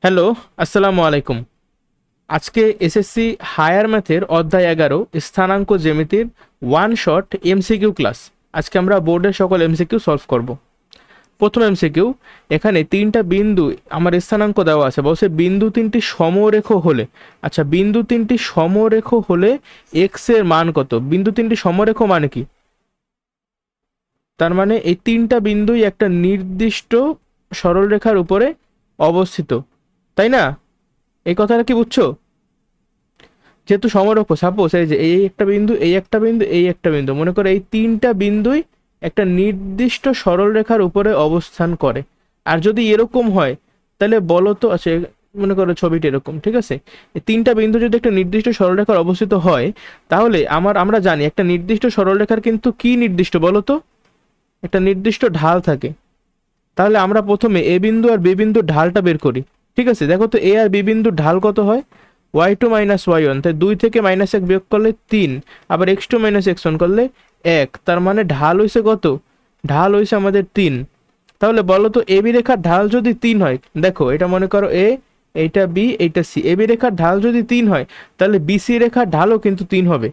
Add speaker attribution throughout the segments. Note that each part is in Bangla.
Speaker 1: হ্যালো, আসসালামু আলাইকুম। আজকে এসএসসি হায়ার ম্যাথের অধ্যায় 11 স্থানাঙ্ক জ্যামিতির ওয়ান শট এমসিকিউ ক্লাস। আজকে আমরা বোর্ডের সকল এমসিকিউ সলভ করব। প্রথম এমসিকিউ, এখানে তিনটা বিন্দু আমার স্থানাঙ্ক দেওয়া আছে, বলছে বিন্দু তিনটি সমরেখ হলে। আচ্ছা, বিন্দু তিনটি সমরেখ হলে এক্স এর মান কত? বিন্দু তিনটি সমরেখ মানে কি? তার মানে এই তিনটা বিন্দুই একটা নির্দিষ্ট সরলরেখার উপরে অবস্থিত, তাই না? এই কথাটা কি বুঝছো? যেহেতু সমরক্ষ, সাপোজ এই যে এই একটা বিন্দু, এই একটা বিন্দু, এই একটা বিন্দু, মনে করো এই তিনটা বিন্দুই একটা নির্দিষ্ট সরলরেখার উপরে অবস্থান করে। আর যদি এরকম হয় তাহলে বলো তো, আচ্ছা মনে করো ছবিটি এরকম, ঠিক আছে? এই তিনটা বিন্দু যদি একটা নির্দিষ্ট সরলরেখার অবস্থিত হয়, তাহলে আমরা জানি একটা নির্দিষ্ট সরলরেখার কিন্তু কি নির্দিষ্ট বলো তো? একটা নির্দিষ্ট ঢাল থাকে। তাহলে আমরা প্রথমে এ বিন্দু আর বি বিন্দুর ঢালটা বের করি। ঠিক আছে, দেখো তো এ আর বি বিন্দুর ঢাল কত হয়? y2 মাইনাস y1, তাই 2 থেকে -1 বিয়োগ করলে 3, আবার x2 মাইনাস x1 করলে 1, তার মানে ঢাল হইছে কত? ঢাল হইছে আমাদের 3। তাহলে বলো তো এবি রেখার ঢাল যদি 3 হয়, দেখো এটা মনে করো এ, এইটা বি, এইটা সি, এবি রেখার ঢাল যদি 3 হয় তাহলে বিসি রেখার ঢালও কিন্তু 3 হবে।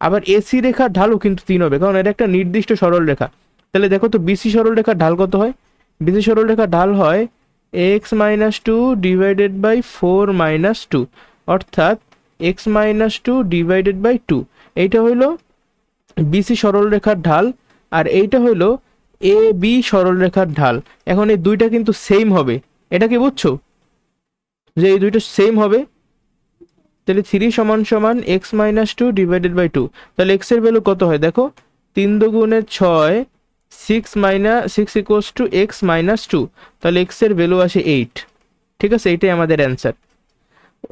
Speaker 1: আবার এসি রেখার ঢালও কিন্তু 3 হবে, কারণ এটা একটা নির্দিষ্ট সরল রেখা। তাহলে দেখো তো বিসি সরল রেখার ঢাল কত হয়? বিসি সরল রেখার ঢাল হয় x minus two divided by 4 - 2, অর্থাৎ x minus two divided by 2। এইটা হইল বিসি সরলরেখার ঢাল, আর এইটা হইল এ বি সরলরেখার ঢাল। এখন এই দুইটা কিন্তু সেম হবে, এটা কি বুঝছো যে এই দুইটা সেম হবে? তাহলে 3 সমান সমান x minus two divided by 2। তাহলে এক্স এর ভ্যালু কত হয় দেখো, 3 × 2 = 6, 6 ইকুয়ালস টু এক্স মাইনাস 2। তাহলে এক্স এর ভ্যালু আসে 8। ঠিক আছে, এটাই আমাদের অ্যান্সার।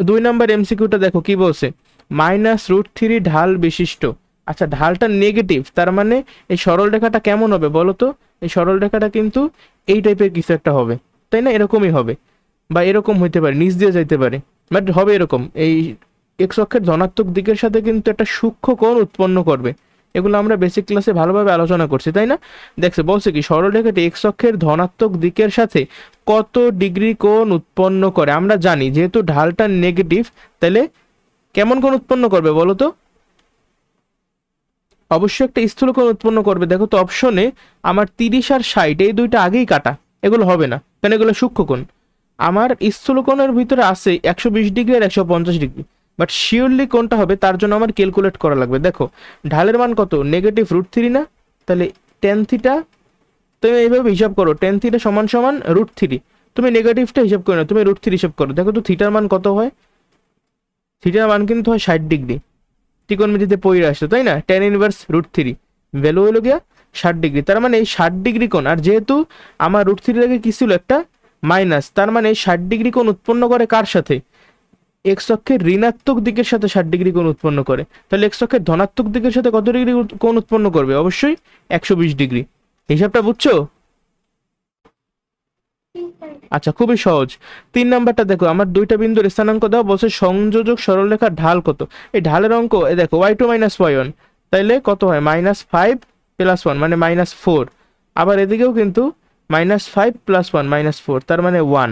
Speaker 1: 2 নম্বর এমসিকিউটা দেখো কি বলছে, -√3 ঢাল বিশিষ্ট। আচ্ছা, ঢালটা নেগেটিভ, তার মানে এই সরল রেখাটা কেমন হবে বলো তো? এই সরল রেখাটা কিন্তু এই টাইপের কিছু একটা হবে, তাই না? এরকমই হবে, বা এরকম হইতে পারে, নিচ দিয়ে যাইতে পারে, বাট হবে এরকম। এই এক্স অক্ষের ধনাত্মক দিকের সাথে কিন্তু একটা সূক্ষ্ম কোণ উৎপন্ন করবে। এগুলো আমরা বেসিক ক্লাসে ভালোভাবে আলোচনা করছি, তাই না? দেখছে বলছে কি, সরলরেখাটি এক্স অক্ষের ধনাত্মক দিকের সাথে কত ডিগ্রি কোণ উৎপন্ন করে। আমরা জানি যেহেতু ঢালটা নেগেটিভ, তাহলে কেমন কোণ উৎপন্ন করবে বলো তো? অবশ্যই একটা স্থূল কোণ উৎপন্ন করবে। দেখো তো অপশনে আমার 30 আর 60 এই দুইটা আগেই কাটা, এগুলো হবে না, কারণ এগুলো সূক্ষ্ম কোণ। আমার স্থূল কোণের ভিতরে আছে 120 ডিগ্রি আর 150 ডিগ্রি, বাট শিওরলি কোনটা হবে তার জন্য আমার ক্যালকুলেট করা লাগবে। দেখো ঢালের মান কত? -√3 না? তাহলে টেন থিটা, তুমি এইভাবে হিসাব করো, টেন থিটা সমান সমান √3। তুমি নেগেটিভটা হিসাব করো না, তুমি √3 হিসাব করো। দেখো তো থিটার মান কত হয়? থিটার মান কিন্তু হয় 60 ডিগ্রি, ত্রিকোণমিতিতে পড়ে আসতো, তাই না? tan−1√3 ভ্যালু হলো গিয়া 60 ডিগ্রি। তার মানে এই 60 ডিগ্রি কোণ, আর যেহেতু আমার √3 আগে কি ছিল একটা মাইনাস, তার মানে 60 ডিগ্রি কোণ উৎপন্ন করে কার সাথে? এক্স অক্ষের ঋণাত্মক দিকের সাথে 60 ডিগ্রি কোণ উৎপন্ন করে। তাহলে এক্স অক্ষের ধনাত্মক দিকের সাথে কত ডিগ্রি কোণ উৎপন্ন করবে? অবশ্যই 120 ডিগ্রি। হিসাবটা বুঝছো? আচ্ছা, খুবই সহজ। 3 নাম্বারটা দেখো, আমার দুইটা বিন্দুর স্থানাঙ্ক দাও, বলছে সংযোজক সরলরেখার ঢাল কত। এই ঢালের অঙ্ক দেখো y2 মাইনাস y1, তাইলে কত হয়? -5 + 1 মানে -4। আবার এদিকেও কিন্তু -5 + 1 -4, তার মানে 1।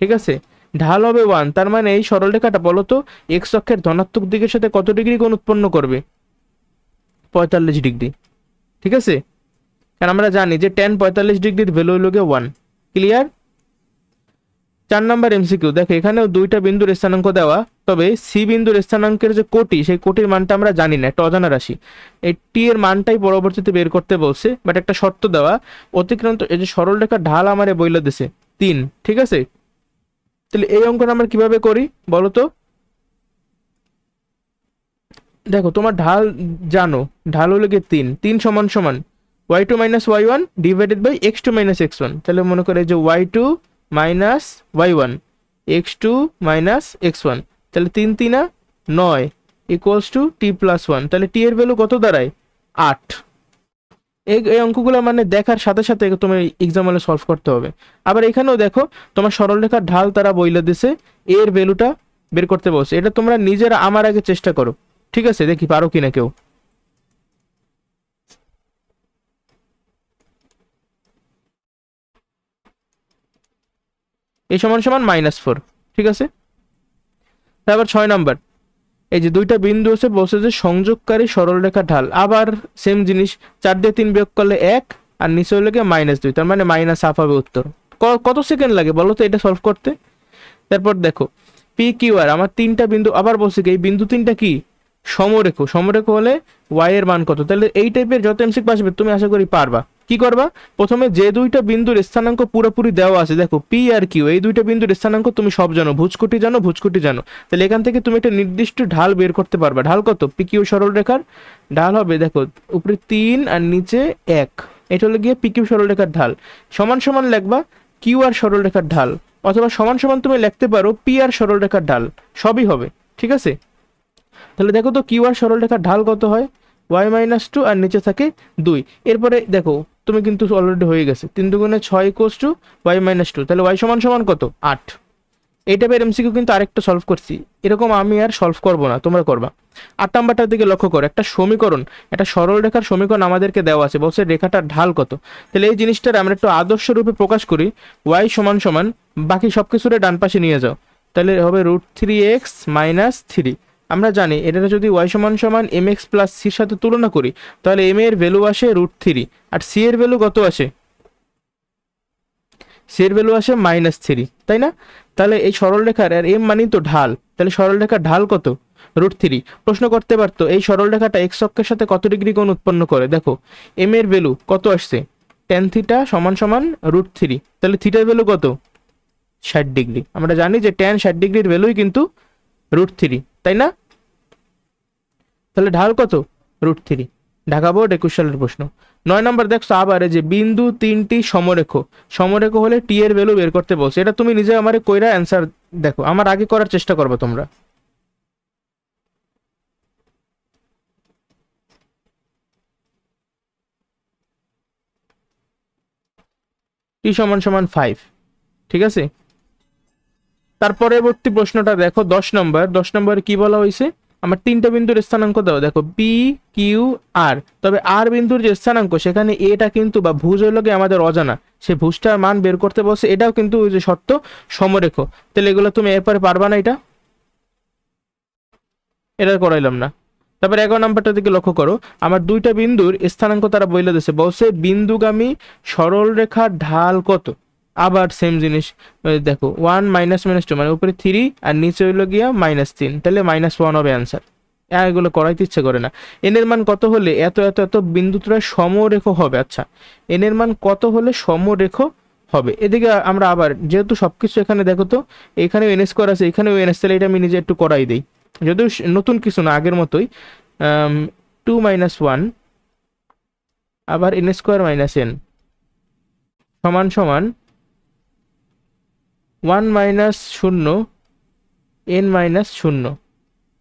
Speaker 1: ঠিক আছে, ঢাল হবে 1, তার মানে এই সরলরেখাটা বলো তো এক্স অক্ষের ধনাত্মক দিকের সাথে কত ডিগ্রি কোণ উৎপন্ন করবে? 45 ডিগ্রি। ঠিক আছে, কারণ আমরা জানি যে tan 45 ডিগ্রির ভ্যালু হলো গিয়ে 1। ক্লিয়ার? 4 নম্বর এমসিকিউ দেখো, এখানেও দুইটা বিন্দুর স্থানাঙ্ক দেওয়া, তবে সি বিন্দুর স্থানাঙ্কের যে কোটি, সেই কোটির মানটা আমরা জানি না, একটা অজানা রাশি। এই টি এর মানটাই পরবর্তীতে বের করতে বলছে, বাট একটা শর্ত দেওয়া, অতিক্রান্ত এই যে সরলরেখার ঢাল আমারে বইলা দিছে 3। ঠিক আছে, তাহলে এই অঙ্কটা আমরা কিভাবে করি বলো তো? দেখো তোমার ঢাল জানো, ঢাল হলো গিয়ে 3, 3 সমান সমান y2 minus y1 divided by x2 minus x1। তাহলে মনে করে যে y2 minus y1, x2 minus x1, তাহলে 3 3 9 ইকুয়ালস টু t+1। তাহলে t এর ভ্যালু কত দাঁড়ায়? 8। এই এই অঙ্কগুলো মানে দেখার সাথে সাথে তোমার এক্সাম হলে সলভ করতে হবে। আবার এখানেও দেখো, তোমার সরলরেখার ঢাল তারা বইলে দিছে, এর ভ্যালুটা বের করতে বলছে। এটা তোমরা নিজেরা আমার আগে চেষ্টা করো, ঠিক আছে? দেখি পারো কিনা কেউ। এই সমান সমান -4, ঠিক আছে। তারপর 6 নাম্বার, এই যে দুইটা বিন্দু আছে, বলছে যে সংযোগকারী সরলরেখার ঢাল, আবার সেম জিনিস, 4 দিয়ে 3 বিয়োগ করলে 1 আর নিচে হলে গিয়ে -2, তার মানে -1/2 হবে উত্তর। কত সেকেন্ড লাগে বলো তো এটা সলভ করতে? তারপর দেখো পি কিউ আর, আমার তিনটা বিন্দু, আবার বলছি কি এই বিন্দু তিনটা কি সমরেখ, সমরেখ হলে ওয়াই এর মান কত। তাহলে এই টাইপের যত এমসিকিউ আসবে তুমি আশা করি পারবা। কি করবা, প্রথমে যে দুইটা বিন্দুর স্থানাঙ্ক পুরোপুরি দেওয়া আছে, দেখো পি আর কিউ, এই দুইটা বিন্দুর স্থানাঙ্ক তুমি সব জানো, ভুজকুটি জানো, ভুজকুটি জানো, তাহলে এখান থেকে তুমি একটা নির্দিষ্ট ঢাল বের করতে পারবা। ঢাল কত, পি কিউ সরলরেখার ঢাল হবে দেখো উপরে 3 আর নিচে 1, এটা হলো গিয়ে পি কিউ সরলরেখার ঢাল। সমান সমান লিখবা কিউ আর সরলরেখার ঢাল, অথবা সমান সমান তুমি লিখতে পারো পি আর সরলরেখার ঢাল, সবই হবে, ঠিক আছে। তাহলে দেখো তো কিউ আর সরলরেখার ঢাল কত হয়, y-2 আর নিচে থাকে 2। এরপরে দেখো তুমি কিন্তু অলরেডি হয়ে গেছে, 3 দুগুণে 6 = y-2, তাহলে y সমান সমান কত, 8। এই টাইপের এমসিকিউ কিন্তু আরেকটা সলভ করছি, এরকম আমি আর সলভ করব না, তোমরা করবা। 8 নাম্বারটার দিকে লক্ষ্য করো, একটা সমীকরণ, একটা সরলরেখার সমীকরণ আমাদেরকে দেওয়া আছে, বলছে রেখাটার ঢাল কত। তাহলে এই জিনিসটার আমরা একটু আদর্শ রূপে প্রকাশ করি, y সমান সমান বাকি সব কিছুরে ডান পাশে নিয়ে যাও, তাহলে হবে √3x - 3। আমরা জানি এটা যদি y সমান সমান mx প্লাস c সাথে তুলনা করি, তাহলে m এর ভ্যালু আসে √3 আর c এর ভ্যালু কত আসে, c এর ভ্যালু আসে -3, তাই না। তাহলে এই সরলরেখার আর m মানেই তো ঢাল, তাহলে সরলরেখার ঢাল কত, √3। প্রশ্ন করতে পারতো এই সরলরেখাটা x অক্ষের সাথে কত ডিগ্রি কোণ উৎপন্ন করে, দেখো m এর ভ্যালু কত আসছে, tan থিটা সমান সমান √3, তাহলে থিটার ভ্যালু কত, 60 ডিগ্রি। আমরা জানি যে tan 60 ডিগ্রির ভ্যালুই কিন্তু √3, তাই না। তাহলে ঢাল কত, √3। ঢাকা বোর্ড 21 সালের প্রশ্ন। 9 নম্বর দেখছো আবার যে বিন্দু তিনটি সমরেখ, সমরেখ হলে টি এর ভ্যালু বের করতে বলছে। এটা তুমি নিজে আমারে কইরা অ্যান্সার দেখো, আমার আগে করার চেষ্টা করবে তোমরা। টি সমান সমান 5, ঠিক আছে। তার পরবর্তী প্রশ্নটা দেখো 10 নম্বর। 10 নম্বরে কি বলা হয়েছে, আমার তিনটা বিন্দুর স্থানাঙ্ক দাও, দেখো পি কিউ আর, তবে আর বিন্দুর যে স্থানাঙ্ক সেখানে এটা কিন্তু বা ভুজ হইল গিয়ে আমাদের অজানা, সে ভুজটার মান বের করতে বলছে, এটাও কিন্তু ওই যে শর্ত সমরেখ। তাহলে এগুলো তুমি এরপরে পারবা না, এটা করাইলাম না। তারপর 11 নাম্বারটার দিকে লক্ষ্য করো, আমার দুইটা বিন্দুর স্থানাঙ্ক তারা বলে দিয়েছে, বলছে বিন্দুগামী সরলরেখার ঢাল কত। আবার সেম জিনিস, দেখো 1 -2 মানে উপরে 3 আর নিচে হইল গিয়া -3, তাহলে -1 হবে অ্যান্সার। এগুলো করাইতে ইচ্ছে করে না। এন এর মান কত হলে এত এত এত বিন্দু তোরা সমরেখ হবে। আচ্ছা, এন এর মান কত হলে সমরেখ হবে। এদিকে আমরা আবার যেহেতু সবকিছু এখানে দেখো তো, এখানেও এন স্কোয়ার আছে, এখানেও এন, তাহলে এটা আমি নিজে একটু করাই দিই, যদিও নতুন কিছু না, আগের মতোই। 2 - 1 আবার n² - n সমান সমান 1 - 0 n - 0।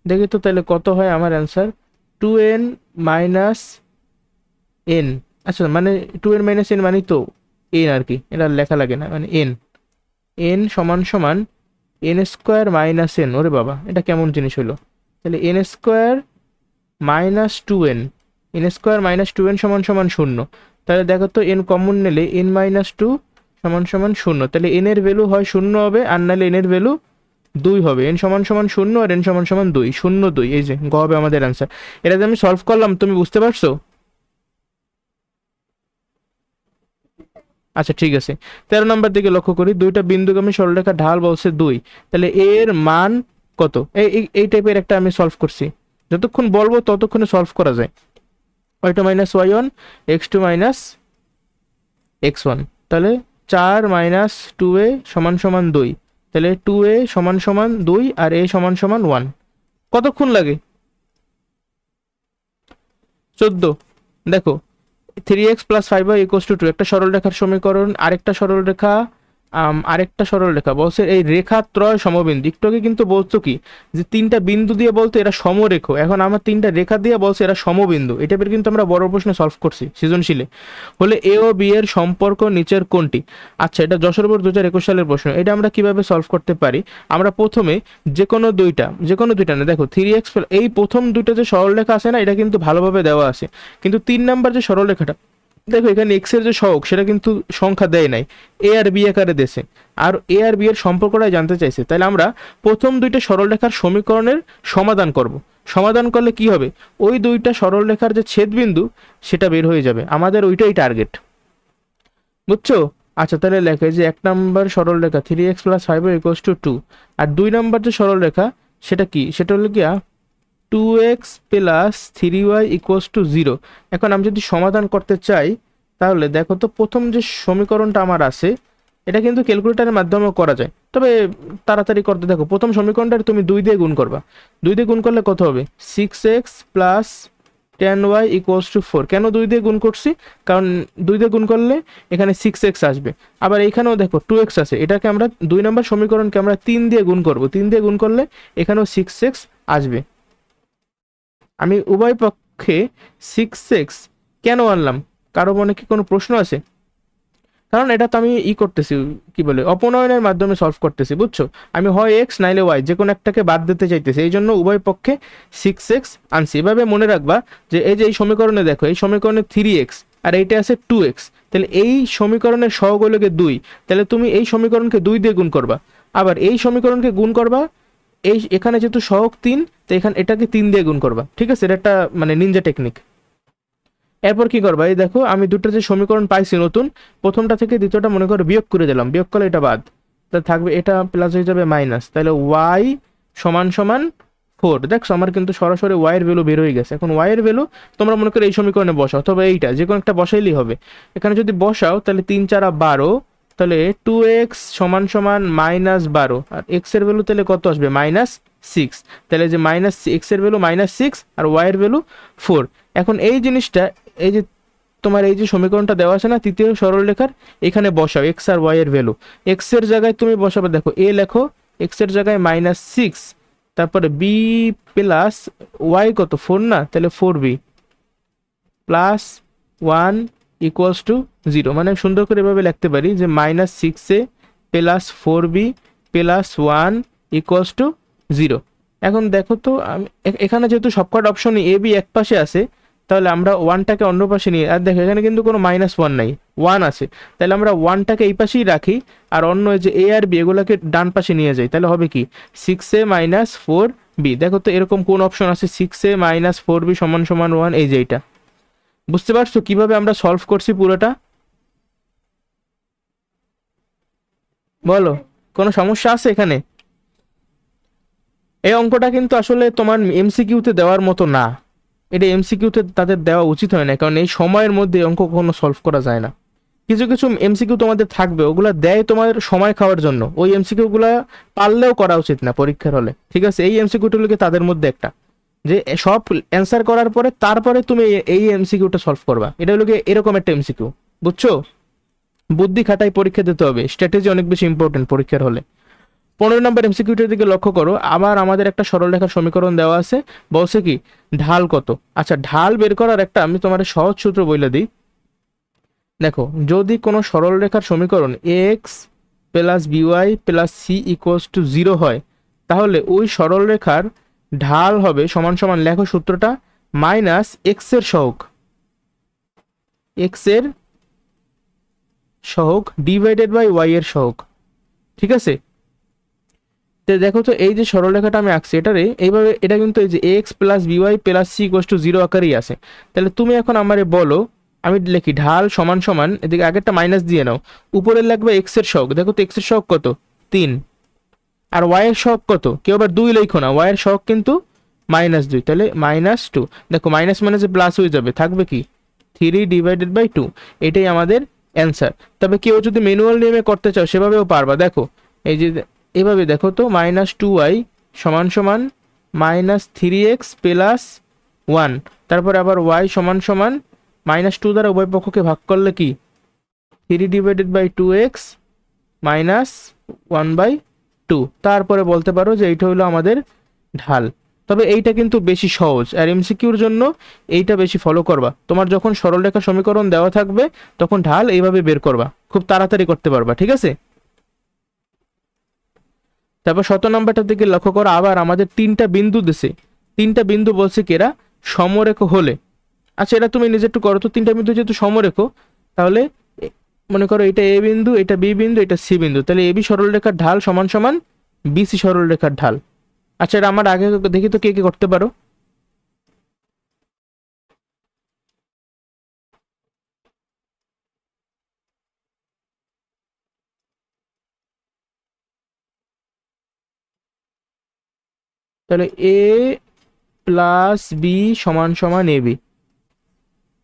Speaker 1: দেখি তো তাহলে কত হয় আমার অ্যান্সার, 2n - n। আচ্ছা, মানে 2n - n মানে তো n আর কি, এটা লেখা লাগে না, মানে n, n সমান সমান n² - n। ওরে বাবা, এটা কেমন জিনিস হলো, তাহলে n² - 2n, n² - 2n সমান সমান 0। তাহলে দেখো তো n কমন নিলে n - 2 সমান সমান 0, তাহলে n এর ভ্যালু হয় 0 হবে, আর নাহলে n এর ভ্যালু 2 হবে। n সমান সমান 0 আর n সমান সমান 2, 0 2, এই যে গ হবে আমাদের অ্যান্সার। এটা যে আমি সলভ করলাম, তুমি বুঝতে পারছো? আচ্ছা ঠিক আছে। 13 নম্বর দিকে লক্ষ্য করি, দুইটা বিন্দুগামী সরলরেখার ঢাল বলছে 2, তাহলে এর মান কত। এই টাইপের একটা আমি সলভ করছি, যতক্ষণ বলবো ততক্ষণে সলভ করা যায়। y2 - y1 x2 - x1, তাহলে 4 - 2a সমান সমান 2, তাহলে 2a সমান সমান 2 আর a সমান সমান 1। কতক্ষণ লাগে, 14। দেখো 3x + 5y = 2, একটা সরলরেখার সমীকরণ, আরেকটা সরলরেখা বলছে এই রেখা ত্রয় সমবিন্দু। একটু আগে কিন্তু বলতো কি যে তিনটা বিন্দু দিয়ে বলতো এরা সমরেখ, এখন আমার তিনটা রেখা দিয়ে বলছে এরা সমবিন্দু। এটা কিন্তু আমরা বড় প্রশ্নে সলভ করছি সৃজনশীলে। হলে এ ও বি এর সম্পর্ক নিচের কোনটি। আচ্ছা, এটা যশোর বোর্ড 2021 সালের প্রশ্ন। এটা আমরা কিভাবে সলভ করতে পারি, আমরা প্রথমে যে কোনো দুইটা না, দেখো 3x, এই প্রথম দুইটা যে সরলরেখা আছে না, এটা কিন্তু ভালোভাবে দেওয়া আছে, কিন্তু 3 নাম্বার যে সরলরেখাটা দেখো এখানে এক্স এর যে সহগ সেটা কিন্তু সংখ্যা দেয় নাই, এ আর বি আকারে দেশে, আর এ আর বি এর সম্পর্কটাই জানতে চাইছে। তাহলে আমরা প্রথম দুইটা সরলরেখার সমীকরণের সমাধান করব। সমাধান করলে কি হবে, ওই দুইটা সরলরেখার যে ছেদবিন্দু সেটা বের হয়ে যাবে, আমাদের ওইটাই টার্গেট, বুঝছো? আচ্ছা তাহলে লেখে যে 1 নম্বর সরলরেখা 3x + 5y = 2, আর 2 নম্বর যে সরলরেখা সেটা কি, সেটা হলো গিয়া 2x + 3y = 0। এখন আমি যদি সমাধান করতে চাই তাহলে দেখো তো প্রথম যে সমীকরণটা আমার আছে এটা কিন্তু ক্যালকুলেটরের মাধ্যমেও করা যায়, তবে তাড়াতাড়ি করতে দেখো প্রথম সমীকরণটা তুমি 2 দিয়ে গুণ করবা। 2 দিয়ে গুণ করলে কত হবে, 6x + 10y = 4। কেন 2 দিয়ে গুণ করছি, কারণ 2 দিয়ে গুণ করলে এখানে 6x আসবে, আবার এইখানেও দেখো 2x আছে, এটাকে আমরা 2 নম্বর সমীকরণকে আমরা 3 দিয়ে গুণ করব, 3 দিয়ে গুণ করলে এখানেও 6x আসবে। আমি উভয় পক্ষে 6x কেন আনলাম, কারো মনে কি কোনো প্রশ্ন আছে? কারণ এটা তো আমি করতেছি, কি বলে, অপনয়নের মাধ্যমে সলভ করতেছি, বুঝছো? আমি হয় এক্স নাইলে ওয়াই যে কোনো একটাকে বাদ দিতে চাইতেছি, এই জন্য উভয় পক্ষে 6x আনছি। এভাবে মনে রাখবা যে এই যে এই সমীকরণে দেখো, এই সমীকরণে 3x আর এইটা আছে 2x, তাহলে এই সমীকরণের সহগ হলো 2, তাহলে তুমি এই সমীকরণকে 2 দিয়ে গুণ করবা, আবার এই সমীকরণকে গুণ করবা, এই এখানে যেহেতু সহগ 3, তো এখানে এটাকে 3 দিয়ে গুণ করবা, ঠিক আছে? এটা একটা মানে নিনজা টেকনিক। এরপর কি করবা, এই দেখো আমি দুটো যে সমীকরণ পাইছি নতুন, প্রথমটা থেকে দ্বিতীয়টা মনে করো বিয়োগ করে দিলাম, বিয়োগ করলে এটা বাদ, তা থাকবে এটা প্লাস হয়ে যাবে মাইনাস, তাহলে y = 4। দেখছো আমার কিন্তু সরাসরি y এর ভ্যালু বের হয়ে গেছে। এখন y এর ভ্যালু তোমরা মনে করো এই সমীকরণে বসাও, অথবা এইটা যে কোনো একটা বসাইলেই হবে। এখানে যদি বসাও তাহলে 3 × 12, তাহলে 2x = -12, আর x এর ভ্যালু তাহলে কত আসবে, -6। তাহলে যে x এর ভ্যালু -6 আর y এর ভ্যালু 4। এখন এই জিনিসটা, এই যে তোমার এই যে সমীকরণটা দেওয়া আছে না তৃতীয় সরলরেখার, এখানে বসাও x আর y এর ভ্যালু। x এর জায়গায় তুমি বসাবে, দেখো a লেখো, x এর জায়গায় -6, তারপরে b + y কত 4 না, তাহলে 4b + 1 = 0। মানে সুন্দর করে এভাবে লিখতে পারি যে -6a + 4b + 1 = 0। এখন দেখো তো এখানে যেহেতু সবকটা অপশনই এ বি এক পাশে আছে, তাহলে আমরা 1টাকে অন্য পাশে নিয়ে, আর দেখো এখানে কিন্তু কোনো -1 নাই, 1 আছে, তাহলে আমরা 1টাকে এই পাশেই রাখি, আর অন্য যে এ আর বি এগুলোকে ডান পাশে নিয়ে যাই, তাহলে হবে কি 6a - 4b। দেখো তো এরকম কোন অপশন আছে 6a - 4b = 1, এই যে এইটা। বুঝতে পারছো কিভাবে আমরা সলভ করছি পুরোটা? বলো, কোনো সমস্যা আছে এখানে? এই অঙ্কটা কিন্তু আসলে তোমার এমসিকিউতে দেওয়ার মতো না, এটা এমসিকিউতে তাদের দেওয়া উচিত হয় না, কারণ এই সময়ের মধ্যে অঙ্ক কখনো সলভ করা যায় না। কিছু কিছু এমসিকিউ তোমাদের থাকবে, ওগুলা দেয় তোমার সময় খাওয়ার জন্য, ওই এমসিকিউ গুলা পারলেও করা উচিত না পরীক্ষার হলে, ঠিক আছে? এই এমসিকিউটা হলো তাদের মধ্যে একটা, যে সব অ্যান্সার করার পরে তারপরে তুমি এই এমসিকিউটা সলভ করবা, এটা হলো এরকম একটা এমসিকিউ, বুঝছো? বুদ্ধি খাটাই পরীক্ষা দিতে হবে, স্ট্র্যাটেজি অনেক বেশি ইম্পর্টেন্ট পরীক্ষার হলে। 15 নম্বর এমসিকিউটার দিকে লক্ষ্য করো, আবার আমাদের একটা সরলরেখার সমীকরণ দেওয়া আছে, বলছে কি ঢাল কত। আচ্ছা ঢাল বের করার একটা আমি তোমার সহজ সূত্র বলে দিই। দেখো যদি কোনো সরলরেখার সমীকরণ ax + by + c = 0 হয়, তাহলে ওই সরলরেখার ঢাল হবে = লেখো সূত্রটা, -x এর সহগ, x এর সহগ / y এর সহগ, ঠিক আছে? তো দেখো তো এই যে সরলরেখাটা আমি আঁকছি এটারে এইভাবে, এটা কিন্তু এই যে ax + by + c = 0 আকারেই আছে। তাহলে তুমি এখন আমারে বলো, আমি লিখি ঢাল = এদিকে আগেরটা মাইনাস দিয়ে নাও, উপরে লাগবে x এর সহগ, দেখো তো x এর সহগ কত 3, আর y এর সহগ কত, কেউ আবার 2 লিখো না, y এর সহগ কিন্তু -2, তাহলে -2। দেখো মাইনাস মানে যে প্লাস হয়ে যাবে, থাকবে কি 3/2, এটাই আমাদের অ্যান্সার। তবে কেউ যদি ম্যানুয়াল নিয়মে করতে চাও সেভাবেও পারবা। দেখো এই যে এভাবে দেখো তো, -2y = -3x + 1, তারপরে আবার y = -2 দ্বারা উভয় পক্ষকে ভাগ করলে কি 3/2x - 1/2, তারপরে বলতে পারো যে এইটা হলো আমাদের ঢাল। তবে এইটা কিন্তু বেশি সহজ, আর এমসিকিউর জন্য এইটা বেশি ফলো করবা। তোমার যখন সরলরেখা সমীকরণ দেওয়া থাকবে তখন ঢাল এইভাবে বের করবা, খুব তাড়াতাড়ি করতে পারবা, ঠিক আছে? তারপর 17 নম্বরটার দিকে লক্ষ্য করো, আবার আমাদের 3টা বিন্দু দিছে, 3টা বিন্দু বলছে কেরা সমরেখ হলে, আচ্ছা এটা তুমি নিজে একটু করো তো, তিনটা বিন্দু যেহেতু সমরেখো তাহলে মনে করো এটা এ বিন্দু, এটা বি বিন্দু, এটা সি বিন্দু, তাহলে এবি সরলরেখার ঢাল সমান সমান বিসি সরলরেখার ঢাল। আচ্ছা এটা আমার আগে দেখি তো কে কে করতে পারো। তাহলে এ প্লাস বি সমান সমান এবি,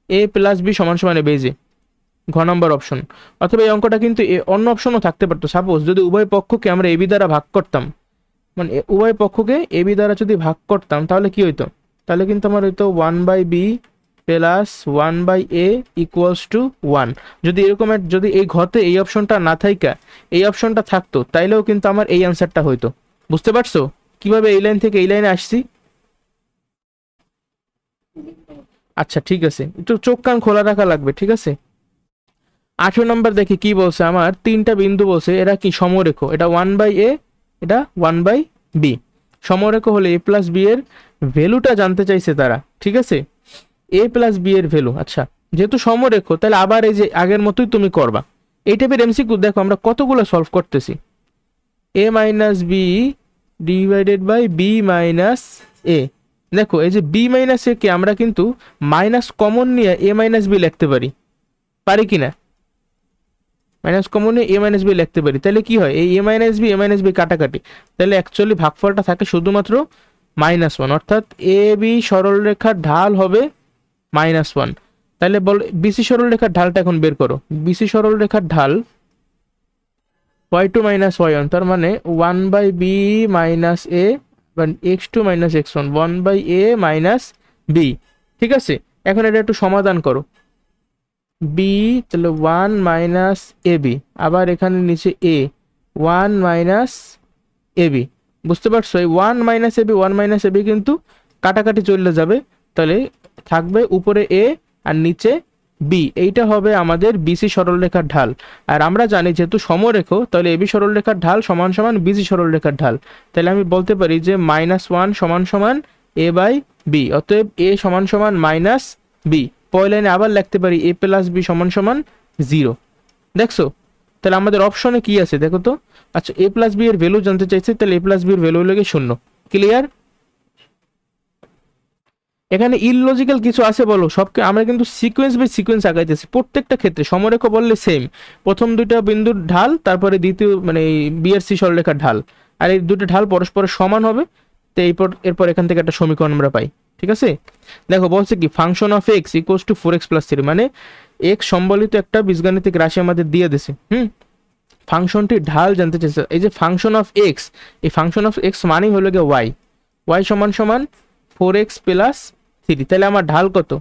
Speaker 1: এ প্লাস বি সমান সমান এবি, যে ঘ নম্বর অপশন। অথবা এই অঙ্কটা কিন্তু অন্য অপশনও থাকতে পারতো। সাপোজ যদি উভয় পক্ষকে আমরা এবি দ্বারা ভাগ করতাম, মানে উভয় পক্ষকে এবি দ্বারা যদি ভাগ করতাম তাহলে কি হইতো, তাহলে কিন্তু আমার হইতো 1/b plus 1/a equals to 1। যদি এরকম যদি এই ঘতে এই অপশনটা না থাইকা এই অপশনটা থাকতো তাইলেও কিন্তু আমার এই অ্যান্সারটা হইতো। বুঝতে পারছো কিভাবে এই লাইন থেকে এই লাইনে আসছি? আচ্ছা ঠিক আছে, একটু চোখ কান খোলা রাখা লাগবে, ঠিক আছে। 18 নম্বর দেখি কি বলছে, আমার তিনটা বিন্দু বলছে, এরা কি সমরেখ, এটা 1/a, এটা 1/b। সমরেখ হলে a প্লাস বি এর ভ্যালুটা জানতে চাইছে তারা, ঠিক আছে, a প্লাস বি এর ভ্যালু। আচ্ছা যেহেতু সমরেখ তাহলে আবার এই যে আগের মতোই তুমি করবা। এই টাইপের এমসিকিউ দেখো আমরা কতগুলো সলভ করতেছি। a minus B divided by B minus A. দেখো এই যে বি মাইনাস এ কে আমরা কিন্তু মাইনাস কমন নিয়ে এ মাইনাস বি লিখতে পারি, পারি কিনা? মাইনাস কমন নিয়ে এ মাইনাস বি লিখতে পারি, তাহলে কি হয়, এই এ মাইনাস বি কাটাকাটি, তাহলে অ্যাকচুয়ালি ভাগফলটা থাকে শুধুমাত্র -1, অর্থাৎ এ বি সরলরেখার ঢাল হবে -1। তাহলে বল বিসি সরলরেখার ঢালটা এখন বের করো। বিসি সরলরেখার ঢাল y2 মাইনাস y1, তার মানে 1/b minus a x2 minus x1, 1/a minus b. ঠিক আছে, এখন এটা একটু সমাধান করো। বি তাহলে 1 মাইনাস এ বি, আবার এখানে নিচে এ 1 মাইনাস এ বি। বুঝতে পারছো, এই 1 minus A B 1 minus A B কিন্তু কাটাকাটি চলে যাবে, তাহলে থাকবে উপরে এ আর নিচে বি। এইটা হবে আমাদের বিসি সরলরেখার ঢাল। আর আমরা জানি যেহেতু সমরেখ, তাহলে এবি সরলরেখার ঢাল সমান সমান বিসি সরলরেখার ঢাল। তাহলে আমি বলতে পারি যে -1 সমান সমান এ বাই বি, অতএব এ সমান সমান মাইনাস বি। পরের লাইনে আবার লিখতে পারি এ প্লাস বি সমান সমান 0। দেখছো, তাহলে আমাদের অপশনে কি আছে দেখো তো। আচ্ছা এ প্লাস বি এর ভ্যালু জানতে চাইছে, তাহলে এ প্লাস বি এর ভ্যালু হলো 0। ক্লিয়ার? এখানে ইললজিক্যাল কিছু আছে বলো, সবকে আমরা কিন্তু সিকোয়েন্স বাই সিকোয়েন্স আগাইতেছি প্রত্যেকটা ক্ষেত্রে। সমরেখ বললে সেম, প্রথম দুইটা বিন্দুর ঢাল, তারপরে দ্বিতীয় মানে বি আর সি সরলরেখার ঢাল, আর এই দুটো ঢাল পরস্পরের সমান হবে। তো এরপর এখান থেকে একটা সমীকরণ আমরা পাই। ঠিক আছে, দেখো বলছে কি function of x equals to 4x + 3, মানে এক্স সম্বলিত একটা বীজগাণিতিক রাশি আমাদের দিয়ে দিছে। ফাংশনটির ঢাল জানতে চাইছে। এই যে ফাংশন অফ এক্স, এই ফাংশন অফ এক্স মানেই হলো গিয়ে ওয়াই, ওয়াই সমান সমান 4x + 3। তাহলে আমার ঢাল কত?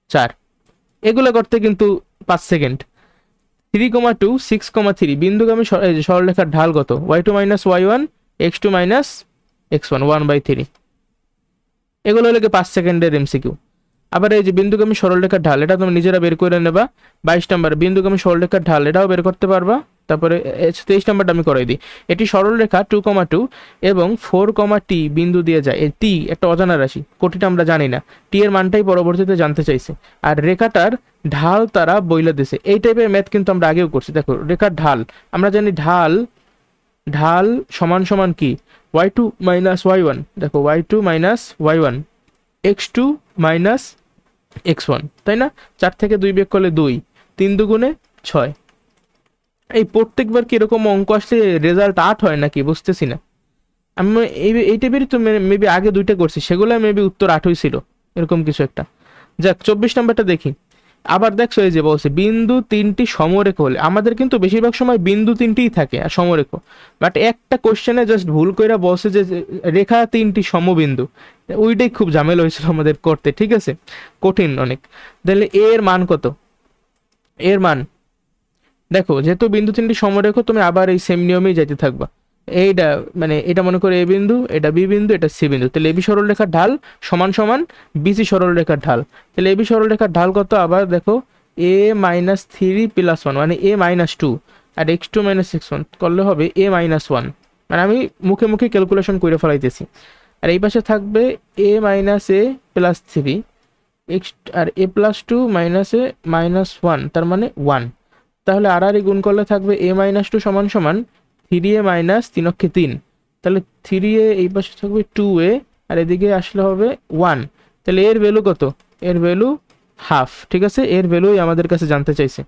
Speaker 1: 4। এগুলো করতে কিন্তু 5 সেকেন্ড। 3,2 6,3 বিন্দুগামী সরলরেখার ঢাল কত? y2 minus y1 x2 minus x1 1/3। এগুলো হলো 5 সেকেন্ডের এমসিকিউ। আবার এই যে বিন্দুগামী সরলরেখার ঢাল, এটা তুমি নিজেরা বের করে নেবা। 22 নম্বর বিন্দুগামী সরলরেখার ঢাল, এটাও বের করতে পারবা। তারপরে 23 নম্বরটা আমি করাই দিই। এটি সরলরেখা 2,2 এবং 4, t বিন্দু দিয়ে যায়। এই টি একটা অজানা রাশি, কোটিটা আমরা জানি না, টি এর মানটাই পরবর্তীতে জানতে চাইছে। আর রেখাটার ঢাল তারা বইলে দিছে। এই টাইপের ম্যাথ কিন্তু আমরা আগেও করছি। দেখো রেখার ঢাল আমরা জানি, ঢাল ঢাল সমান সমান কি y2 মাইনাস y1। দেখো y2 minus y1 x2 minus x1, তাই না? 4 থেকে 2 বিয়োগ করলে 2, 3 দুগুণে 6। এই প্রত্যেকবার কি এরকম অঙ্ক আসলে রেজাল্ট 8 হয় নাকি বুঝতেছি না। আমি এই টাইপেরই তো মেবি আগে 2টা করছি, সেগুলো মেবি উত্তর 8 হয়েছিল, এরকম কিছু একটা। যাক 24 নম্বরটা দেখি। আবার দেখছো এই যে বলছে বিন্দু 3টি সমরেখ হলে, আমাদের কিন্তু বেশিরভাগ সময় বিন্দু 3টিই থাকে আর সমরেখ, বাট একটা কোশ্চেনে জাস্ট ভুল কইরা বলছে যে রেখা 3টি সমবিন্দু। ওইটাই খুব ঝামেলা হয়েছিল আমাদের করতে, ঠিক আছে, কঠিন অনেক। তাহলে এর মান কত? এর মান দেখো, যেহেতু বিন্দু 3টি সমরেখ, তুমি আবার এই সেম নিয়মেই যাইতে থাকবা। এইটা মানে এটা মনে করে এ বিন্দু, এটা বি বিন্দু, এটা সি বিন্দু। তাহলে এবি সরলরেখার ঢাল সমান সমান বিসি সরলরেখার ঢাল। তাহলে এবি সরলরেখার ঢাল কত? আবার দেখো a - 3 + 1 মানে a - 2, আর x2 - x1 করলে হবে a - 1। মানে আমি মুখে মুখে ক্যালকুলেশন করে ফেলাইতেছি। আর এই পাশে থাকবে a - a + 3 এক্স আর a plus two minus a minus one, তার মানে ওয়ান। তাহলে আর আর গুণ করলে থাকবে এ মাইনাস টু সমান সমান 3a মাইনাস 3 তাহলে 3a এই পাশে থাকবে 2a আর এদিকে আসলে হবে 1। তাহলে এর ভ্যালু কত? এর ভ্যালু হাফ। ঠিক আছে, এর ভ্যালুই আমাদের কাছে জানতে চাইছে।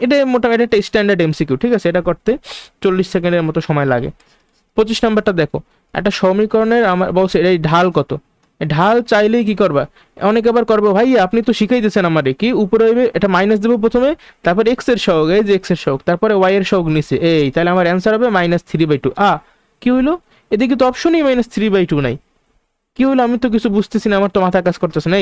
Speaker 1: এটা মোটামুটি একটা স্ট্যান্ডার্ড এমসিকিউ। ঠিক আছে, এটা করতে 40 সেকেন্ডের মতো সময় লাগে। 25 নাম্বারটা দেখো, একটা সমীকরণের আমার বলছে এই ঢাল কত। ঢাল চাইলেই কি করবা, অনেকে আবার করবো ভাই আপনি তো শিখাই দিয়েছেন আমারে কি উপরে হইবে এটা মাইনাস দেবো প্রথমে, তারপর এক্স এর সহগ, এই যে এক্স এর সহগ, তারপরে ওয়াই এর সহগ নিচে, এই তাহলে আমার অ্যান্সার হবে -3/2। কি হইলো, এদিকে তো অপশনই -3/2 নাই। কি হইলো, আমি তো কিছু বুঝতেছি না, আমার তো মাথা কাজ করতেছে না।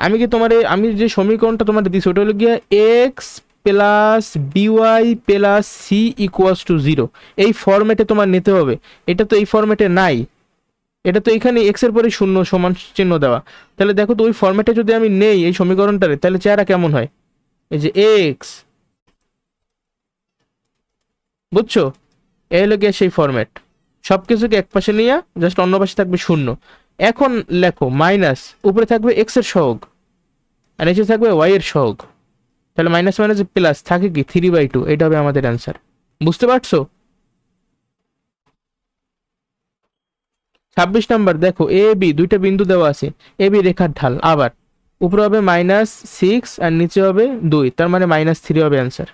Speaker 1: আমি কি তোমার আমি যে সমীকরণটা তোমার দিছি ওটা হলো গিয়া x plus b y plus c equals to 0, এই ফরম্যাটে তোমার নিতে হবে। এটা তো এই ফরম্যাটে নাই, এটা তো এখানে এক্স এর পরে শূন্য সমান চিহ্ন দেওয়া। তাহলে দেখো তো ওই ফরম্যাটে যদি আমি নেই এই সমীকরণটারে, তাহলে চেহারা কেমন হয়, এই যে এক্স, বুঝছো, এই হলো গিয়ে সেই ফরম্যাট। সব কিছুকে এক পাশে নিয়ে জাস্ট অন্য পাশে থাকবে শূন্য। এখন লেখো মাইনাস, উপরে থাকবে এক্স এর সহগ আর নিচে থাকবে ওয়াই এর সহগ। তাহলে মাইনাস মাইনাস প্লাস থাকে কি 3/2, এটা হবে আমাদের অ্যান্সার। বুঝতে পারছো? 26 নাম্বার দেখো, এ বি দুইটা বিন্দু দেওয়া আছে, এ বি রেখার ঢাল আবার উপরে হবে -6 আর নিচে হবে 2, তার মানে -3 হবে অ্যান্সার।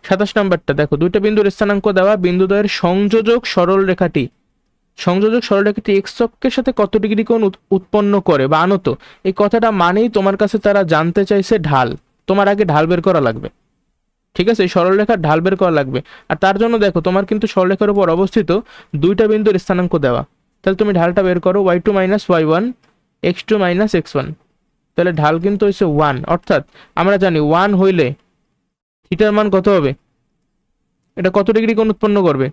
Speaker 1: 27 নাম্বারটা দেখো, দুইটা বিন্দুর স্থানাঙ্ক দেওয়া, বিন্দুদ্বয়ের সংযোজক সরল রেখাটি এক্স অক্ষের সাথে কত ডিগ্রি কোণ উৎপন্ন করে বা আনত। এই কথাটা মানেই তোমার কাছে তারা জানতে চাইছে ঢাল। তোমার আগে ঢাল বের করা লাগবে। ঠিক আছে, এই সরলরেখার ঢাল বের করা লাগবে। আর তার জন্য দেখো তোমার কিন্তু সরলরেখার উপর অবস্থিত দুইটা বিন্দুর স্থানাঙ্ক দেওয়া। তাহলে তুমি ঢালটা বের করো, y2 minus y1 x2 minus x1। তাহলে ঢাল কিন্তু হচ্ছে 1, অর্থাৎ আমরা জানি 1 হইলে থিটার মান কত হবে, এটা কত ডিগ্রি কোণ উৎপন্ন করবে,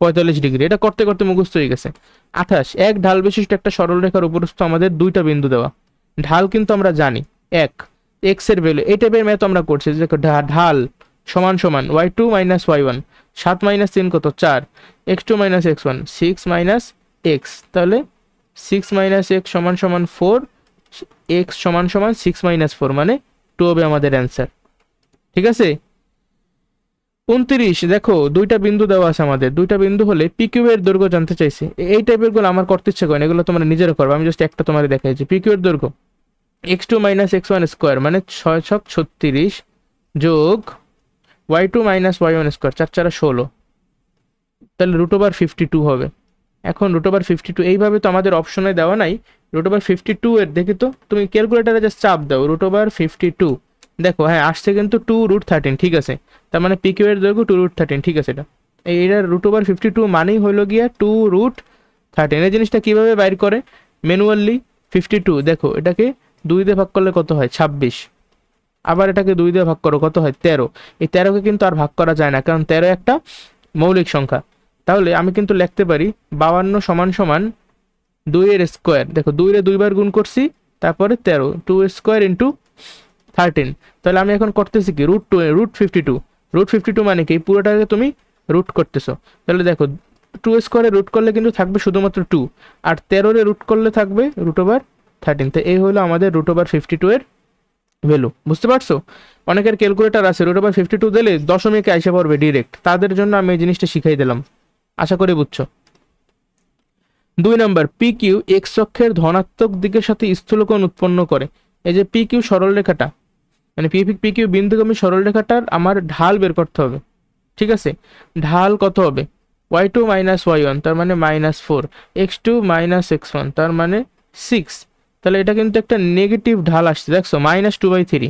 Speaker 1: 45 ডিগ্রি। এটা করতে করতে মুখস্থ হয়ে গেছে। 28, এক ঢাল বিশিষ্ট একটা সরলরেখার উপরস্থ আমাদের দুইটা বিন্দু দেওয়া। ঢাল কিন্তু আমরা জানি এক, এক্স এর ভ্যালু, এই টাইপের ম্যাথ আমরা করছি। দেখো ঢাল সমান সমান y2 মাইনাস y1, 7 মাইনাস 3 কত 4, x2 minus x1 6 minus x, তাহলে 6 মাইনাস x সমান সমান 4, x সমান সমান 6 মাইনাস 4 মানে 2 হবে আমাদের অ্যান্সার। ঠিক আছে। 29 দেখো, দুইটা বিন্দু দেওয়া আছে আমাদের, দুইটা বিন্দু হলে পিকিউ এর দৈর্ঘ্য জানতে চাইছে। এই টাইপের গুলো আমার করতে ইচ্ছে করে না, এগুলো তোমরা নিজেরা করবে, আমি জাস্ট একটা তোমার দেখাইছি। পিকিউ এর দৈর্ঘ্য x2 মাইনাস x1 স্কোয়ার মানে 6 ছক 36 যোগ y2 মাইনাস y1 স্কোয়ার 4 4 16, তাহলে √52 হবে। এখন √52 এইভাবে তো আমাদের অপশনে দেওয়া নাই। √52 এর দেখি তো, তুমি ক্যালকুলেটারে জাস্ট চাপ দাও √52, দেখো হ্যাঁ আসছে কিন্তু 2√13। ঠিক আছে, তার মানে পিকিউ এর দৈর্ঘ্য 2√13। ঠিক আছে, এটা এইটার √52 মানেই হলো গিয়া 2√13। এই জিনিসটা কিভাবে বাইর করে ম্যানুয়ালি, 52 দেখো এটাকে 2 দিয়ে ভাগ করলে কত হয় 26, আবার এটাকে 2 দিয়ে ভাগ করো কত হয় 13। এই 13কে কিন্তু আর ভাগ করা যায় না, কারণ 13 একটা মৌলিক সংখ্যা। তাহলে আমি কিন্তু লিখতে পারি 52 সমান সমান 2 এর স্কোয়ার, দেখো 2 এর 2 বার গুণ করছি, তারপরে 13, 2 স্কোয়ার ইন্টু 13। তাহলে আমি এখন করতেছি কি √52 মানে কি পুরোটাকে তুমি রুট করতেছো। তাহলে দেখো 2 স্কোয়ারে রুট করলে কিন্তু থাকবে শুধুমাত্র 2, আর 13 এ রুট করলে থাকবে √13। তো এই হলো আমাদের √52 এর ভ্যালু। বুঝতে পারছো? অনেকের ক্যালকুলেটর আছে, √52 দিলে দশমিকে আইসা পড়বে ডিরেক্ট, তাদের জন্য আমি এই জিনিসটা শিখাই দিলাম, আশা করি বুঝছো। 2 নাম্বার, পি কিউ এক্স অক্ষের ধনাত্মক দিকের সাথে স্থূলকোণ উৎপন্ন করে। এই যে পি কিউ সরলরেখাটা, মানে পি কিউ বিন্দুগামী সরলরেখাটার আমার ঢাল বের করতে হবে। ঠিক আছে, ঢাল কত হবে, y2 মাইনাস y1 তার মানে -4, x2 মাইনাস x1 তার মানে 6। তাহলে এটা কিন্তু একটা নেগেটিভ ঢাল আসছে, দেখছো -2/3।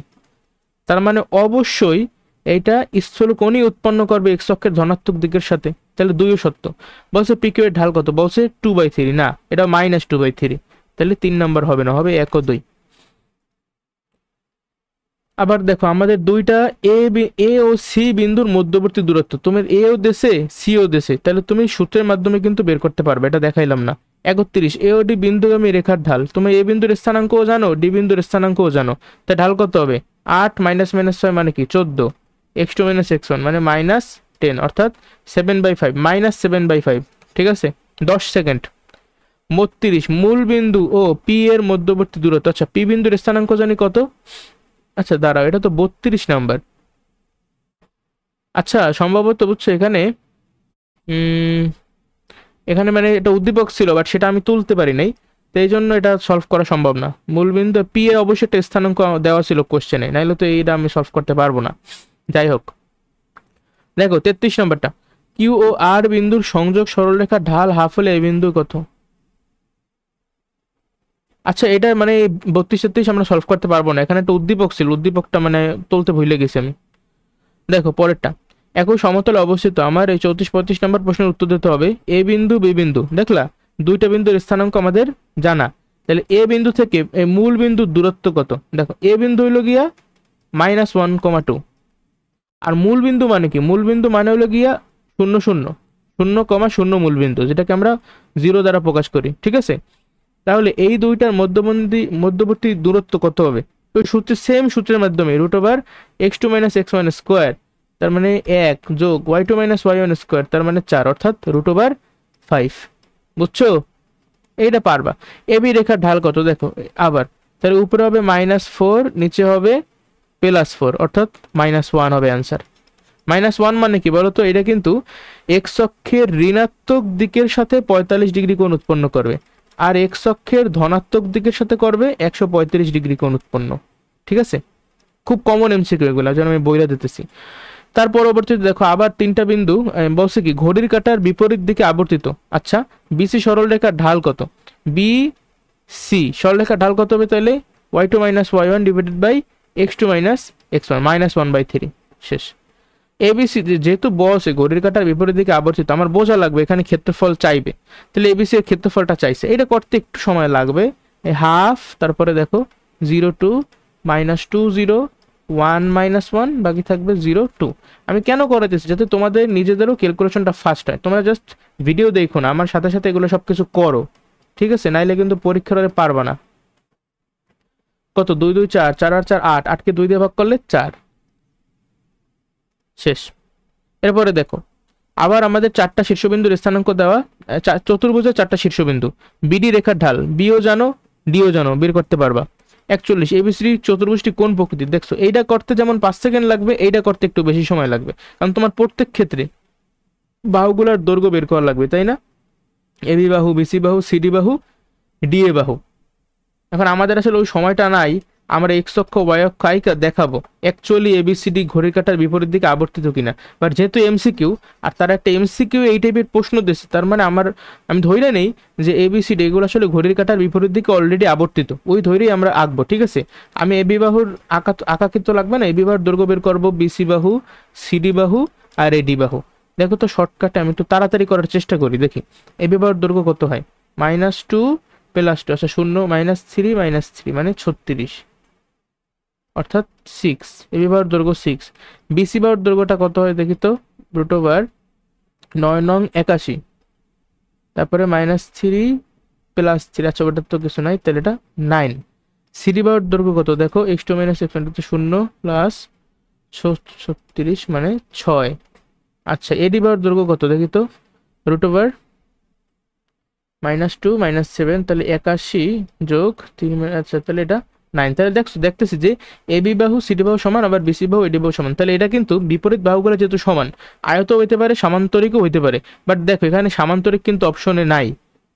Speaker 1: তার মানে অবশ্যই এইটা স্থূলকোণই উৎপন্ন করবে এক্স অক্ষের ধনাত্মক দিকের সাথে। তাহলে 2ও সত্য। বলছে পিকিউ এর ঢাল কত, বলছে 2/3, না এটা -2/3। তাহলে 3 নাম্বার হবে না, হবে 1 ও 2। আবার দেখো আমাদের দুইটা এ ও সি বিন্দুর মধ্যবর্তী দূরত্ব, তোমার এ ও দেশে সি ও দেশে, তাহলে তুমি সূত্রের মাধ্যমে কিন্তু বের করতে পারবে, এটা দেখাইলাম না। 31, এ ও ডি বিন্দুগামী রেখার ঢাল, তুমি এ বিন্দুর স্থানাঙ্কও জানো, ডি বিন্দুর স্থানাঙ্কও জানো, তা ঢাল কত হবে 8 -6 মানে কি 14, x2 x1 মানে -10, অর্থাৎ 7/5 -7/5। ঠিক আছে, 10 সেকেন্ড। 32 মূল বিন্দু ও পি এর মধ্যবর্তী দূরত্ব। আচ্ছা পি বিন্দুর স্থানাঙ্ক জানি কত? আচ্ছা দাঁড়াও, এটা তো 32 নাম্বার। আচ্ছা সম্ভবত বুঝছো এখানে এখানে মানে এটা উদ্দীপক ছিল, বাট সেটা আমি তুলতে পারি নাই, তো এই জন্য এটা সলভ করা সম্ভব না। মূলবিন্দু পি এ অবশ্যই একটা স্থানাঙ্ক দেওয়া ছিল কোশ্চেনে, নাইলে তো এইটা আমি সলভ করতে পারবো না। যাই হোক, দেখো 33 নম্বরটা, কিউ ও আর বিন্দুর সংযোগ সরলরেখার ঢাল হাফ হলে এই বিন্দু কত? আচ্ছা এটা মানে 32-33 আমরা সলভ করতে পারবো না, এখানে একটা উদ্দীপক ছিল, উদ্দীপকটা মানে তুলতে ভুলে গেছি আমি। দেখো পরেরটা, একই সমতলে অবস্থিত আমার এই 34-35 নম্বর প্রশ্নের উত্তর দিতে হবে। এ বিন্দু বি বিন্দু, দেখলা দুইটা বিন্দুর স্থানাঙ্ক আমাদের জানা, তাহলে এ বিন্দু থেকে এই মূল বিন্দুর দূরত্ব কত? দেখো এ বিন্দু হইলো গিয়া -1,2, আর মূল বিন্দু মানে কি? মূল বিন্দু মানে হলো গিয়া 0 0 0,0 মূল বিন্দু, যেটাকে আমরা 0 দ্বারা প্রকাশ করি, ঠিক আছে? তাহলে এই দুইটার মধ্যবর্তী দূরত্ব কত হবে? ওই সূত্রের সেম সূত্রের মাধ্যমে √(x2 - x1) স্কোয়ার, তার মানে 1 যোগ y2 - y1 স্কোয়ার, তার মানে 4, অর্থাৎ √5। বুঝছো? এইটা পারবা। এবি রেখার ঢাল কত? দেখো আবার, তাহলে উপরে হবে -4, নিচে হবে +4, অর্থাৎ -1 হবে অ্যান্সার। -1 মানে কি বলতো? এটা কিন্তু এক্স অক্ষের ঋণাত্মক দিকের সাথে 45 ডিগ্রি কোণ উৎপন্ন করবে, আর এক্স অক্ষের ধনাত্মক দিকের সাথে করবে 135 ডিগ্রি কোণ উৎপন্ন, ঠিক আছে? খুব কমন এমসিকিউ এগুলো, যেন আমি বইরা দিতেছি। তার পরবর্তীতে দেখো আবার তিনটা বিন্দু বলছে কি ঘড়ির কাঁটার বিপরীত দিকে আবর্তিত। আচ্ছা বিসি সরলরেখার ঢাল কত? বি সি সরলরেখার ঢাল কত হবে তাহলে? y2 - y1 divided by x2 - x1, -1/3। শেষ। এবিসি যেহেতু বলছে ঘড়ির কাঁটার বিপরীত দিকে আবর্তিত, আমার বোঝা লাগবে এখানে ক্ষেত্রফল চাইবে, তাহলে এবিসি এর ক্ষেত্রফলটা চাইছে, এটা করতে একটু সময় লাগবে। হাফ, তারপরে দেখো 0 2 -2 0 1 -1, বাকি থাকবে 0 2। আমি কেন করাতেছি? যাতে তোমাদের নিজেদেরও ক্যালকুলেশনটা ফাস্ট হয়। তোমরা জাস্ট ভিডিও দেখো না, আমার সাথে সাথে এগুলো সব কিছু করো, ঠিক আছে? নাইলে কিন্তু পরীক্ষার হলে পারবা না। কত? 2 2 4, 4 আর 4 8, 8কে 2 দিয়ে ভাগ করলে 4। শেষ। এরপরে দেখো আবার আমাদের 4টা শীর্ষবিন্দুর স্থানাঙ্ক দেওয়া, চতুর্ভুজের 4টা শীর্ষবিন্দু, বিডি রেখার ঢাল, বিও জানো ডিও জানো, বের করতে পারবা। 41 এবিসি চতুর্ভুজটি কোন প্রকৃতির? দেখছো এইটা করতে যেমন 5 সেকেন্ড লাগবে, এইটা করতে একটু বেশি সময় লাগবে, কারণ তোমার প্রত্যেক ক্ষেত্রে বাহুগুলার দৈর্ঘ্য বের করা লাগবে, তাই না? এবি বাহু, বিসি বাহু, সিডি বাহু, ডিএ বাহু। এখন আমাদের আসলে ওই সময়টা নাই, আমরা এক্স অক্ষ ওয়াই অক্ষ আইকা দেখাবো অ্যাকচুয়ালি এবিসিডি ঘড়ির কাঁটার বিপরীত দিকে আবর্তিত কিনা। বাট যেহেতু এমসিকিউ, আর তার একটা এমসিকিউ এই টাইপের প্রশ্ন দিচ্ছে, তার মানে আমি ধরে নেই যে এবিসিডি এগুলো আসলে ঘড়ির কাঁটার বিপরীত দিকে অলরেডি আবর্তিত, ওই ধরেই আমরা আঁকবো, ঠিক আছে? আমি এবি বাহুর আঁকা কিন্তু লাগবে না, এবি বাহুর দৈর্ঘ্য বের করবো, বিসি বাহু, সিডি বাহু আর এডি বাহু। দেখো তো শর্টকাটে আমি একটু তাড়াতাড়ি করার চেষ্টা করি, দেখি এবি বাহুর দৈর্ঘ্য কত হয়? -2 +2, আচ্ছা 0 -3 -3 মানে 36, অর্থাৎ 6। এবি বাহুর দৈর্ঘ্য 6। বিসি বাহুর দৈর্ঘ্যটা কত হয় দেখি তো? √9 নং 81, তারপরে -3 +3, আচ্ছা ওটার তো কিছু নাই, তাহলে এটা 9। সিডি বাহুর দৈর্ঘ্য কত? দেখো x2 - x1, 0 +36 মানে 6। আচ্ছা এডি বাহুর দৈর্ঘ্য কত দেখি তো? √2 -7, তাহলে 81 যোগ 3, আচ্ছা তাহলে এটা 9। তাহলে দেখতেছি যে এবি বাহু সিডি বাহু সমান, আবার বিসি বাহু এডি বাহু সমান, তাহলে এটা কিন্তু বিপরীত বাহুগুলো যেহেতু সমান, আয়ত হইতে পারে, সামান্তরিকও হইতে পারে। বাট দেখো এখানে সামান্তরিক কিন্তু অপশনে নাই,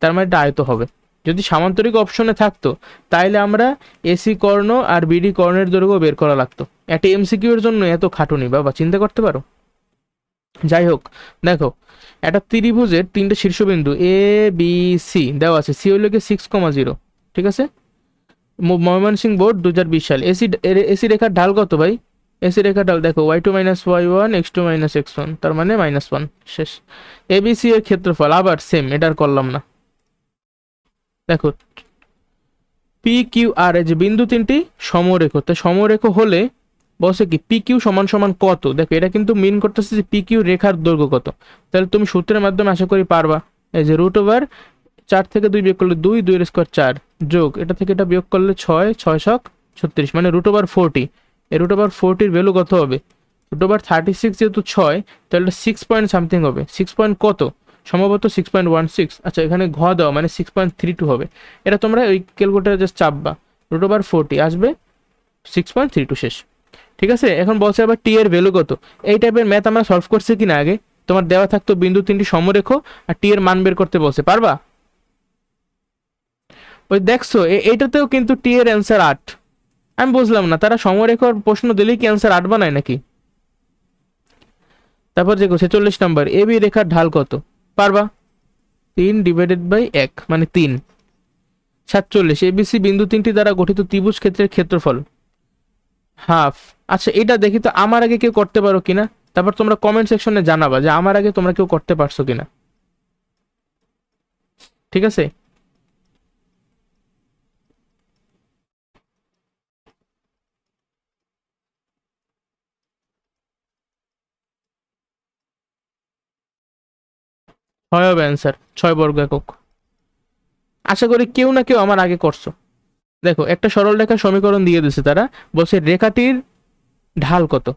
Speaker 1: তার মানে এটা আয়ত হবে। যদি সামান্তরিক অপশনে থাকতো তাইলে আমরা এসি কর্ণ আর বিডি কর্ণের দৈর্ঘ্য বের করা লাগতো। একটা এমসিকিউ এর জন্য এত খাটুনি বাবা, চিন্তা করতে পারো। যাই হোক, দেখো একটা ত্রিভুজের 3টে শীর্ষবিন্দু এ বি সি দেওয়া আছে, সি হইল 6,0, ঠিক আছে? ময়মনসিংহ বোর্ড 2020 সাল। এসি রেখার ঢাল কত ভাই? এসি রেখার ঢাল দেখো y2 - y1, x2 - x1, তার মানে -1। শেষ। এবিসি এর ক্ষেত্রফল আবার সেম, এটা আর করলাম না। দেখো পি কিউ আর, এই যে বিন্দু তিনটি সমরেখ, তো সমরেখ হলে বলছে কি পি কিউ সমান সমান কত? দেখো এটা কিন্তু মিন করতেছে যে পি কিউ রেখার দৈর্ঘ্য কত। তাহলে তুমি সূত্রের মাধ্যমে আশা করি পারবা। এই যে √4 থেকে 2 বিয়োগ করলে 2, 2 এর স্কোয়ার 4, যোগ এটা থেকে এটা বিয়োগ করলে 6, 6 ছক 36, মানে √40। এই √40 ভ্যালু কত হবে? √36 যেহেতু 6, তাহলে 6 পয়েন্ট সামথিং হবে। 6 পয়েন্ট কত? সম্ভবত 6.16। আচ্ছা এখানে ঘ দেওয়া মানে 6.32 হবে। এটা তোমরা ওই ক্যালকুলেটারে জাস্ট চাপবা, √40 আসবে 6.32 শেষ। ঠিক আছে, এখন বলছে আবার টি এর ভ্যালু কত। এই টাইপের ম্যাথ আমরা সলভ করছি কিনা আগে? তোমার দেওয়া থাকতো বিন্দু তিনটি সমরেখো আর টি এর মান বের করতে বলছে, পারবা? ওই দেখছো এইটাতেও কিন্তু টি এর অ্যান্সার 8। আমি বুঝলাম না তারা সমরেখার প্রশ্ন দিলেই কি অ্যান্সার 8 বানায় নাকি? তারপর দেখো 46 নম্বর, এ বি রেখার ঢাল কত? পারবা? 3/1 মানে 3। 47, এবিসি বিন্দু তিনটি দ্বারা গঠিত ত্রিভুজ ক্ষেত্রের ক্ষেত্রফল হাফ। আচ্ছা এটা দেখি তো আমার আগে কেউ করতে পারো কিনা, তারপর তোমরা কমেন্ট সেকশনে জানাবা যে আমার আগে তোমরা কেউ করতে পারছো কিনা। ঠিক আছে, হয় হবে অ্যান্সার 6 বর্গ একক। আশা করি কেউ না কেউ আমার আগে করছো। দেখো একটা সরল রেখার সমীকরণ দিয়ে দিছে, তারা বলছে রেখাটির ঢাল কত,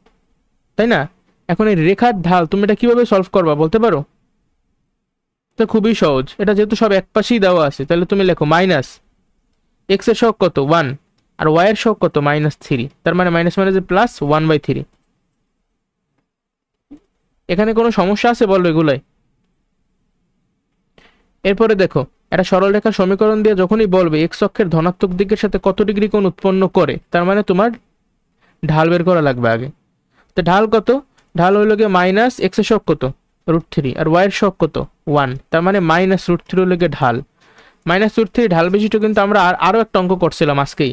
Speaker 1: তাই না? এখন এই রেখার ঢাল তুমি এটা কিভাবে সলভ করবা বলতে পারো? তো খুবই সহজ, এটা যেহেতু সব এক পাশেই দেওয়া আছে তাহলে তুমি লেখো মাইনাস এক্স এর সহগ কত 1 আর ওয়াই এর সহগ কত -3, তার মানে মাইনাস মানে যে প্লাস 1/3। এখানে কোনো সমস্যা আছে বলো এগুলাই? এরপরে দেখো একটা সরল রেখার সমীকরণ দিয়ে যখনই বলবে এক্স অক্ষের ধনাত্মক দিকের সাথে কত ডিগ্রি কোণ উৎপন্ন করে, তার মানে তোমার ঢাল বের করা লাগবে আগে। তো ঢাল কত? ঢাল হইল গিয়ে মাইনাস এক্স এর সহগ কত √3 আর ওয়াই এর সহগ কত 1, তার মানে -√3 হইল গিয়ে ঢাল। -√3 ঢাল বিশিষ্ট কিন্তু আমরা আরও একটা অঙ্ক করছিলাম আজকেই।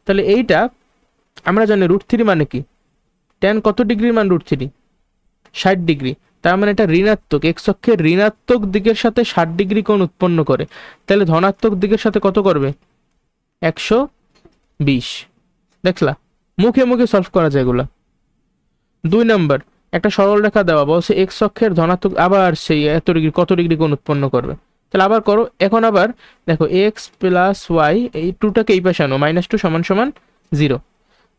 Speaker 1: তাহলে এইটা আমরা জানি √3 মানে কি, ট্যান কত ডিগ্রির মান √3? 60 ডিগ্রি। তার মানে এটা ঋণাত্মক, এক্স অক্ষের ঋণাত্মক দিকের সাথে 60 ডিগ্রি কোণ উৎপন্ন করে। তাহলে ধনাত্মক দিকের সাথে কত করবে? 120। দেখলা, মুখে মুখে সলভ করা যায় এগুলা। 2 নাম্বার, একটা সরল রেখা দেওয়া বলছে এক্স অক্ষের ধনাত্মক, আবার সেই এত ডিগ্রি কত ডিগ্রি কোণ উৎপন্ন করবে। তাহলে আবার করো, এখন আবার দেখো এক্স প্লাস ওয়াই, এই টুটাকে এই পাশে আনো, -2 = 0।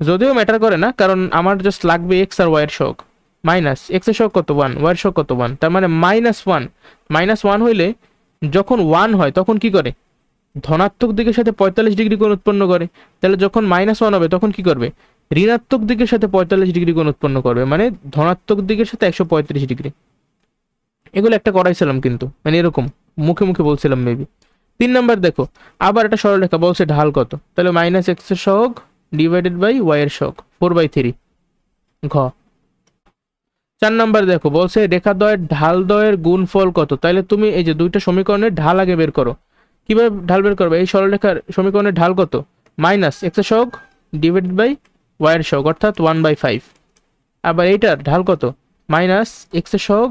Speaker 1: যদিও ম্যাটার করে না, কারণ আমার জাস্ট লাগবে এক্স আর ওয়াই এর সহগ। মাইনাস এক্স এর সহগ কত 1, ওয়াই এর সহগ কত 1, তার মানে -1। -1 হইলে যখন 1 হয় তখন কি করে? ধনাত্মক দিকের সাথে 45 ডিগ্রি কোণ উৎপন্ন করে। তাহলে যখন -1 হবে তখন কি করবে? ঋণাত্মক দিকের সাথে 45 ডিগ্রি কোণ উৎপন্ন করবে, মানে ধনাত্মক দিকের সাথে 135 ডিগ্রি। এগুলো একটা করাইছিলাম কিন্তু, মানে এরকম মুখে মুখে বলছিলাম মেবি। 3 নাম্বার দেখো, আবার একটা সরলরেখা বলছে ঢাল কত, তাহলে -x এর সহগ /y এর সহগ 4/3 ঘ। 4 নাম্বার দেখো বলছে রেখাদ্বয়ের ঢালদ্বয়ের গুণফল কত, তাহলে তুমি এই যে দুইটা সমীকরণের ঢাল আগে বের করো। কিভাবে ঢাল বের করবে? এই সরলরেখার সমীকরণের ঢাল কত? -x এর সহগ /y এর সহগ অর্থাৎ 1/5। আবার এইটার ঢাল কত? -x এর সহগ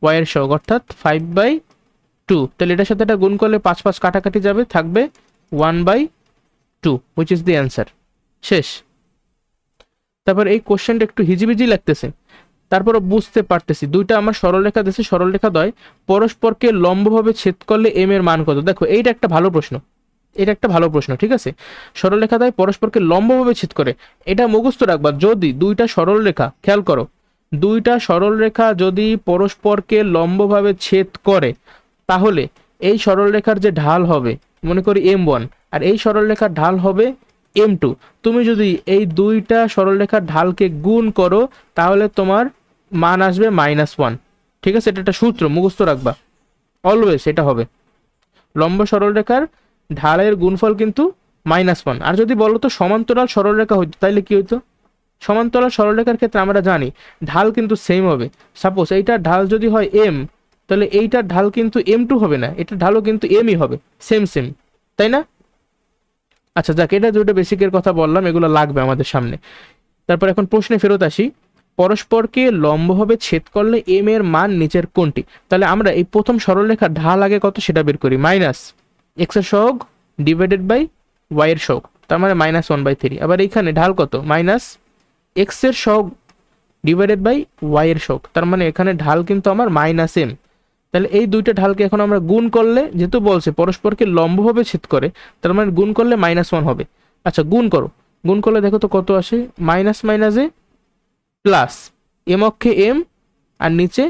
Speaker 1: /y এর সহগ অর্থাৎ 5/2। তাহলে এটার সাথে এটা গুণ করলে 5 5 কাটাকাটি যাবে, থাকবে 1/2, হুইচ ইজ দি অ্যান্সার। শেষ। তারপর এই কোশ্চেনটা একটু হিজিবিজি লাগতেছে, তারপরও বুঝতে পারতেছি। দুইটা আমার সরলরেখা দিয়েছে, সরলরেখা দ্বয় পরস্পরকে লম্বভাবে ছেদ করলে এম এর মান কত। দেখো এইটা একটা ভালো প্রশ্ন, এটা একটা ভালো প্রশ্ন। ঠিক আছে, সরলরেখা দ্বয় পরস্পরকে লম্বভাবে ছেদ করে, এটা মুখস্থ রাখবা। যদি দুইটা সরলরেখা, খেয়াল করো, দুইটা সরলরেখা যদি পরস্পরকে লম্বভাবে ছেদ করে, তাহলে এই সরলরেখার যে ঢাল হবে, মনে করি m1, আর এই সরলরেখার ঢাল হবে m2। তুমি যদি এই দুইটা সরলরেখার ঢালকে গুণ করো তাহলে তোমার মান আসবে -1। ঠিক আছে, এটা একটা সূত্র, মুখস্থ রাখবা, অলওয়েজ এটা হবে। লম্ব সরলরেখার ঢালের গুণফল কিন্তু -1। আর যদি বলো তো সমান্তরাল সরলরেখা হইতো তাহলে কি হইতো? সমান্তরাল সরলরেখার ক্ষেত্রে আমরা জানি ঢাল কিন্তু সেম হবে। সাপোজ এইটার ঢাল যদি হয় m, তাহলে এইটার ঢাল কিন্তু m2 হবে না, এটার ঢালও কিন্তু mই হবে, সেম সেম, তাই না? আচ্ছা যাক, এটা দুটো বেসিকের কথা বললাম, এগুলো লাগবে আমাদের সামনে। তারপর এখন প্রশ্নে ফেরত আসি, পরস্পরকে লম্বভাবে ছেদ করলে এম এর মান নিচের কোনটি? তাহলে আমরা এই প্রথম সরলরেখার ঢাল আগে কত সেটা বের করি। -x এর সহগ /y এর সহগ, তার মানে -1/3। আবার এইখানে ঢাল কত? -x এর সহগ /y এর সহগ, তার মানে এখানে ঢাল কিন্তু আমার -m। তাহলে এই দুইটা ঢালকে এখন আমরা গুণ করলে, যেহেতু বলছে পরস্পরকে লম্বভাবে ছেদ করে, তার মানে গুণ করলে -1 হবে। আচ্ছা গুণ করো, গুণ করলে দেখো তো কত আসে, মাইনাস মাইনাসে প্লাস, এম অক্ষে এম আর নিচে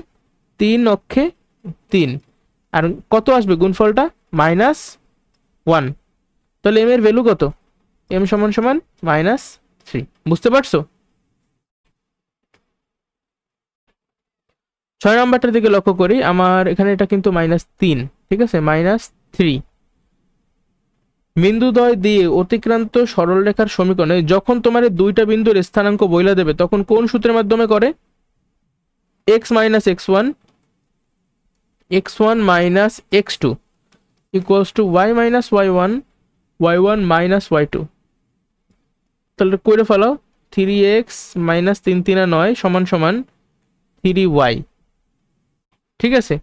Speaker 1: 3 অক্ষে 3, আর কত আসবে গুণফলটা -1, তাহলে m এর ভ্যালু কত? m সমান সমান -3। বুঝতে পারছো? 6 নাম্বারটার দিকে লক্ষ্য করি, আমার এখানে এটা কিন্তু -3, ঠিক আছে, -3। বিন্দুদ্বয় দিয়ে অতিক্রান্ত সরলরেখার সমীকরণে যখন তোমার এই দুইটা বিন্দুর স্থানাঙ্ক বইলা দেবে তখন কোন সূত্রের মাধ্যমে করে? x - x1 x1 - x2 equals to y - y1 y1 - y2। তাহলে করে ফেলো, 3x - 3 3 9 সমান সমান 3y। ঠিক আছে,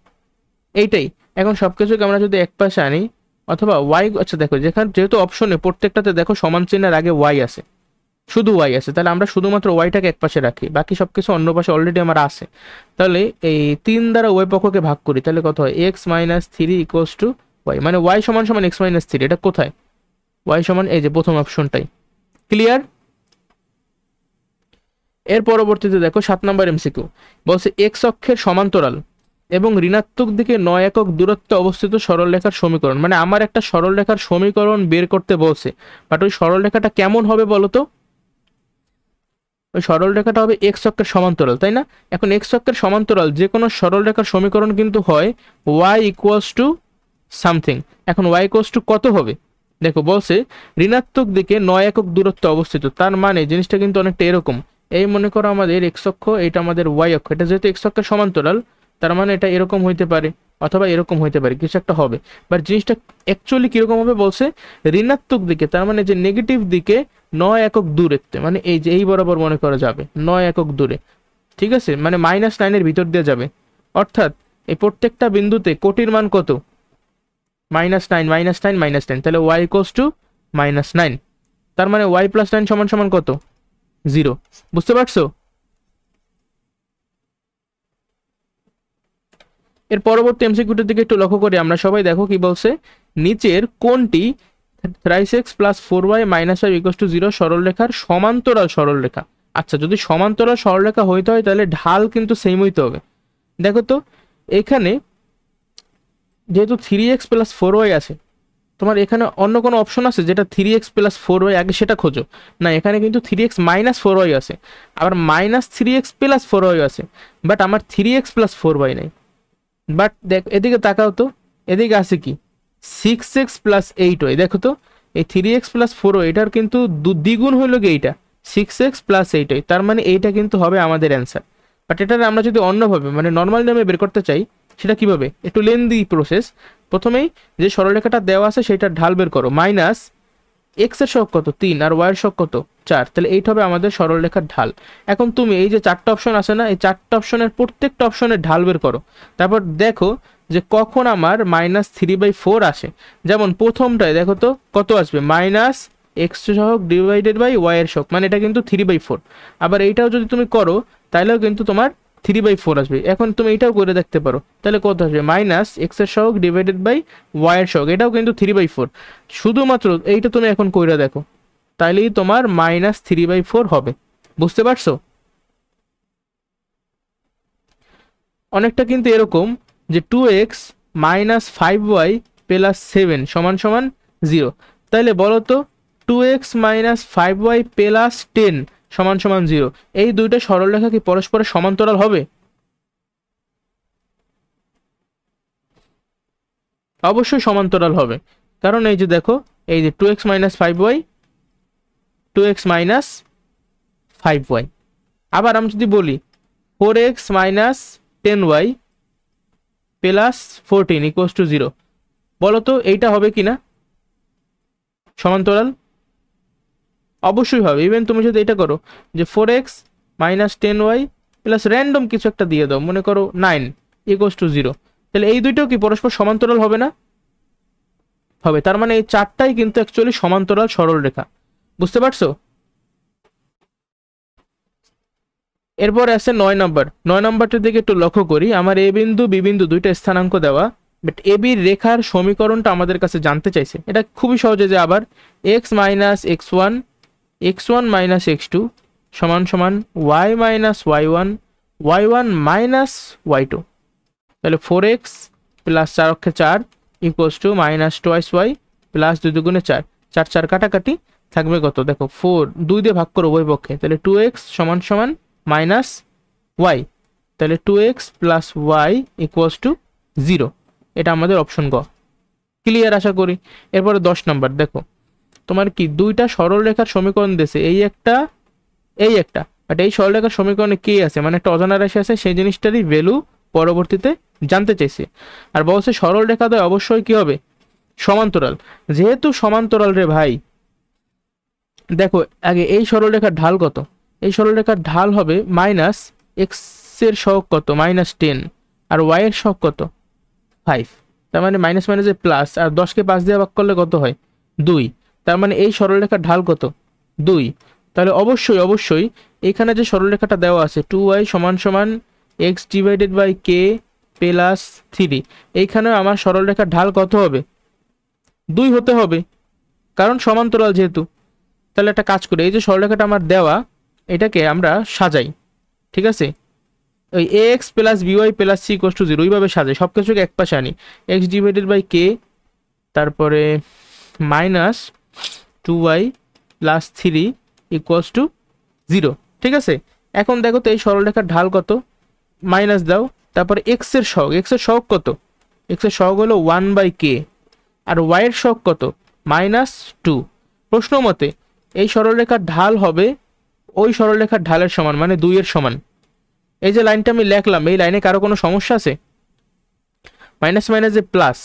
Speaker 1: এইটাই। এখন সবকিছুকে আমরা যদি এক পাশে আনি, অথবা y, আচ্ছা দেখো যেখানে যেহেতু অপশনে প্রত্যেকটাতে দেখো সমান চিহ্নের আগে y আছে, শুধু y আছে, তাহলে আমরা শুধুমাত্র yটাকে এক পাশে রাখি, বাকি সবকিছু অন্য পাশে অলরেডি আমার আছে। তাহলে এই 3 দ্বারা উভয় পক্ষকে ভাগ করি, তাহলে কত হয়? x - 3 ইকুয়ালস টু y, মানে y সমান সমান x - 3। এটা কোথায়? y সমান এই যে প্রথম অপশনটাই। ক্লিয়ার? এর পরবর্তীতে দেখো 7 নম্বর এমসিকিউ বলছে x অক্ষের সমান্তরাল এবং ঋণাত্মক দিকে 9 একক দূরত্বে অবস্থিত সরলরেখার সমীকরণ, মানে আমার একটা সরলরেখার সমীকরণ বের করতে বলছে, বাট ওই সরলরেখাটা কেমন হবে বলো তো? ওই সরলরেখাটা হবে x অক্ষের সমান্তরাল, তাই না? এখন x অক্ষের সমান্তরাল যে কোনো সরলরেখার সমীকরণ কিন্তু হয় y ইকুয়ালস টু সামথিং। এখন y ইকুয়ালস টু কত হবে? দেখো বলছে ঋণাত্মক দিকে 9 একক দূরত্বে অবস্থিত, তার মানে জিনিসটা কিন্তু অনেকটা এরকম। এই মনে করো আমাদের x অক্ষ, এটা আমাদের y অক্ষ, এটা যেহেতু x অক্ষের সমান্তরাল তার মানে এটা এরকম হইতে পারে অথবা এরকম হইতে পারে, কিছু একটা হবে। বাট জিনিসটা অ্যাকচুয়ালি কিরকম হবে বলছে, ঋণাত্মক দিকে, তার মানে যে নেগেটিভ দিকে 9 একক দূরত্বে, মানে এই যে এই বরাবর মনে করা যাবে 9 একক দূরে, ঠিক আছে, মানে -9 ভিতর দিয়ে যাবে। অর্থাৎ এই প্রত্যেকটা বিন্দুতে কোটির মান কত? -9 -9 -9, তাহলে y ইকুয়ালস টু -9। তার মানে y + 9 সমান সমান কত? 0। বুঝতে পারছো? এর পরবর্তী এমসিকিউটার দিকে একটু লক্ষ্য করি আমরা সবাই। দেখো কি বলছে, নিচের কোনটি 3x + 4y - 5 = 0 সরলরেখার সমান্তরাল সরলরেখা? আচ্ছা, যদি সমান্তরাল সরলরেখা হইতে হয় তাহলে ঢাল কিন্তু সেম হইতে হবে। দেখো তো এখানে যেহেতু 3x + 4y আছে, তোমার এখানে অন্য কোনো অপশন আছে যেটা 3x + 4y, আগে সেটা খোঁজো। না, এখানে কিন্তু 3x - 4y আছে, আবার -3x + 4y আছে, বাট আমার 3x + 4y নেই। বাট দেখ এদিকে তাকাও তো, এদিকে আছে কি 6x + 8y। দেখো তো এই 3x + 4y এটার কিন্তু দ্বিগুণ হইল কি এইটা 6x + 8y, তার মানে এইটা কিন্তু হবে আমাদের অ্যান্সার। বাট এটার আমরা যদি অন্যভাবে মানে নর্মাল নিয়মে বের করতে চাই, সেটা কিভাবে? একটু লেন্দি প্রসেস। প্রথমেই যে সরলরেখাটা দেওয়া আছে সেটার ঢাল বের করো, মাইনাস x এর সহগ কত 3 আর y এর সহগ কত 4, তাহলে এইটা হবে আমাদের সরলরেখার ঢাল। এখন তুমি এই যে 4টা অপশন আছে না, এই 4টা অপশনের প্রত্যেকটা অপশনের ঢাল বের করো, তারপর দেখো যে কখন আমার -3/4 আসে। যেমন প্রথমটায় দেখো তো কত আসবে, -x সহগ ডিভাইডেড বাই y এর সহগ, মানে এটা কিন্তু 3/4। আবার এইটাও যদি তুমি করো তাহলেও কিন্তু তোমার 3/4 আসবে। এখন তুমি এটাও করে দেখতে পারো, তাহলে কত আসবে, -x এর সহগ ডিভাইডেড বাই y এর সহগ, এটাও কিন্তু 3/4। শুধুমাত্র এইটা তুমি এখন কইরা দেখো, তাইলেই তোমার -3/4 হবে। বুঝতে পারছো? অনেকটা কিন্তু এরকম যে 2x - 5y + 7 = 0। তাইলে বলো তো 2x - 5y + 10 = 0, এই দুইটা সরলরেখা কি পরস্পরের সমান্তরাল হবে? অবশ্যই সমান্তরাল হবে, কারণ এই যে দেখো এই যে 2x - 5y 2x - 5y। আবার আমি যদি বলি 4x - 10y + 14 = 0, বলো তো এইটা হবে কিনা সমান্তরাল? অবশ্যই হবে। ইভেন তুমি যদি এটা করো যে 4x - 10y প্লাস র্যান্ডম কিছু একটা দিয়ে দাও, মনে করো 9 = 0, তাহলে এই দুইটাও কি পরস্পর সমান্তরাল হবে না? হবে। তার মানে এই চারটাই কিন্তু অ্যাকচুয়ালি সমান্তরাল সরলরেখা। বুঝতে পারছো? এরপর আছে 9 নম্বর। 9 নম্বরটার দিকে একটু লক্ষ্য করি। আমার এ বিন্দু বি বিন্দু দুইটা স্থানাঙ্ক দেওয়া, বাট এ বির রেখার সমীকরণটা আমাদের কাছে জানতে চাইছে। এটা খুবই সহজে, যে আবার x - x1 x1 - x2 = y - y1 y1 - y2। তাহলে 4x প্লাস 4 অক্ষে 4 equals to minus twice y plus 2 দুগুণে 4, 4 4 কাটাকাটি থাকবে কত দেখো 4, 2 দিয়ে ভাগ করো উভয় পক্ষে, তাহলে 2x সমান সমান মাইনাস ওয়াই, তাহলে 2x plus Y equals to 0। এটা আমাদের অপশন গ। ক্লিয়ার আশা করি। এরপরে 10 নম্বর দেখো, তোমার কি দুইটা সরলরেখার সমীকরণ দিয়েছে, এই একটা বাট এই সরলরেখার সমীকরণে কি আছে, মানে একটা অজানা রাশি আছে, সেই জিনিসটারই ভ্যালু পরবর্তীতে জানতে চাইছে। আর বলছে সরলরেখা দ্বয় অবশ্যই কি হবে, সমান্তরাল। যেহেতু সমান্তরাল রে ভাই, দেখো আগে এই সরলরেখার ঢাল কত, এই সরলরেখার ঢাল হবে মাইনাস এক্স এর সহগ কত -10 আর ওয়াই এর সহগ কত 5, তার মানে মাইনাস মাইনাসে প্লাস, আর 10কে 5 দিয়ে ভাগ করলে কত হয় 2, তার মানে এই সরলরেখার ঢাল কত 2। তাহলে অবশ্যই এখানে যে সরলরেখাটা দেওয়া আছে 2y সমান সমান x divided by k plus 3, এইখানেও আমার সরলরেখার ঢাল কত হবে 2 হতে হবে, কারণ সমান্তরাল যেহেতু। তাহলে একটা কাজ করে এই যে সরলরেখাটা আমার দেওয়া, এটাকে আমরা সাজাই, ঠিক আছে, ওই ax plus by plus c equals to 0 ওইভাবে সাজাই, সব কিছুকে এক পাশে আনি, এক্স ডিভাইডেড বাই কে, তারপরে minus 2y plus 3 equals to 0, ঠিক আছে। এখন দেখো তো এই সরলরেখার ঢাল কত, মাইনাস দাও, তারপরে এক্স এর সহগ কত, এক্স এর সহগ হলো 1/k, আর ওয়াই এর সহগ কত -2। প্রশ্ন মতে এই সরলরেখার ঢাল হবে ওই সরলরেখার ঢালের সমান, মানে 2 এর সমান। এই যে লাইনটা আমি লিখলাম, এই লাইনে কারো কোনো সমস্যা আছে? মাইনাস মাইনাসে প্লাস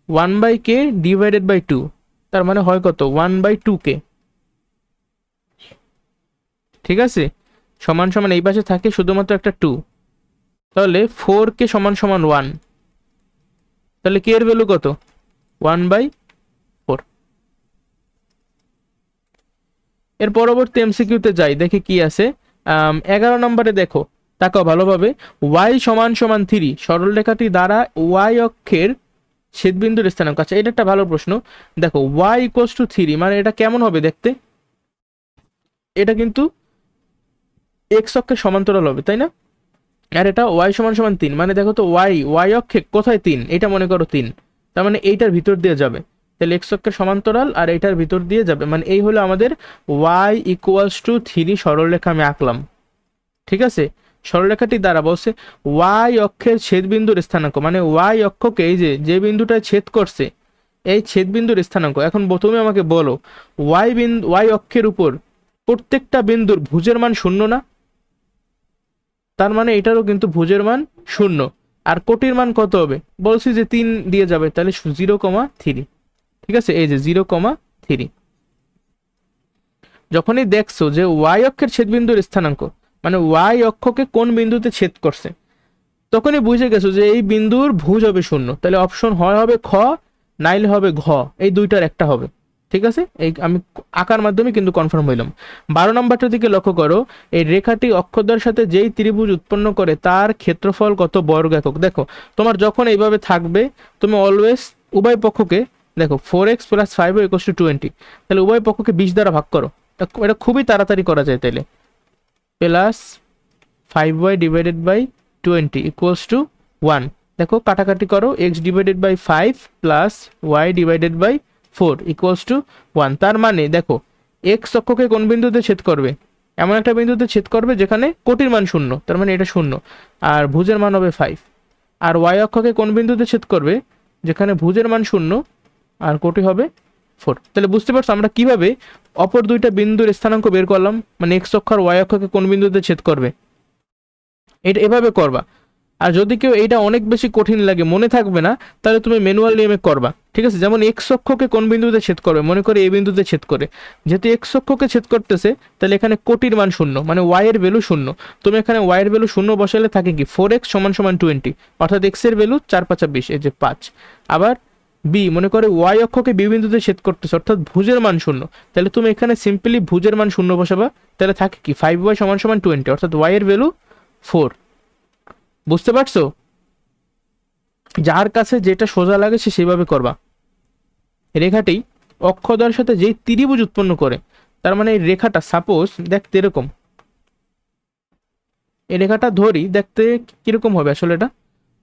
Speaker 1: 1/k ডিভাইডেড বাই 2, তার মানে হয় কত 1/2k, ঠিক আছে, সমান সমান এই পাশে থাকে শুধুমাত্র একটা 2, তাহলে 4k সমান সমান 1, তাহলে কে এর ভ্যালু কত 1/4। এর পরবর্তী এমসিকিউতে যাই, দেখি কি আছে। 11 নম্বরে দেখো, তাকাও ভালোভাবে, y সমান সমান 3 সরলরেখাটি দ্বারা y অক্ষের ছেদবিন্দুর স্থানাঙ্ক। আচ্ছা, এটা একটা ভালো প্রশ্ন। দেখো y ইকুয়ালস টু 3 মানে এটা কেমন হবে দেখতে, এটা কিন্তু x অক্ষের সমান্তরাল হবে, তাই না? আর এটা y সমান সমান 3 মানে দেখো তো y অক্ষে কোথায় 3, এটা মনে করো 3, তার মানে এইটার ভিতর দিয়ে যাবে, তাহলে x অক্ষের সমান্তরাল আর এইটার ভিতর দিয়ে যাবে, মানে এই হলো আমাদের y ইকুয়ালস টু 3 সরলরেখা আমি আঁকলাম, ঠিক আছে। সরলরেখাটি দ্বারা বলছে y অক্ষের ছেদবিন্দুর স্থানাঙ্ক, মানে y অক্ষকে এই যে বিন্দুটায় ছেদ করছে এই ছেদবিন্দুর স্থানাঙ্ক। এখন তুমি আমাকে বলো y অক্ষের উপর প্রত্যেকটা বিন্দুর ভুজের মান 0 না, তার মানে এটারও কিন্তু ভুজের মান 0, আর কোটির মান কত হবে বলছি যে 3 দিয়ে যাবে, তাহলে 0,3, ঠিক আছে, এই যে 0,3। যখনই দেখছো যে y অক্ষের ছেদবিন্দুর স্থানাঙ্ক মানে y অক্ষকে কোন বিন্দুতে ছেদ করছে, তখনই বুঝে গেছো যে এই বিন্দুর ভুজ হবে 0, তাহলে অপশন হয় হবে খ, নাইলে হবে ঘ, এই দুইটার একটা হবে, ঠিক আছে। এই আমি আঁকার মাধ্যমে কিন্তু কনফার্ম হইলাম। 12 নম্বরটার দিকে লক্ষ্য করো, এই রেখাটি অক্ষদ্বয়ের সাথে যেই ত্রিভুজ উৎপন্ন করে তার ক্ষেত্রফল কত বর্গ একক। দেখো তোমার যখন এইভাবে থাকবে, তুমি অলওয়েজ উভয় পক্ষকে দেখো 4x plus 5y equals to 20, তাহলে উভয় পক্ষকে 20 দ্বারা ভাগ করো, এটা খুবই তাড়াতাড়ি করা যায়। তাহলে plus 5y divided by 20 equals to 1, দেখো কাটাকাটি করো, x divided by 5 plus y divided by 4 equals to 1, তার মানে দেখো x অক্ষকে কোন বিন্দুতে ছেদ করবে, এমন একটা বিন্দুতে ছেদ করবে যেখানে কোটির মান 0, তার মানে এটা 0, আর ভুজের মান হবে 5, আর y অক্ষকে কোন বিন্দুতে ছেদ করবে যেখানে ভুজের মান 0 আর কোটি হবে 4। তাহলে বুঝতে পারছো আমরা কিভাবে অপর দুইটা বিন্দুর স্থানাঙ্ক বের করলাম, মানে x অক্ষ আর y অক্ষকে কোন বিন্দুতে ছেদ করবে, এটা এভাবে করবা। আর যদি কেউ এটা অনেক বেশি কঠিন লাগে, মনে থাকবে না, তাহলে তুমি ম্যানুয়াল নিয়মে করবা, ঠিক আছে। যেমন x অক্ষকে কোন বিন্দুতে ছেদ করবে, মনে করে এই বিন্দুতে ছেদ করে, যেহেতু x অক্ষকে ছেদ করতেছে তাহলে এখানে কোটির মান 0, মানে y এর ভ্যালু 0, তুমি এখানে y এর ভ্যালু 0 বসালে থাকে কি 4x সমান সমান 20, অর্থাৎ x এর ভ্যালু 4 5 20, এই যে 5। আবার b, মনে করে y অক্ষকে b বিন্দুতে ছেদ করতেছে অর্থাৎ ভুজের মান 0, তাহলে তুমি এখানে সিম্পলি ভুজের মান 0 বসাবা, তাহলে থাকে কি 5y সমান সমান 20, অর্থাৎ y এর ভ্যালু 4। বুঝতে পারছো? যার কাছে যেটা সোজা লাগে সে সেভাবে করবা। রেখাটি অক্ষদ্বয়ের সাথে যেই ত্রিভুজ উৎপন্ন করে, তার মানে এই রেখাটা সাপোজ দেখতে এরকম, এই রেখাটা ধরি, দেখতে কিরকম হবে আসলে, এটা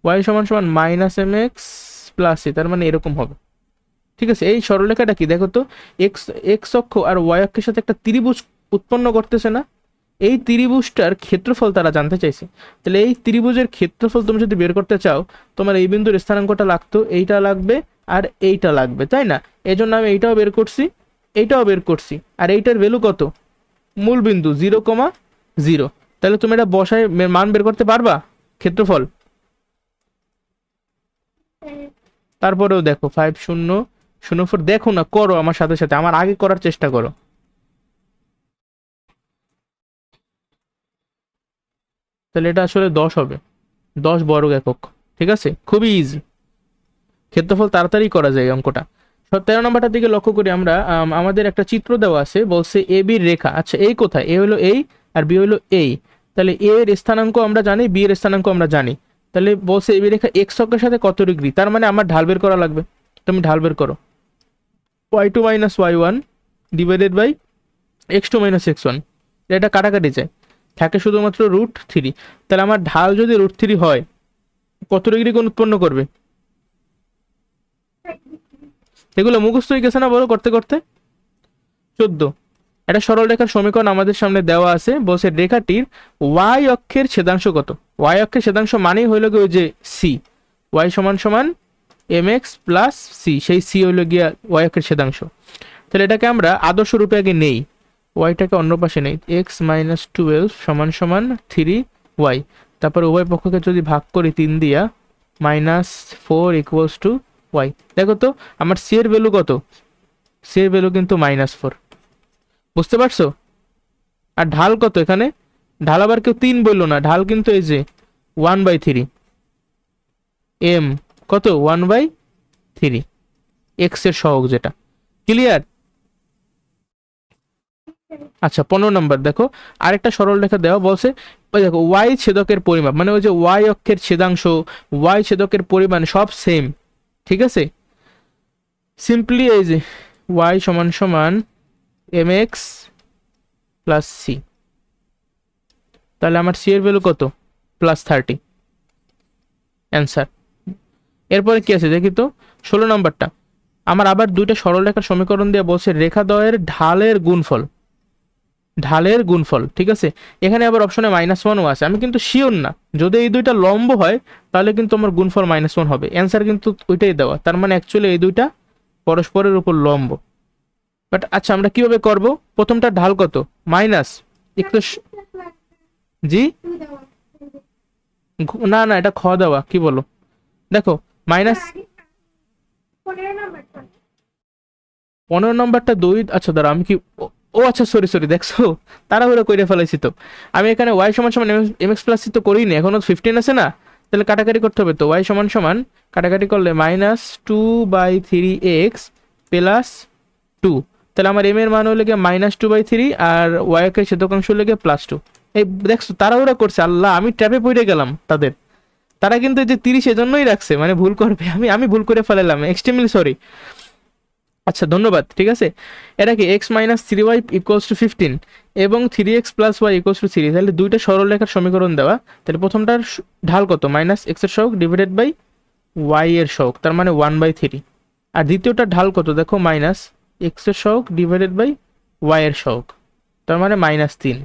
Speaker 1: ওয়াই সমান সমান minus m x plus c, তার মানে এরকম হবে। ঠিক আছে, এই সরলরেখাটা কি দেখো তো, এক্স এক্স অক্ষ আর ওয়াই অক্ষের সাথে একটা ত্রিভুজ উৎপন্ন করতেছে না? এই ত্রিভুজটার ক্ষেত্রফল তারা জানতে চাইছে। তাহলে এই ত্রিভুজের ক্ষেত্রফল তুমি যদি বের করতে চাও, তোমার এই বিন্দুর স্থানাঙ্কটা লাগতো, এইটা লাগবে আর এইটা লাগবে, তাই না? এই জন্য আমি এইটাও বের করছি, এইটাও বের করছি। আর এইটার ভ্যালু কত? মূল বিন্দু 0,0। তাহলে তুমি এটা বসায় মান বের করতে পারবা ক্ষেত্রফল? তারপরেও দেখো 5004, দেখো না, করো আমার সাথে সাথে, আমার আগে করার চেষ্টা করো। তাহলে এটা আসলে 10 হবে, 10 বর্গ একক। ঠিক আছে, খুবই ইজি, ক্ষেত্রফল তাড়াতাড়ি করা যায় অঙ্কটা। 13 নম্বরটার দিকে লক্ষ্য করি আমরা, আমাদের একটা চিত্র দেওয়া আছে, বলছে এ বির রেখা। আচ্ছা, এই কোথায়? এ হলো এই আর বি হলো এই। তাহলে এ এর স্থানাঙ্ক আমরা জানি, বি এর স্থানাঙ্ক আমরা জানি। তাহলে বলছে এ বি রেখা এক্স অক্ষের সাথে কত ডিগ্রি, তার মানে আমার ঢাল বের করা লাগবে। তুমি ঢাল বের করো, y2 minus y1 divided by x2 minus x1। এটা কাটাকাটি যায়, থাকে শুধুমাত্র √3। তাহলে আমার ঢাল যদি √3 হয়, কত ডিগ্রি কোণ উৎপন্ন করবে? এগুলো মুখস্থ হয়ে গেছে না বলো করতে করতে? 14। একটা সরল রেখার সমীকরণ আমাদের সামনে দেওয়া আছে, বলছে রেখাটির y অক্ষের ছেদাংশ কত? y অক্ষের ছেদাংশ মানেই হইল গিয়ে ওই যে c, y সমান সমান mx প্লাস c, সেই c হইল গিয়া y অক্ষের ছেদাংশ। তাহলে এটাকে আমরা আদর্শ রূপে আগে নেই, ওয়াইটাকে অন্য পাশে নেই, এক্স মাইনাস 12 সমান সমান 3y। তারপর উভয় পক্ষকে যদি ভাগ করি 3 দিয়া, -4 ইকুয়ালস টু ওয়াই। দেখো তো আমার সি এর ভ্যালু কত? সি এর ভ্যালু কিন্তু -4, বুঝতে পারছো? আর ঢাল কত এখানে? ঢাল আবার কেউ 3 বললো না, ঢাল কিন্তু এই যে 1/3, এম কত? 1/3, এক্স এর সহগ যেটা। ক্লিয়ার? আচ্ছা, 15 নম্বর দেখো, আরেকটা সরল রেখা দেওয়া, বলছে ওই দেখো ওয়াই ছেদকের পরিমাপ, মানে ওই যে ওয়াই অক্ষের ছেদাংশ, ওয়াই ছেদকের পরিমাণ সব সেম। ঠিক আছে, সিম্পলি এই যে ওয়াই সমান সমান এম এক্স প্লাস সি। তাহলে আমার সি এর ভ্যালু কত? +30, অ্যান্সার। এরপরে কি আছে দেখি তো, 16 নম্বরটা আমার আবার দুইটা সরল রেখার সমীকরণ দিয়ে বলছে রেখাদ্বয়ের ঢালের গুণফল, ঢালের গুণফল। ঠিক আছে, এখানে আবার অপশনে -1ও আছে, আমি কিন্তু শিওর না, যদি এই দুইটা লম্ব হয় তাহলে কিন্তু আমার গুণফল -1 হবে। অ্যান্সার কিন্তু ওইটাই দেওয়া, তার মানে অ্যাকচুয়ালি এই দুইটা পরস্পরের উপর লম্ব। বাট আচ্ছা, আমরা কিভাবে করব? প্রথমটা ঢাল কত? মাইনাস একটু জি, না না, এটা খ দেওয়া, কি বলো? দেখো মাইনাস 15 নম্বরটা 2। আচ্ছা দাঁড়া, আমি কি, ও আচ্ছা সরি সরি, দেখছো তাড়াহুড়ো করে ফেলাইছি তো। আমি এখানে ওয়াই সমান সমান mx প্লাস তো করিনি, এখনো 15 আছে না? তাহলে কাটাকাটি করতে হবে তো, ওয়াই সমান সমান কাটাকাটি করলে -2/3x প্লাস 2। তাহলে আমার এম এর মান হলে গিয়ে -2/3 আর ওয়াই এর ছেদকাংশ হলে গিয়ে +2। এই দেখছো তাড়াহুড়া করছে, আল্লাহ আমি ট্র্যাপে পড়ে গেলাম তাদের। তারা কিন্তু এই যে 30 এজন্যই রাখছে, মানে ভুল করবে, আমি ভুল করে ফেলালাম, এক্সট্রিমলি সরি। আচ্ছা ধন্যবাদ। ঠিক আছে, এটা কি x-3y = 15 এবং 3x + y = 3। তাহলে দুইটা সরল রেখার সমীকরণ দেওয়া। তাহলে প্রথমটার ঢাল কত? -x এর সহগ ডিভাইডেড বাই y এর সহগ, তার মানে 1/3। আর দ্বিতীয়টার ঢাল কত? দেখো -x এর সহগ ডিভাইডেড বাই y এর সহগ, তার মানে -3।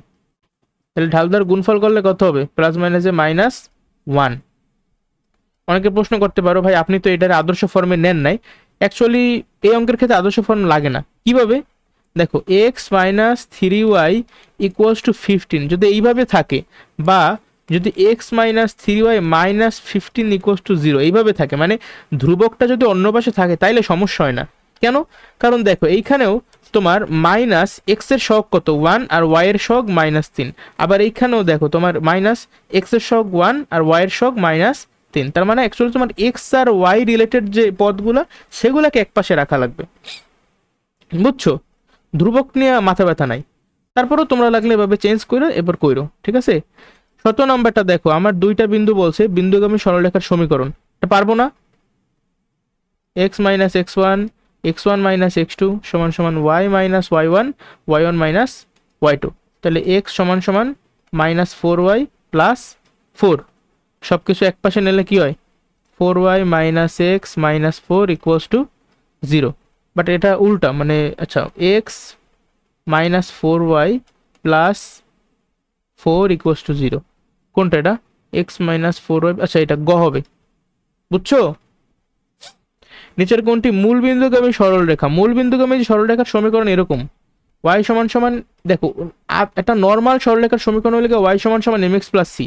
Speaker 1: তাহলে ঢাল দ্বারা গুণফল করলে কত হবে? প্লাস মাইনাসে -1। অনেকে প্রশ্ন করতে পারো, ভাই আপনি তো এটার আদর্শ ফর্মে নেন নাই। অ্যাকচুয়ালি এই অঙ্কের ক্ষেত্রে আদর্শ ফর্ম লাগে না। কিভাবে? দেখো x - 3y = 15 যদি এইভাবে থাকে, বা যদি x - 3y - 15 = 0 এইভাবে থাকে, মানে ধ্রুবকটা যদি অন্য পাশে থাকে তাইলে সমস্যা হয় না। কেন? কারণ দেখো এইখানেও তোমার -x এর সহগ কত? 1 আর y এর সহগ -3। আবার এইখানেও দেখো তোমার -x এর সহগ 1 আর y এর সহগ -3। তার মানে অ্যাকচুয়ালি তোমার এক্স আর ওয়াই রিলেটেড যে পদগুলো সেগুলোকে একপাশে রাখা লাগবে, বুঝছো? ধ্রুবক নিয়ে মাথা ব্যথা নাই। তারপরেও তোমরা লাগলে এভাবে চেঞ্জ করো, এবার কইরো। ঠিক আছে, 17 নম্বরটা দেখো, আমার দুইটা বিন্দু বলছে বিন্দুগামী সরলরেখার সমীকরণ। এটা পারবো না? x - x1 x1 - x2 = y - y1 y1 - y2। তাহলে x = -4y + 4, সবকিছু একপাশে নিলে কি হয়? 4y minus x minus 4 equals to 0, but এটা উল্টা, মানে আচ্ছা x minus 4y plus 4 equals to 0, কোনটা এটা? এক্স মাইনাস 4y, আচ্ছা এটা গ হবে, বুঝছো? নিচের কোনটি মূল বিন্দুগামী সরলরেখা? মূল বিন্দুগামী সরলরেখার সমীকরণ এরকম, y সমান সমান, দেখো একটা নর্মাল সরলরেখার সমীকরণ হলে y সমান সমান mx প্লাস c,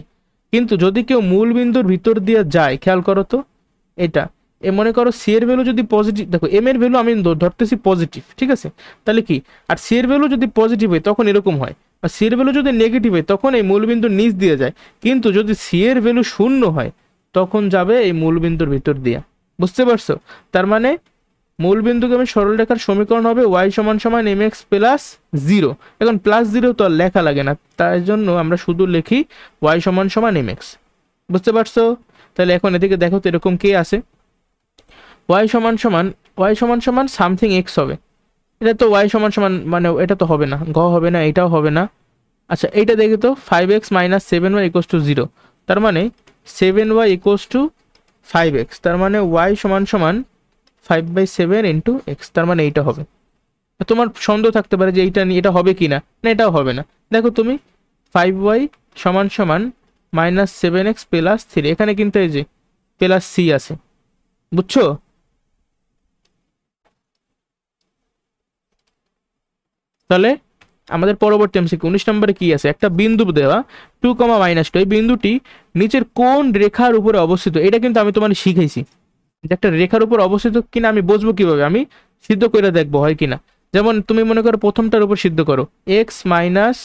Speaker 1: কিন্তু যদি কেউ মূল বিন্দুর ভিতর দিয়ে যায়, খেয়াল করো তো এটা, মনে করো সি এর ভ্যালু যদি পজিটিভ, দেখো এম এর ভ্যালু আমি ধরতেছি পজিটিভ, ঠিক আছে, তাহলে কি, আর সি এর ভ্যালু যদি পজিটিভ হয় তখন এরকম হয়, আর সি এর ভ্যালু যদি নেগেটিভ হয় তখন এই মূলবিন্দুর নিচ দিয়ে যায়, কিন্তু যদি সি এর ভ্যালু শূন্য হয় তখন যাবে এই মূলবিন্দুর ভিতর দিয়ে, বুঝতে পারছো? তার মানে মূলবিন্দুগামী সরলরেখার সমীকরণ হবে y সমান সমান mx প্লাস 0, এখন প্লাস 0 তো আর লেখা লাগে না, তাই জন্য আমরা শুধু লিখি y সমান সমান mx, বুঝতে পারছো? তাহলে এখন এদিকে দেখো তো এরকম কে আছে, y সমান সমান সামথিং x হবে, এটা তো y সমান সমান, মানে এটা তো হবে না, ঘ হবে না, এটাও হবে না। আচ্ছা এইটা দেখে তো 5x minus 7y equals to 0, তার মানে 7y ইকুয়ালস টু 5x, তার মানে y সমান সমান 5/7 ইন্টু এক্স, তার মানে এইটা হবে। তোমার সন্দেহ থাকতে পারে যে এইটা নিয়ে এটা হবে কি না, না এটাও হবে না, দেখো তুমি 5y সমান সমান মাইনাস 7x প্লাস 3, এখানে কিন্তু এই যে প্লাস c আছে, বুঝছো? তাহলে আমাদের পরবর্তী এমসিকিউ 19 নম্বরে কি আছে, একটা বিন্দু দেওয়া 2, -2, এই বিন্দুটি নিচের কোন রেখার উপরে অবস্থিত, এটা কিন্তু আমি তোমার শিখাইছি যে একটা রেখার উপর অবস্থিত কিনা আমি বুঝবো কিভাবে, আমি সিদ্ধ করে দেখবো হয় কিনা। যেমন তুমি মনে করো প্রথমটার উপর সিদ্ধ করো, এক্স মাইনাস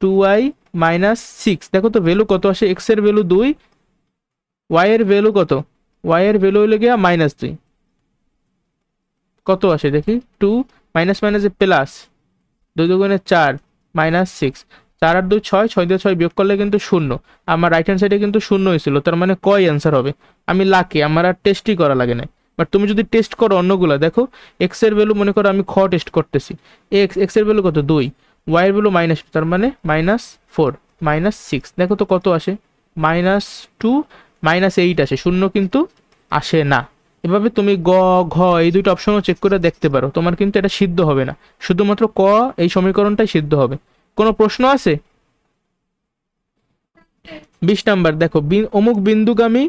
Speaker 1: 2y মাইনাস 6, দেখো তো ভ্যালু কত আসে, এক্স এর ভ্যালু 2, ওয়াই এর ভ্যালু কত, ওয়াই এর ভ্যালু হলো গিয়া -2, কত আসে দেখি, 2 মাইনাস মাইনাসে প্লাস, 2 দুগুণে 4 মাইনাস 6, 4 আর 2 6, 6 দিয়ে 6 বিয়োগ করলে কিন্তু 0, আমার রাইট হ্যান্ড সাইডে কিন্তু 0 হয়েছিল, তার মানে কয় অ্যান্সার হবে, আমি লাকি, আমার আর টেস্টই করা লাগে না। বাট তুমি যদি টেস্ট করো অন্যগুলো, দেখো এক্স এর ভ্যালু মনে করো আমি টেস্ট করতেছি, এক্স এর ভ্যালু কত 2, ওয়াই এর ভ্যালু -2, তার মানে -4 -6, দেখো তো কত আসে, -2 -8 আসে, 0 কিন্তু আসে না। এভাবে তুমি গ ঘ এই দুইটা অপশনও চেক করে দেখতে পারো, তোমার কিন্তু এটা সিদ্ধ হবে না, শুধুমাত্র ক এই সমীকরণটাই সিদ্ধ হবে। কোনো প্রশ্ন আছে? 20 নাম্বার দেখো, অমুক বিন্দুগামী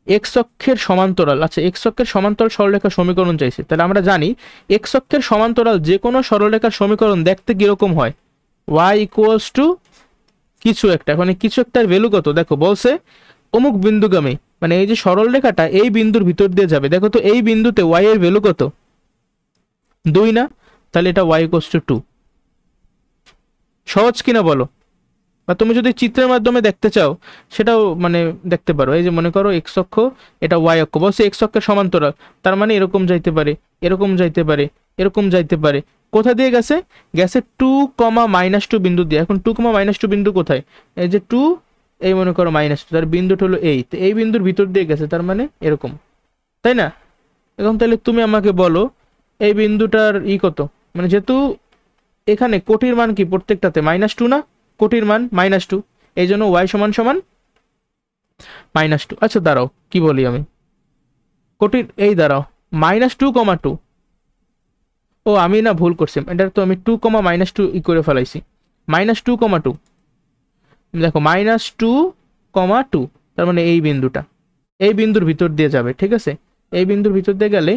Speaker 1: এক্স অক্ষের সমান্তরাল, আচ্ছা এক্স অক্ষের সমান্তরাল সরলরেখার সমীকরণ চাইছে, তাহলে আমরা জানি এক্স অক্ষের সমান্তরাল যে কোনো সরলরেখার সমীকরণ দেখতে কিরকম হয়, y ইকুয়ালস টু কিছু একটা, এখন কিছু একটার ভ্যালু কত, দেখো বলছে অমুক বিন্দুগামী, মানে এই যে সরল রেখাটা এই বিন্দুর ভিতর দিয়ে যাবে, দেখো তো এই বিন্দুতে y এর ভ্যালু কত, 2 না, তাহলে এটা y ইকুয়ালস টু 2, সহজ কিনা বলো? বা তুমি যদি চিত্রের মাধ্যমে দেখতে চাও সেটাও মানে দেখতে পারো, এই যে মনে করো এক্স অক্ষ, এটা ওয়াই অক্ষ, বলছে এক্স অক্ষের সমান্তরাল, তার মানে এরকম যাইতে পারে, এরকম যাইতে পারে, এরকম যাইতে পারে, কোথা দিয়ে গেছে, গেছে 2, -2 বিন্দু দিয়ে। এখন 2, -2 বিন্দু কোথায়, এই যে 2, এই মনে করো -2, তার বিন্দুটা হলো এই বিন্দুর ভিতর দিয়ে গেছে, তার মানে এরকম, তাই না? এখন তাহলে তুমি আমাকে বলো এই বিন্দুটার কত, মানে যেহেতু এখানে কোটির মান কি প্রত্যেকটাতে -2 না, কোটির মান -2, এই জন্য y সমান সমান -2। আচ্ছা দাঁড়াও কি বলি আমি, কোটির এই দাঁড়াও -2, ও আমি না ভুল করছি, এটা তো আমি 2, -2 করে ফেলাইছি, -2, দেখো -2, তার মানে এই বিন্দুটা এই বিন্দুর ভিতর দিয়ে যাবে, ঠিক আছে, এই বিন্দুর ভিতর দিয়ে গেলে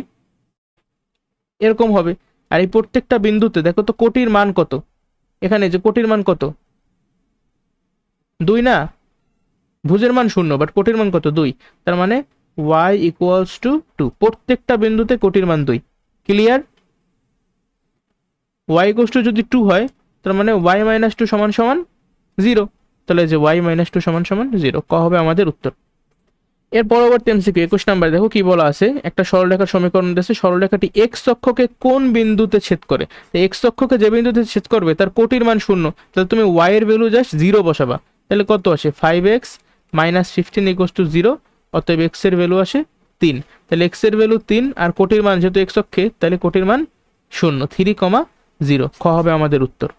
Speaker 1: এরকম হবে, আর এই প্রত্যেকটা বিন্দুতে দেখো তো কোটির মান কত, এখানে যে কোটির মান কত, 2 না, ভুজের মান 0 বাট কোটির মান কত, 2, তার মানে y ইকুয়ালস টু 2, প্রত্যেকটা বিন্দুতে কোটির মান 2, ক্লিয়ার? y ইকুয়ালস টু যদি 2 হয় তার মানে y - 2 সমান সমান 0, তাহলে যে y - 2 সমান সমান 0, ক হবে আমাদের উত্তর। এর পরবর্তী এমসিকিউ 21 নাম্বার দেখো কি বলা আছে, একটা সরলরেখার সমীকরণ দিয়েছে, সরলরেখাটি এক্স অক্ষকে কোন বিন্দুতে ছেদ করে, এক্স অক্ষকে যে বিন্দুতে ছেদ করবে তার কোটির মান 0, তাহলে তুমি y এর ভ্যালু জাস্ট 0 বসাবা, তাহলে কত আসে, 5x - 15 ইকুয়ালস টু 0, অতএব x এর ভ্যালু আসে 3, তাহলে x এর ভ্যালু 3 আর কোটির মান যেহেতু এক্স অক্ষে তাহলে কোটির মান 0, 3,0, খ হবে আমাদের উত্তর।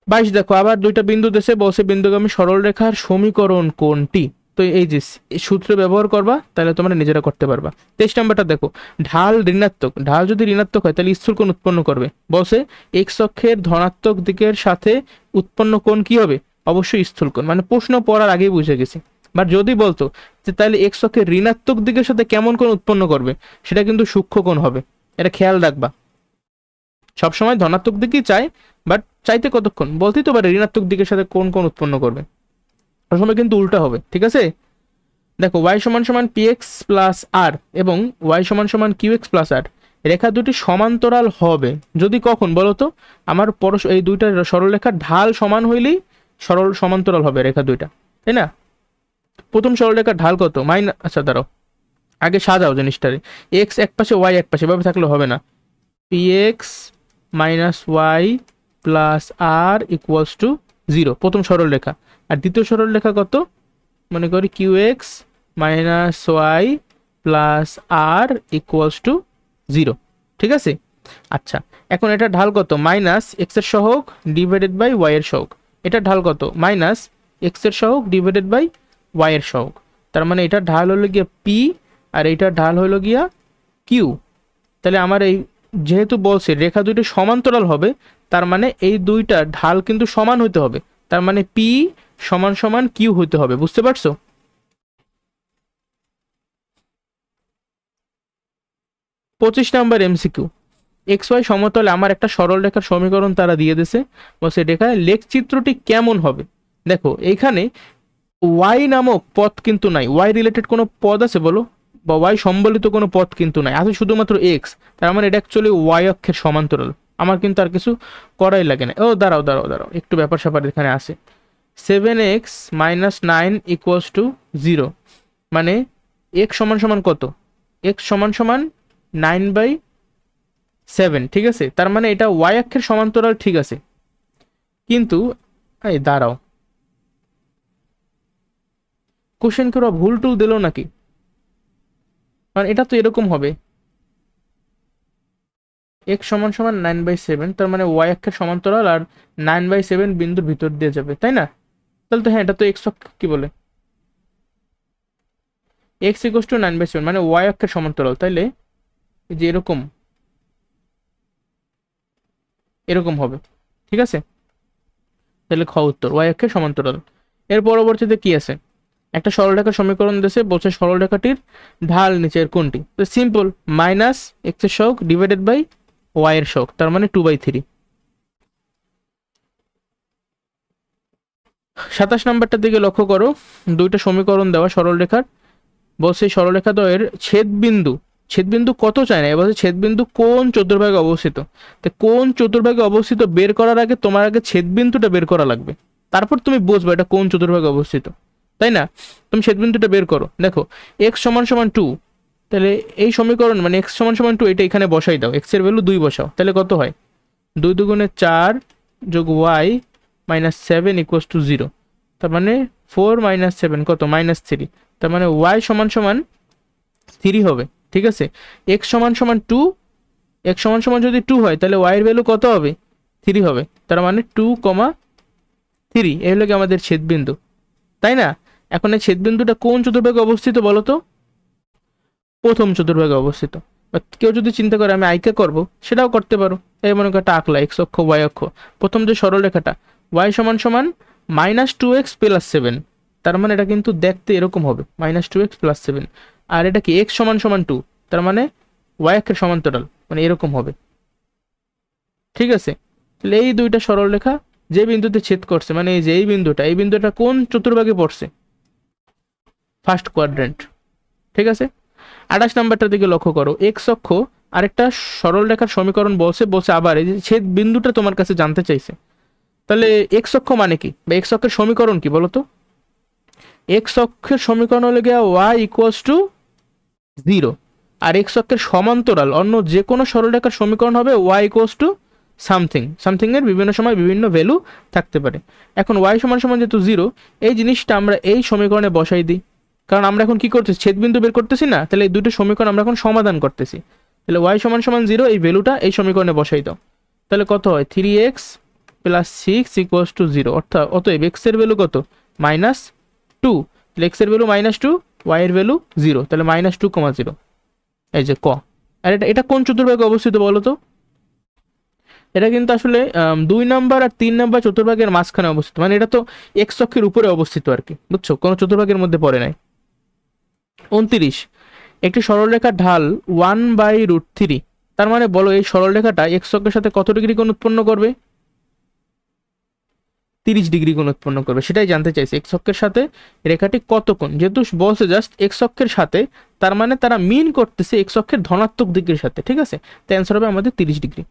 Speaker 1: 22 দেখো, আবার দুইটা বিন্দু দেশে বলছে বিন্দুগামী সরলরেখার সমীকরণ কোনটি, তো এই যে সূত্র ব্যবহার করবা, তাহলে তোমরা নিজেরা করতে পারবা। 23 নাম্বারটা দেখো, ঢাল ঋণাত্মক, ঢাল যদি ঋণাত্মক হয় তাহলে স্থূল কোণ উৎপন্ন করবে। বলছে এক্স অক্ষের ধনাত্মক দিকের সাথে উৎপন্ন কোণ কি হবে? অবশ্যই স্থূল কোণ। মানে প্রশ্ন পড়ার আগেই বুঝে গেছি। বাট যদি বলতো যে তাহলে এক্স অক্ষের ঋণাত্মক দিকের সাথে কেমন কোণ উৎপন্ন করবে, সেটা কিন্তু সূক্ষ্ম কোণ হবে, এটা খেয়াল রাখবা। সবসময় ধনাত্মক দিকেই চাই, বাট চাইতে কতক্ষণ, বলতেই তো পারে ঋণাত্মক দিকের সাথে কোন কোণ উৎপন্ন করবে, সময় কিন্তু উল্টা হবে। ঠিক আছে, দেখো y সমান সমান px প্লাস আর এবং y সমান সমান qx প্লাস আর, রেখা দুটি সমান্তরাল হবে যদি কখন বলো তো? আমার এই দুইটা সরলরেখার ঢাল সমান হইলেই সমান্তরাল হবে রেখা দুইটা, তাই না? প্রথম সরলরেখার ঢাল কত? আচ্ছা দাঁড়াও, আগে সাজাও জিনিসটারে। এক্স এক পাশে ওয়াই এক পাশে, এভাবে থাকলে হবে না। px minus y plus r equals to 0 প্রথম সরলরেখা। আর দ্বিতীয় সরলরেখা কত? মনে করি qx minus y plus r equals to 0। ঠিক আছে, আচ্ছা এখন এটা ঢাল কত? মাইনাস এক্স এর সহগ ডিভাইডেড বাই ওয়াই এর সহগ। এটা ঢাল কত? মাইনাস এক্স এর সহগ ডিভাইডেড বাই ওয়াই এর সহগ। তার মানে এটা ঢাল হলো গিয়া পি আর এইটা ঢাল হলো গিয়া কিউ। তাহলে আমার এই যেহেতু বলছে রেখা দুইটি সমান্তরাল হবে, তার মানে এই দুইটা ঢাল কিন্তু সমান হইতে হবে। তার মানে পি সমান সমান কিউ হইতে হবে। বুঝতে পারছো? 25 নাম্বার এমসিকিউ, এক্স ওয়াই সমতলে আমার একটা সরল রেখার সমীকরণ তারা দিয়ে দিয়েছে। বলছে রেখায় লেখচিত্রটি কেমন হবে। দেখো এইখানে ওয়াই নামক পদ কিন্তু নাই, ওয়াই রিলেটেড কোনো পদ আছে বলো? বা ওয়াই সম্বলিত কোনো পদ কিন্তু নাই, আছে শুধুমাত্র এক্স। তার মানে এটা অ্যাকচুয়ালি ওয়াই অক্ষের সমান্তরাল, আমার কিন্তু আর কিছু করাই লাগে না। ও দাঁড়াও দাঁড়াও দাঁড়াও, একটু ব্যাপার স্যাপার এখানে আছে। 7x মাইনাস 9 ইকুয়ালস টু 0, মানে এক্স সমান সমান কত? এক্স সমান সমান 9/7। ঠিক আছে, তার মানে এটা ওয়াই অক্ষের সমান্তরাল। ঠিক আছে, কিন্তু এই দাঁড়াও, কোশ্চেন করে ভুল টুল দিল নাকি? মানে এটা তো এরকম হবে, এক্স সমান সমান 9/7, তার মানে ওয়াই অক্ষের সমান্তরাল আর 9/7 বিন্দুর ভিতর দিয়ে যাবে, তাই না? তাহলে তো হ্যাঁ, এটা তো এক্স অক্ষ কি বলে, এক্স ইকুয়ালস টু 9/7 মানে ওয়াই অক্ষের সমান্তরাল। তাইলে যে এরকম এরকম হবে। ঠিক আছে, তাহলে খ উত্তর ওয়াই অক্ষের সমান্তরাল। এর পরবর্তীতে কি আছে? একটা সরলরেখার সমীকরণ দিয়েছে, বলছে সরলরেখাটির ঢাল নিচের কোনটি? তো সিম্পল, মাইনাস এক্স এর সহগ ডিভাইডেড বাই ওয়াই এর সহগ, তার মানে 2/3। 27 নাম্বারটার দিকে লক্ষ্য করো, দুইটা সমীকরণ দেওয়া সরলরেখার। বলছে সরলরেখা দ্বয়ের ছেদবিন্দু কত চায় না, এবার ছেদবিন্দু কোন চতুর্ভাগে অবস্থিত। তো কোন চতুর্ভাগে অবস্থিত বের করার আগে তোমার আগে ছেদবিন্দুটা বের করা লাগবে, তারপর তুমি বুঝবে এটা কোন চতুর্ভাগে অবস্থিত, তাই না? তুমি ছেদবিন্দুটা বের করো। দেখো এক্স সমান সমান 2, তাহলে এই সমীকরণ মানে এক্স সমান সমান 2 এটা এখানে বসাই দাও, এক্স এর ভ্যালু 2 বসাও, তাহলে কত হয়? 2 দুগুণে 4 যোগ ওয়াই মাইনাস 7 ইকুয়ালস টু 0। তার মানে 4 মাইনাস 7 কত? -3। তার মানে ওয়াই সমান সমান 3 হবে। ঠিক আছে, এক্স সমান সমান 2, এক্স সমান সমান যদি 2 হয় তাহলে ওয়াই এর ভ্যালু কত হবে? 3 হবে। তার মানে 2,3 এই হলো কি আমাদের ছেদবিন্দু, তাই না? এখন এই ছেদবিন্দুটা কোন চতুর্ভাগে অবস্থিত বলো তো? প্রথম চতুর্ভাগে অবস্থিত। কেউ যদি চিন্তা করে আমি আইকে করব, সেটাও করতে পারো। এই মনে করো একটা আঁকলা এক্স অক্ষ ওয়াই অক্ষ, প্রথম যে সরলরেখাটা ওয়াই সমান সমান -2x + 7, তার মানে এটা কিন্তু দেখতে এরকম হবে, -2x + 7। আর এটা কি এক্স সমান সমান 2, তার মানে ওয়াই অক্ষের সমান্তরাল, মানে এরকম হবে। ঠিক আছে, তাহলে এই দুইটা সরলরেখা যে বিন্দুতে ছেদ করছে, মানে এই যে এই বিন্দুটা কোন চতুর্ভাগে পড়ছে? First quadrant. ঠিক আছে, 28 নাম্বারটার দিকে লক্ষ্য করো, এক্স অক্ষ আরেকটা সরলরেখার সমীকরণ বলছে আবার এই যে ছেদ বিন্দুটা তোমার কাছে জানতে চাইছে। তাহলে এক্স অক্ষ মানে কি, বা এক্স অক্ষের সমীকরণ কি বলতো? এক্স অক্ষের সমীকরণ হলে গিয়া ওয়াই ইকুয়ালস টু 0, আর এক্স অক্ষের সমান্তরাল অন্য যে কোনো সরলরেখার সমীকরণ হবে ওয়াই ইকুয়ালস টু সামথিং এর বিভিন্ন সময় বিভিন্ন ভ্যালু থাকতে পারে। এখন ওয়াই সমান সমান যেহেতু 0, এই জিনিসটা আমরা এই সমীকরণে বসাই দিই, কারণ আমরা এখন কি করতেছি? ছেদবিন্দু বের করতেছি না, তাহলে এই দুটো সমীকরণ আমরা এখন সমাধান করতেছি। তাহলে ওয়াই সমান সমান 0 এই ভ্যালুটা এই সমীকরণে বসাই দাও, তাহলে কত হয়? 3x + 6 = 0, অর্থাৎ অতএব এক্স এর ভ্যালু কত? -2। তাহলে এক্স এর ভ্যালু -2, ওয়াই এর ভ্যালু 0, তাহলে -2,0। এই যে ক। আর এটা এটা কোন চতুর্ভাগে অবস্থিত বলো তো? এটা কিন্তু আসলে 2 নাম্বার আর 3 নাম্বার চতুর্ভাগের মাঝখানে অবস্থিত, মানে এটা তো এক্স অক্ষের উপরে অবস্থিত আর কি, বুঝছো? কোনো চতুর্ভাগের মধ্যে পড়ে নাই। 29, একটি সরলরেখার ঢাল 1/√3, তার মানে বলো এই সরলরেখাটা এক্স অক্ষের সাথে কত ডিগ্রি কোণ উৎপন্ন করবে? 30 ডিগ্রি কোণ উৎপন্ন করবে, সেটাই জানতে চাইছে। এক্স অক্ষের সাথে রেখাটি কত কোণ, যেহেতু বলছে জাস্ট এক্স অক্ষের সাথে, তার মানে তারা মিন করতেছে এক্স অক্ষের ধনাত্মক দিকের সাথে, ঠিক আছে? তাই অ্যান্সার হবে আমাদের 30 ডিগ্রি।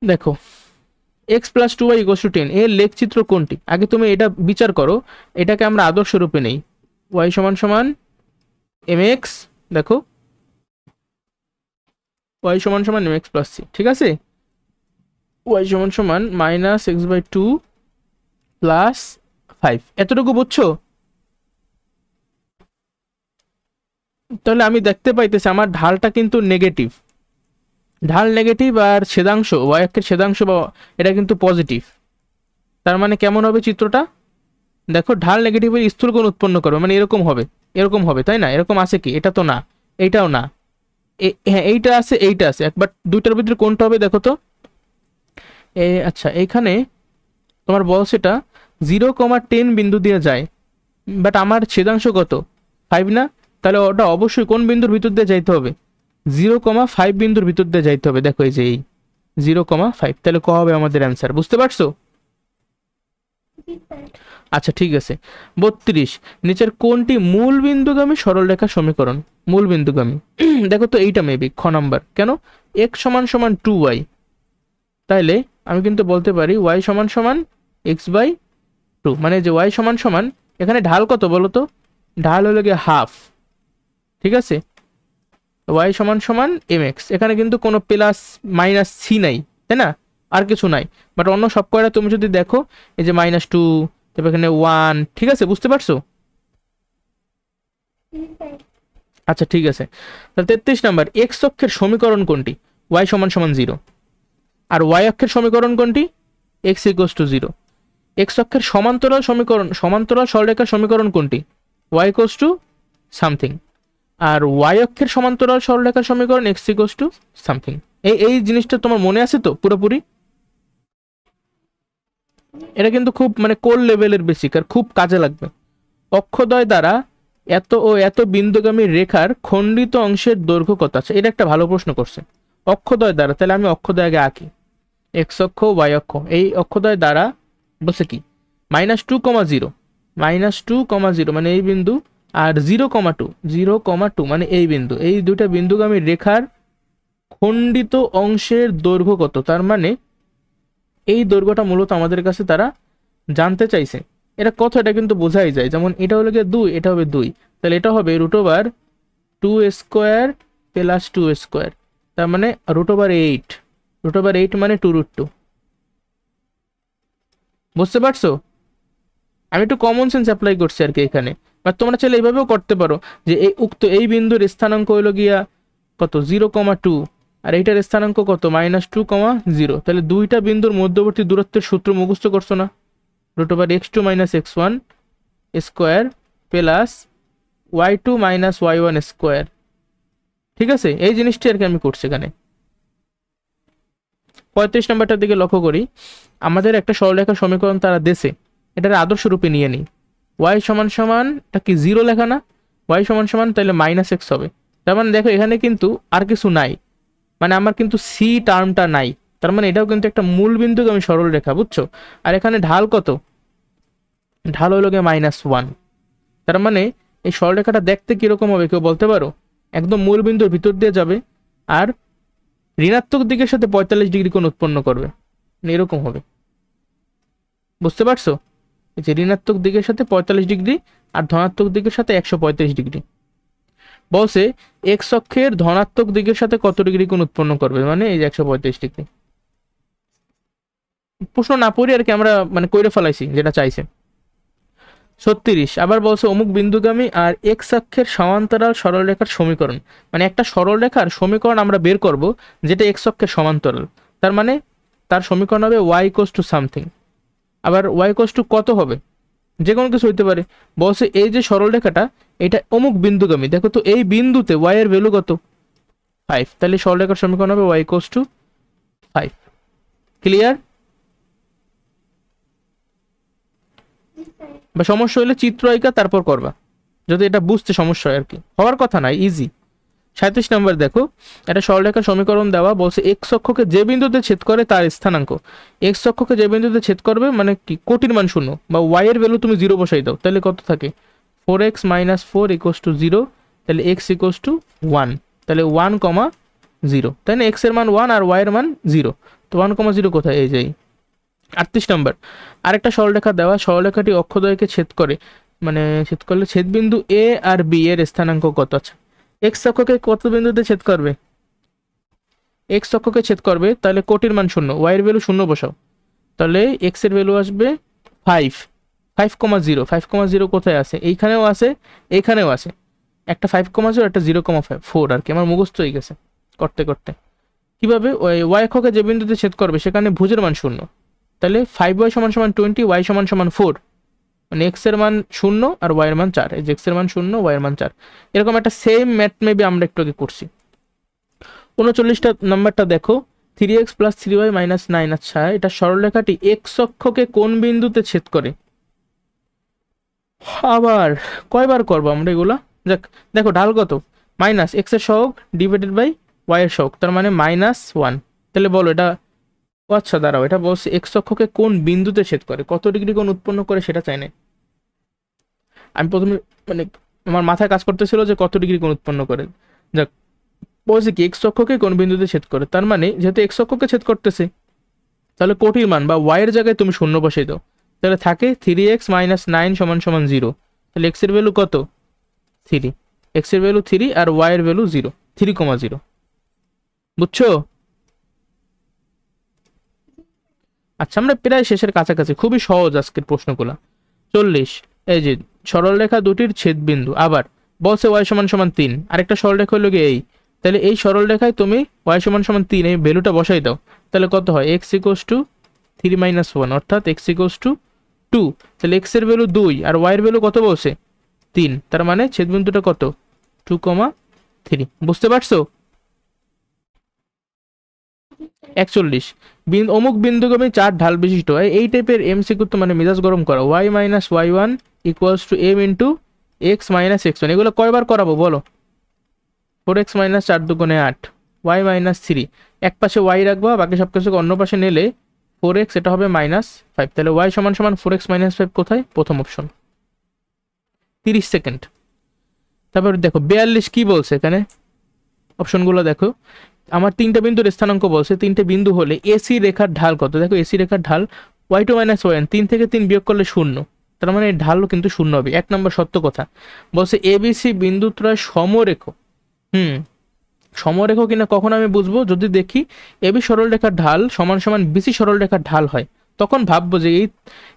Speaker 1: দেখো এক্স প্লাস 2y = 10 এর লেখচিত্র কোনটি? আগে তুমি এটা বিচার করো, এটাকে আমরা আদর্শ রূপে নেই। y = mx, দেখো y = mx প্লাস c, ঠিক আছে? y = -x/2 প্লাস 5, এতটুকু বুঝছো? তাহলে আমি দেখতে পাইতেছি আমার ঢালটা কিন্তু নেগেটিভ, ঢাল নেগেটিভ, আর ছেদাংশ y অক্ষের ছেদাংশ বা এটা কিন্তু পজিটিভ। তার মানে কেমন হবে চিত্রটা? দেখো ঢাল নেগেটিভের স্থূল কোণ উৎপন্ন করবে, মানে এরকম হবে, এরকম হবে, তাই না? এরকম আছে কি? এটা তো না, এইটাও না, হ্যাঁ এইটা আছে, এইটা আছে, একবার দুইটার ভিতরে কোনটা হবে দেখো তো। আচ্ছা এইখানে তোমার বলছে এটা 0,10 বিন্দু দিয়ে যায়, বাট আমার ছেদাংশ কত? 5 না? তাহলে ওটা অবশ্যই কোন বিন্দুর ভিতর দিয়ে যাইতে হবে? 0,5 বিন্দুর ভিতর দিয়ে যাইতে হবে। দেখো এই যে এই 0,5, তাহলে ক হবে আমাদের অ্যান্সার, বুঝতে পারছো? আচ্ছা ঠিক আছে। 32, নিচের কোনটি মূল বিন্দুগামী সরলরেখা সমীকরণ? মূল বিন্দুগামী দেখো তো এইটা মেবি খ নাম্বার। কেন? x = 2y, তাইলে আমি কিন্তু বলতে পারি y = x/2, মানে যে y = এখানে ঢাল কত বলো তো? ঢাল হলো গিয়ে হাফ, ঠিক আছে? y = mx, এখানে কিন্তু কোনো প্লাস মাইনাস সি নাই, তাই না? আর কিছু নাই, বাট অন্য সব কয়টা তুমি যদি দেখো এই যে -2, তারপর এখানে 1, ঠিক আছে? বুঝতে পারছো? আচ্ছা ঠিক আছে। তাহলে 33 নাম্বার, এক্স অক্ষের সমীকরণ কোনটি? y = 0। আর y অক্ষের সমীকরণ কোনটি? x = 0। এক্স অক্ষের সমান্তরাল সমীকরণ, সমান্তরাল সরলরেখার সমীকরণ কোনটি? y = something. আর y অক্ষের সমান্তরাল সরলরেখার সমীকরণ x = সামথিং। এই জিনিসটা তোমার মনে আছে তো পুরোপুরি? এটা কিন্তু খুব মানে কোর লেভেলের বেসিক, আর খুব কাজে লাগবে। অক্ষদ্বয় দ্বারা এত ও এত বিন্দুগামী রেখার খণ্ডিত অংশের দৈর্ঘ্য কত? আছে এটা একটা ভালো প্রশ্ন করছে। অক্ষদ্বয় দ্বারা, তাহলে আমি অক্ষদ্বয় আগে আঁকি, এক্স অক্ষ y অক্ষ। এই অক্ষদ্বয় দ্বারা বলছে কি? -2,0, -2,0 মানে এই বিন্দু, আর 0,2 মানে এই বিন্দু, এই দুইটা বিন্দুগামী রেখার খণ্ডিত অংশের দৈর্ঘ্য কত? তার মানে এই দৈর্ঘ্যটা মূলত আমাদের কাছে তারা জানতে চাইছে। এটা কত? এটা কিন্তু বোঝাই যায়, যেমন এটা হলো গিয়ে 2, এটা হবে 2, তাহলে এটা হবে √2² প্লাস 2², তার মানে √8, √8 মানে 2√2। বুঝতে পারছো? আমি একটু কমন সেন্স অ্যাপ্লাই করছি আর কি এখানে, বা তোমরা চাইলে এইভাবেও করতে পারো যে এই এই বিন্দুর স্থানাঙ্ক হইলো গিয়া কত? 0,2, আর এইটার স্থানাঙ্ক কত? -2,0। তাহলে দুইটা বিন্দুর মধ্যবর্তী দূরত্বের সূত্র মুখস্থ করছো না? √x2 - x1² plus y2 - y1², ঠিক আছে? এই জিনিসটি আর কি আমি করছি এখানে। 35 নম্বরটার দিকে লক্ষ্য করি। আমাদের একটা সরলরেখার সমীকরণ তারা দেশে, এটার আদর্শ রূপে নিয়ে নিই। y এটা কি 0 লেখা না? y তাহলে -x হবে। তার মানে দেখো এখানে কিন্তু আর কিছু নাই, মানে আমার কিন্তু সি টার্মটা নাই, তার মানে এটাও কিন্তু একটা মূল বিন্দুগামী সরলরেখা, বুঝছো? আর এখানে ঢাল কত? ঢাল হলো গিয়ে -1, তার মানে এই সরলরেখাটা দেখতে কিরকম হবে কেউ বলতে পারো? একদম মূল বিন্দুর ভিতর দিয়ে যাবে, আর ঋণাত্মক দিকের সাথে 45 ডিগ্রি কোণ উৎপন্ন করবে, এরকম হবে। বুঝতে পারছো? এই যে ঋণাত্মক দিকের সাথে 45 ডিগ্রি আর ধনাত্মক দিকের সাথে 135 ডিগ্রি। বলছে এক্স অক্ষের ধনাত্মক দিকের সাথে কত ডিগ্রি কোণ উৎপন্ন করবে, মানে এই যে 135 ডিগ্রি। প্রশ্ন না পড়ি আর কি আমরা মানে কইরে ফেলাইছি যেটা চাইছে। 36, আবার বলছে অমুক বিন্দুগামী আর এক্স অক্ষের সমান্তরাল সরলরেখার সমীকরণ, মানে একটা সরলরেখার সমীকরণ আমরা বের করব যেটা এক্স অক্ষের সমান্তরাল, তার মানে তার সমীকরণ হবে y = সামথিং। আবার y = কত হবে? যে কোনো কিছু হইতে পারে। বলছে এই যে সরলরেখাটা এটা অমুক বিন্দুগামী, দেখো তো এই বিন্দুতে ওয়াই এর ভ্যালু কত 5, তাহলে সরলরেখার সমীকরণ হবে y ইকুয়ালস টু 5। ক্লিয়ার? বা সমস্যা হলে চিত্র আঁকা তারপর করবা, যদি এটা বুঝতে সমস্যা হয় আর কি, হওয়ার কথা নাই, ইজি। 37 নম্বর দেখো, একটা সরলরেখার সমীকরণ দেওয়া, বলছে এক্স অক্ষকে যে বিন্দুতে ছেদ করে তার স্থানাঙ্ক। এক্স অক্ষকে যে বিন্দুতে ছেদ করবে মানে কি, কোটির মান 0 বা ওয়াই এর ভ্যালু তুমি 0 বসাই দাও, তাহলে কত থাকে 4x - 4 ইকুয়ালস টু 0, তাহলে x ইকুয়ালস টু 1, তাহলে 1, 0, তাই না? x এর মান 1 আর y এর মান 0, তো 1, 0 কোথায়, এই যাই। 38 নম্বর, আরেকটা সরলরেখা দেওয়া, সরলরেখাটি অক্ষদ্বয়কে ছেদ করে, মানে ছেদ করলে ছেদবিন্দু এ আর বি এর স্থানাঙ্ক কত? আচ্ছা, এক্স অক্ষকে কত বিন্দুতে ছেদ করবে? এক্স অক্ষকে ছেদ করবে, তাহলে কোটির মান 0, ওয়াই এর ভ্যালু 0 বসাও, তাহলে এক্স এর ভ্যালু আসবে 5, 5,0, 5,0 কোথায় আছে? এইখানেও আছে, এইখানেও আছে, একটা 5,0 একটা 0,4 আর কি, আমার মুখস্থ হয়ে গেছে করতে করতে। কিভাবে? ওই ওয়াই অক্ষকে যে বিন্দুতে ছেদ করবে সেখানে ভুজের মান 0, তাহলে 5y = 20, y = 4, মানে এক্স এর মান 0 আর ওয়াই এর মান 4, এই যে এক্স এর মান 0, ওয়াই এর মান 4। এরকম একটা সেম ম্যাথ মেবি আমরা একটু আগে করছি। 39টা নাম্বারটা দেখো, 3x + 3y - 9। আচ্ছা, এটা সরলরেখাটি এক্স অক্ষকে কোন বিন্দুতে ছেদ করে? আবার কয়বার করবো আমরা এগুলা? যাক, দেখো ঢাল কত, মাইনাস এক্স এর সহগ ডিভাইডেড বাই ওয়াই এর সহগ, তার মানে -1। তাহলে বলো এটা, ও আচ্ছা দাঁড়াও, এটা বলছে এক্স অক্ষকে কোন বিন্দুতে ছেদ করে, কত ডিগ্রি কোণ উৎপন্ন করে সেটা চাই না। আমি প্রথমে মানে আমার মাথায় কাজ করতেছিল যে কত ডিগ্রি কোণ উৎপন্ন করে। যাক, বলছে কি এক্স অক্ষকে কোন বিন্দুতে ছেদ করে, তার মানে যেহেতু এক্স অক্ষকে ছেদ করতেছে, তাহলে কোটির মান বা ওয়াই এর জায়গায় তুমি 0 বসিয়ে দাও, তাহলে থাকে 3x - 9 = 0, তাহলে এক্স এর ভ্যালু কত 3, এক্স এর ভ্যালু 3 আর ওয়াই এর ভ্যালু 0, 3,0। বুঝছো? আচ্ছা, আমরা প্রায় শেষের কাছাকাছি, খুবই সহজ আজকের প্রশ্নগুলো। 40, এই যে সরলরেখা দুটির ছেদবিন্দু, আবার বলছে y = 3, আরেকটা সরলরেখা হলো কি এই, তাহলে এই সরলরেখায় তুমি y = 3 এই ভ্যালুটা বসাই দাও, তাহলে কত হয় x = 3 - 1, অর্থাৎ x = 2, তাহলে x এর ভ্যালু 2 আর y এর ভ্যালু কত বলছে 3, তার মানে ছেদবিন্দুটা কত 2,3। বুঝতে পারছো? 41, অমুক বিন্দুগামী 4 ঢাল বিশিষ্ট এই টাইপের এমসিকিউ তো মানে মেজাজ গরম করা। y - y1 = m * x - x1, এগুলো কয়বার করাবো বলো? 4x - 4 × 8, y - 3, এক পাশে y রাখবা, বাকি সব কিছুকে অন্য পাশে নিলে 4x, এটা হবে -5, তাহলে y = 4x - 5 কোথায়? প্রথম অপশন। 30 সেকেন্ড। তারপর দেখো 42 কি বলছে এখানে, অপশনগুলো দেখো। আমার 3টা বিন্দুর স্থানাঙ্ক বলছে, 3টে বিন্দু হলে এসি রেখার ঢাল কত? দেখো এসি রেখার ঢাল y2 - y1, 3 থেকে 3 বিয়োগ করলে 0, তার মানে এই ঢালও কিন্তু 0 হবে। 1 নম্বর সত্য কথা। বলছে এবিসি বিন্দুত্রয় সমরেখ, সমরেখ কিনা কখন আমি বুঝবো? যদি দেখি এবি সরলরেখার ঢাল = বিসি সরলরেখার ঢাল হয়, তখন ভাববো যে এই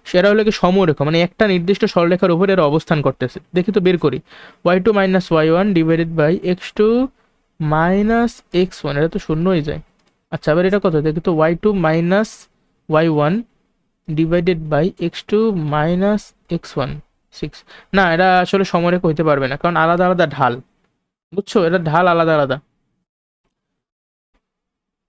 Speaker 1: সেরা হলে কি সমরেখ, মানে একটা নির্দিষ্ট সরলরেখার উপরে এরা অবস্থান করতেছে। দেখি তো বের করি, y2 - y1 / x2 - x1, এটা তো 0 হয়ে যায়। আচ্ছা, আবার এটা কত দেখি তো, y2 - y1 / x2 - x1, 6। না, এটা আসলে সমরেখ হইতে পারবে না, কারণ আলাদা আলাদা ঢাল, বুঝছো? এটা ঢাল আলাদা আলাদা।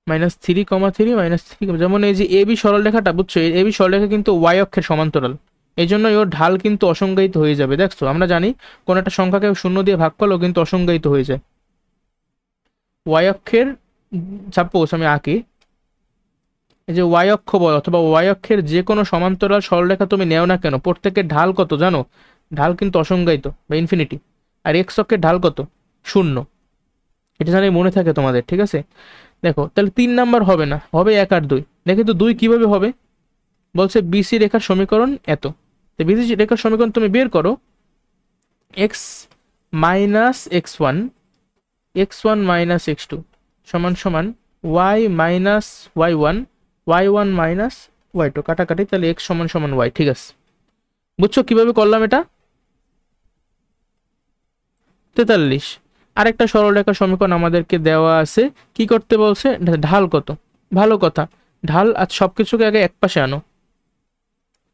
Speaker 1: -3,3 - 3, যেমন এই যে এবি সরলরেখাটা, বুঝছো? এবি সরলরেখা কিন্তু ওয়াই অক্ষের সমান্তরাল, এই জন্য ওর ঢাল কিন্তু অসংজ্ঞায়িত হয়ে যাবে। দেখছো, আমরা জানি কোন একটা সংখ্যাকে 0 দিয়ে ভাগ করলেও কিন্তু অসংজ্ঞায়িত হয়ে যায়। ওয়াই অক্ষের, সাপোজ আমি আঁকি, এই যে ওয়াই অক্ষ বল অথবা ওয়াই অক্ষের যে কোনো সমান্তরাল সরলরেখা তুমি নেও না কেন, প্রত্যেকের ঢাল কত জানো? ঢাল কিন্তু অসংজ্ঞায়িত বা ইনফিনিটি। আর এক্স অক্ষের ঢাল কত? 0। এটা জানি মনে থাকে তোমাদের, ঠিক আছে? দেখো, তাহলে 3 নাম্বার হবে না, হবে 1 আর 2। দেখে তো 2 কিভাবে হবে? বলছে বিসি রেখার সমীকরণ এত, তো বিসি রেখার সমীকরণ তুমি বের করো, x - x1 x1 - x2 = y - y1 y1 - y2, কাটাকাটি, তাহলে x = y। ঠিক আছে, বুঝছো কিভাবে করলাম এটা? 43, আরেকটা সরলরেখার সমীকরণ আমাদেরকে দেওয়া আছে, কি করতে বলছে? ঢাল কত? ভালো কথা, ঢাল আজ সবকিছুকে আগে এক পাশে আনো,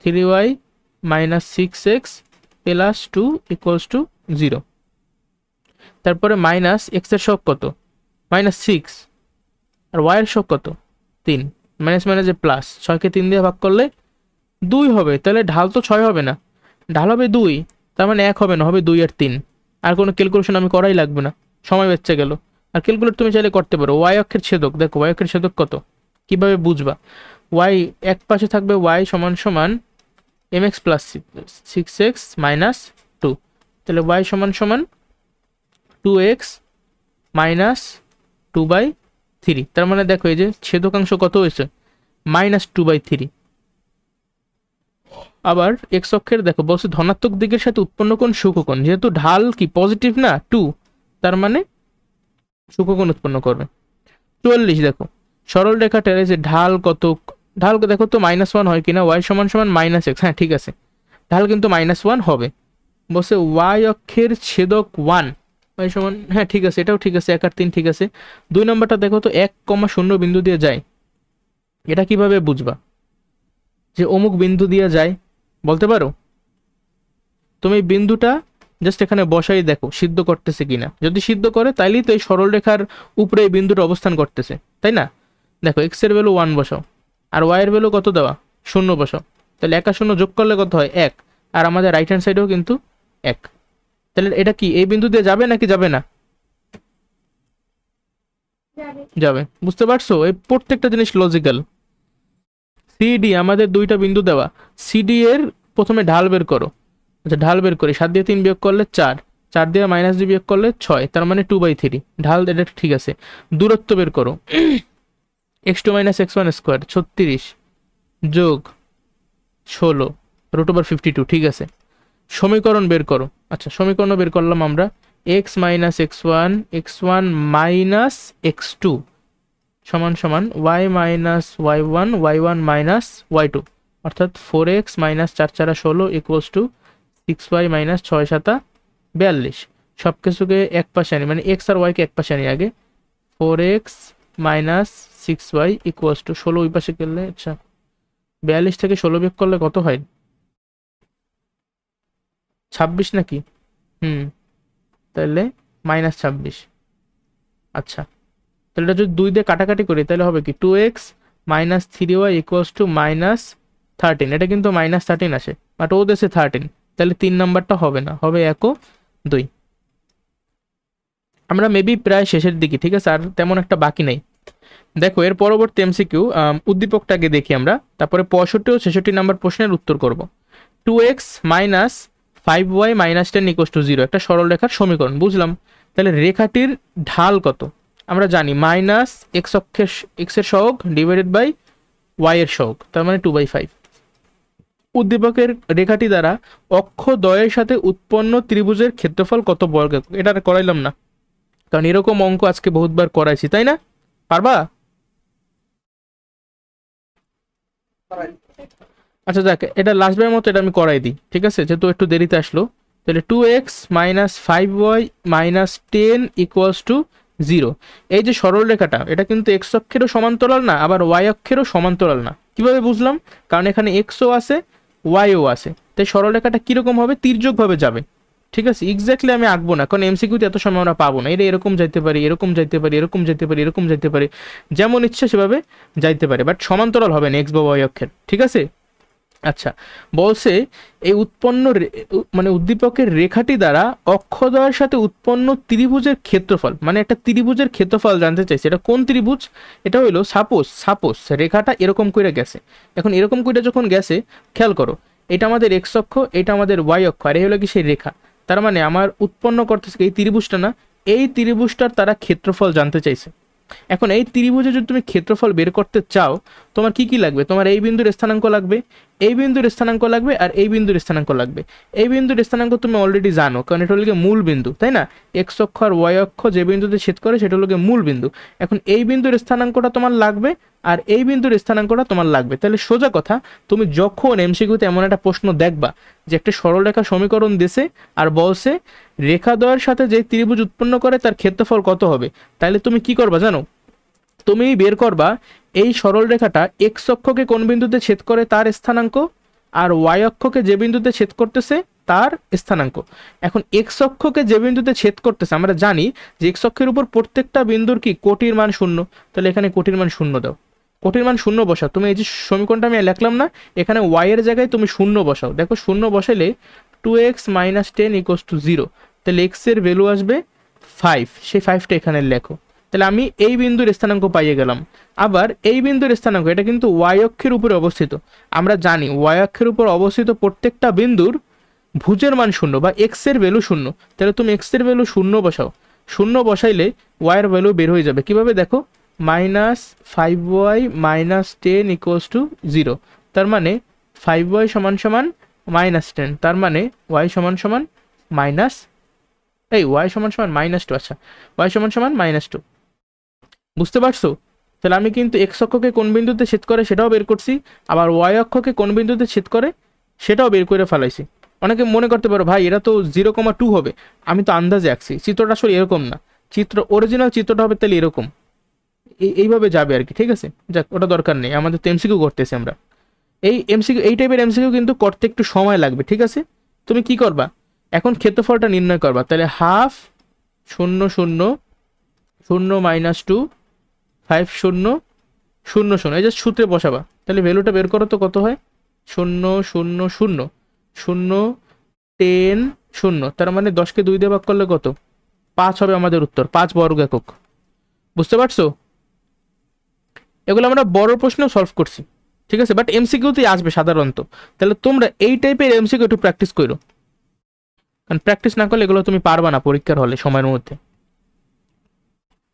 Speaker 1: 3y minus 6x plus 2 equals to 0। তারপরে মাইনাস এক্স এর সহগ কত, মাইনাস 6, আর ওয়াই এর সহগ কত 3, মাইনাস মাইনাসে প্লাস, 6কে 3 দিয়ে ভাগ করলে 2 হবে, তাহলে ঢাল তো 6 হবে না, ঢাল হবে 2, তার মানে 1 হবে না, হবে 2 আর 3। আর কোনো ক্যালকুলেশন আমি করাই লাগবে না, সময় বেঁচে গেল। আর ক্যালকুলেট তুমি চাইলে করতে পারো। ওয়াই অক্ষের ছেদক দেখো, ওয়াই অক্ষের ছেদক কত, কিভাবে বুঝবা? ওয়াই এক পাশে থাকবে ওয়াই সমান সমান mx প্লাস 6x মাইনাস 2, তাহলে ওয়াই সমান সমান 2x মাইনাস 2/3। তার মানে দেখো এই যে ছেদকাংশ কত হয়েছে, -2/3। আবার এক্স অক্ষের দেখো বলছে ধনাত্মক দিকের সাথে উৎপন্ন কোণ সূক্ষ্মকোণ, যেহেতু ঢাল কি পজিটিভ না 2, তার মানে সূক্ষ্মকোণ উৎপন্ন করবে। 44 দেখো সরল রেখাটার যে ঢাল কত, ঢাল দেখো তো -1 হয় কিনা, ওয়াই সমান সমান -x, হ্যাঁ ঠিক আছে, ঢাল কিন্তু -1 হবে। বলছে ওয়াই অক্ষের ছেদক 1, ওয়াই সমান, হ্যাঁ ঠিক আছে, এটাও ঠিক আছে, 1 আর 3 ঠিক আছে। 2 নম্বরটা দেখো তো 1,0 বিন্দু দিয়ে যায়, এটা কিভাবে বুঝবা যে অমুক বিন্দু দিয়ে যায়, বলতে পারো? তুমি বিন্দুটা জাস্ট এখানে বসাই দেখো সিদ্ধ করতেছে কিনা, যদি সিদ্ধ করে তাইলেই তো এই সরল রেখার উপরে এই বিন্দুটা অবস্থান করতেছে, তাই না? দেখো এক্স এর ভ্যালু 1 বসাও, আর ওয়াই এর ভ্যালু কত দেওয়া 0 বসাও, তাহলে 1 আর 0 যোগ করলে কত হয় 1, আর আমাদের রাইট হ্যান্ড সাইডেও কিন্তু 1। তাহলে এটা কি এই বিন্দু দিয়ে যাবে নাকি যাবে না? যাবে। বুঝতে পারছো? এই প্রত্যেকটা জিনিস লজিক্যাল। সিডি আমাদের দুইটা বিন্দু দেওয়া, সিডি এর প্রথমে ঢাল বের করো। আচ্ছা ঢাল বের করি, 7 দিয়ে 3 বিয়োগ করলে 4, 4 দিয়ে -2 বিয়োগ করলে 6, তার মানে 2/3। ঢাল এটা ঠিক আছে। দূরত্ব বের করো, x2 - x1 স্কোয়ার 36 যোগ 16 √52, ঠিক আছে। সমীকরণ বের করো। আচ্ছা সমীকরণ বের করলাম আমরা, x - x1 x1 - x2 সমান সমান y - y1 y1 - y2, অর্থাৎ 4x - 4 4 16 ইকুয়ালস টু 6y - 6 7 42। সব কিছুকে এক পাশে আনি, মানে x আর y কে এক পাশে আনি আগে। 4x - 6y ইকুয়ালস টু 16 ওই পাশে গেলে, আচ্ছা 42 থেকে 16 বিয়োগ করলে কত হয়, 26 নাকি? তাহলে -26। আচ্ছা তাহলে এটা যদি 2 দিয়ে কাটাকাটি করি তাহলে হবে কি 2x - 3y ইকুয়ালস টু -13। এটা কিন্তু -13 আসে, বাট ও দেশে 13, তাহলে 3 নাম্বারটা হবে না, হবে 1 ও 2। আমরা মেবি প্রায় শেষের দিকে, ঠিক আছে, আর তেমন একটা বাকি নেই। দেখো এর পরবর্তী এমসিকিউ উদ্দীপকটাকে দেখি আমরা, তারপরে 65 ও 66 নাম্বার প্রশ্নের উত্তর করব। 2x - 5y - 10 ইকুয়ালস টু 0 একটা সরল রেখার সমীকরণ, বুঝলাম। তাহলে রেখাটির ঢাল কত আমরা জানি, -x অক্ষের x এর সহগ ডিভাইডেড বাই y এর সহগ, তার মানে 2/5। উদ্দীপকের রেখাটি দ্বারা অক্ষদ্বয়ের সাথে উৎপন্ন ত্রিভুজের ক্ষেত্রফল কত বর্গ একক? এটা আর করাইলাম না, কারণ এরকম অঙ্ক আজকে বহুতবার করাইছি, তাই না? পারবা? আচ্ছা যাক, এটা লাস্টবারের মতো এটা আমি করাই দিই, ঠিক আছে, যেহেতু একটু দেরিতে আসলো। তাহলে 2x - 5y - 10 ইকুয়ালস টু 0। এই যে সরল রেখাটা, এটা কিন্তু x অক্ষেরও সমান্তরাল না, আবার y অক্ষেরও সমান্তরাল না। কিভাবে বুঝলাম? কারণ এখানে xও আছে yও আছে, তাই সরল রেখাটা কিরকম হবে, তির্যকভাবে যাবে, ঠিক আছে। এক্স্যাক্টলি আমি আঁকবো না, কারণ এমসিকিউতে এত সময় আমরা পাবো না। এটা এরকম যাইতে পারে, এরকম যাইতে পারে, এরকম যাইতে পারে, এরকম যাইতে পারে, যেমন ইচ্ছা সেভাবে যাইতে পারে, বাট সমান্তরাল হবে না x বা y অক্ষের, ঠিক আছে। আচ্ছা বলছে এই উৎপন্ন মানে উদ্দীপকের রেখাটি দ্বারা অক্ষদ্বয়ের সাথে উৎপন্ন ত্রিভুজের ক্ষেত্রফল, মানে একটা ত্রিভুজের ক্ষেত্রফল জানতে চাইছে। এটা কোন ত্রিভুজ? এটা হইলো সাপোজ রেখাটা এরকম করে গেছে। এখন এরকম করে যখন গেছে, খেয়াল করো, এটা আমাদের এক্স অক্ষ, এটা আমাদের ওয়াই অক্ষ, আর এই হলো কি সেই রেখা। তার মানে আমার উৎপন্ন করতেছে এই ত্রিভুজটা না, এই ত্রিভুজটার তারা ক্ষেত্রফল জানতে চাইছে। এখন এই ত্রিভুজে যদি তুমি ক্ষেত্রফল বের করতে চাও, তোমার কি কি লাগবে? তোমার এই বিন্দুর স্থানাঙ্ক লাগবে, এই বিন্দুর স্থানাঙ্ক লাগবে, আর এই বিন্দুর স্থানাঙ্ক লাগবে। এই বিন্দুর স্থানাঙ্ক তুমি অলরেডি জানো, কারণ এটা হলো মূল বিন্দু, তাই না? এক্স অক্ষ আর ওয়াই অক্ষ যে বিন্দুতে ছেদ করে সেটা হলো মূল বিন্দু। এখন এই বিন্দুর স্থানাঙ্কটা তোমার লাগবে, আর এই বিন্দুর স্থানাঙ্কটা তোমার লাগবে। তাহলে সোজা কথা, তুমি যখন এমসিকিউতে এমন একটা প্রশ্ন দেখবা যে একটা সরলরেখা সমীকরণ দিছে আর বলছে রেখাদ্বয়ের সাথে যে ত্রিভুজ উৎপন্ন করে তার ক্ষেত্রফল কত হবে, তাহলে তুমি কি করবা জানো? তুমি বের করবা এই সরল রেখাটা এক্স অক্ষকে কোন বিন্দুতে ছেদ করে তার স্থানাঙ্ক, আর ওয়াই অক্ষকে যে বিন্দুতে ছেদ করতেছে তার স্থানাঙ্ক। এখন এক্স অক্ষকে যে বিন্দুতে ছেদ করতেছে আমরা জানি যে এক্স অক্ষের উপর প্রত্যেকটা বিন্দুর কি কোটির মান শূন্য, তাহলে এখানে কোটির মান শূন্য দাও, কোটির মান শূন্য বসাও। তুমি এই যে সমীকরণটা আমি লিখলাম না, এখানে ওয়াই এর জায়গায় তুমি শূন্য বসাও। দেখো শূন্য বসাইলে 2x - 10 = 0, তাহলে এক্স এর ভ্যালু আসবে 5, সেই 5টা এখানে লেখো। তাহলে আমি এই বিন্দুর স্থানাঙ্ক পাইয়ে গেলাম। আবার এই বিন্দুর স্থানাঙ্ক এটা কিন্তু ওয়াই অক্ষের উপরে অবস্থিত, আমরা জানি ওয়াই অক্ষের উপর অবস্থিত প্রত্যেকটা বিন্দুর ভুজের মান শূন্য বা এক্স এর ভ্যালু শূন্য, তাহলে তুমি এক্স এর ভ্যালু শূন্য বসাও। শূন্য বসাইলে ওয়াই এর ভ্যালু বের হয়ে যাবে। কিভাবে দেখো, -5y - 10 = 0, তার মানে 5y = -10, তার মানে y = মাইনাস এই y = -2। আচ্ছা, y = -2, বুঝতে পারছো? তাহলে আমি কিন্তু এক্স অক্ষকে কোন বিন্দুতে ছেদ করে সেটাও বের করছি, আবার ওয়াই অক্ষকে কোন বিন্দুতে ছেদ করে সেটাও বের করে ফেলাইছি। অনেকে মনে করতে পারো ভাই এরা তো 0,2 হবে, আমি তো আন্দাজে আঁকছি, চিত্রটা আসলে এরকম না, অরিজিনাল চিত্রটা হবে তাহলে এরকম, এইভাবে যাবে আর কি। ঠিক আছে, যাক ওটা দরকার নেই, আমাদের তো এমসিকিউ করতেছি আমরা। এই এমসিকিউ, এই টাইপের এমসিকিউ কিন্তু করতে একটু সময় লাগবে। ঠিক আছে, তুমি কি করবা, এখন ক্ষেত্রফলটা নির্ণয় করবা। তাহলে 1/2 0 0 0 - 2 5 0 0 0, এই যে সূত্রে বসাবা, তাহলে ভ্যালুটা বের করো তো কত হয়, 0 0 0 0 10 0, তার মানে 10কে 2 দিয়ে ভাগ করলে কত, 5 হবে আমাদের উত্তর, 5 বর্গ একক। বুঝতে পারছো? এগুলো আমরা বড় প্রশ্ন সলভ করছি। ঠিক আছে, বাট এমসিকিউতেই আসবে সাধারণত। তাহলে তোমরা এই টাইপের এমসিকিউ একটু প্র্যাকটিস করো, কারণ প্র্যাকটিস না করলে এগুলো তুমি পারবা না পরীক্ষার হলে সময়ের মধ্যে।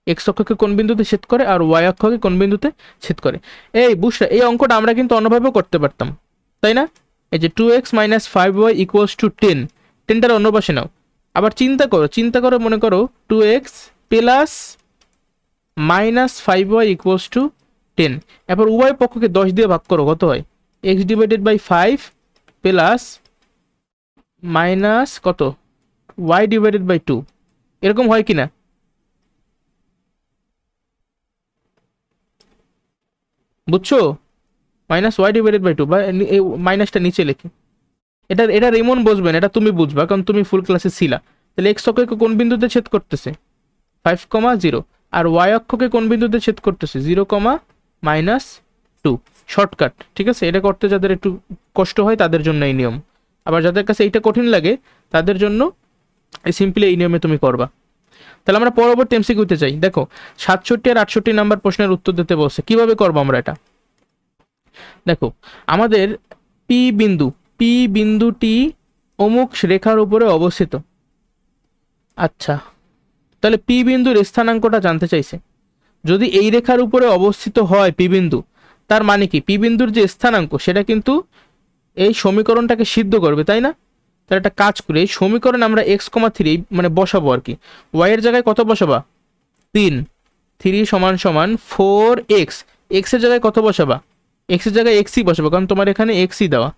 Speaker 1: এক্স অক্ষকে কোন বিন্দুতে ছেদ করে আর ওয়াই অক্ষকে কোন বিন্দুতে ছেদ করে। এই বুঝরা, এই অঙ্কটা আমরা কিন্তু অন্যভাবেও করতে পারতাম, তাই না? এই যে 2x - 5y = 10, 10টার অন্য পাশে নাও। আবার চিন্তা করো, মনে করো 2x + -5y = 10, এরপর উভয় পক্ষকে 10 দিয়ে ভাগ করো, কত হয়, x/5 প্লাস মাইনাস কত y/2, এরকম হয় কিনা? বুঝছো? -y/2, বা এই মাইনাসটা নিচে লেখি, এটা রেমন বুঝবেন, এটা তুমি বুঝবা কারণ তুমি ফুল ক্লাসে ছিলা। তাহলে এক্স অক্ষকে কোন বিন্দুতে ছেদ করতেছে, 5,0, আর ওয়াই অক্ষকে কোন বিন্দুতে ছেদ করতেছে, 0, -2। শর্টকাট, ঠিক আছে, এটা করতে যাদের একটু কষ্ট হয় তাদের জন্য এই নিয়ম, আবার যাদের কাছে এইটা কঠিন লাগে তাদের জন্য সিম্পলি এই নিয়মে তুমি করবা। তাহলে আমরা পরবর্তী এমসিকিউতে যাই। দেখো 67 আর 68 নাম্বার প্রশ্নের উত্তর দিতে বলছে, কিভাবে করবো আমরা এটা। দেখো আমাদের পি বিন্দুটি অমুক রেখার উপরে অবস্থিত। আচ্ছা, তাহলে পি বিন্দুর স্থানাঙ্কটা জানতে চাইছে। যদি এই রেখার উপরে অবস্থিত হয় পি বিন্দু, তার মানে কি পি বিন্দুর যে স্থানাঙ্ক সেটা কিন্তু এই সমীকরণটাকে সিদ্ধ করবে, তাই না? তাহলে একটা কাজ করে এই সমীকরণে আমরা x,3 মানে বসাবো আর কি। ওয়াই এর জায়গায় কত বসাবা, 3, 3 = 4x, এক্স এর জায়গায় কত বসাবা, এক্স এর জায়গায় এক্সই বসাবো কারণ তোমার এখানে এক্সই দেওয়া,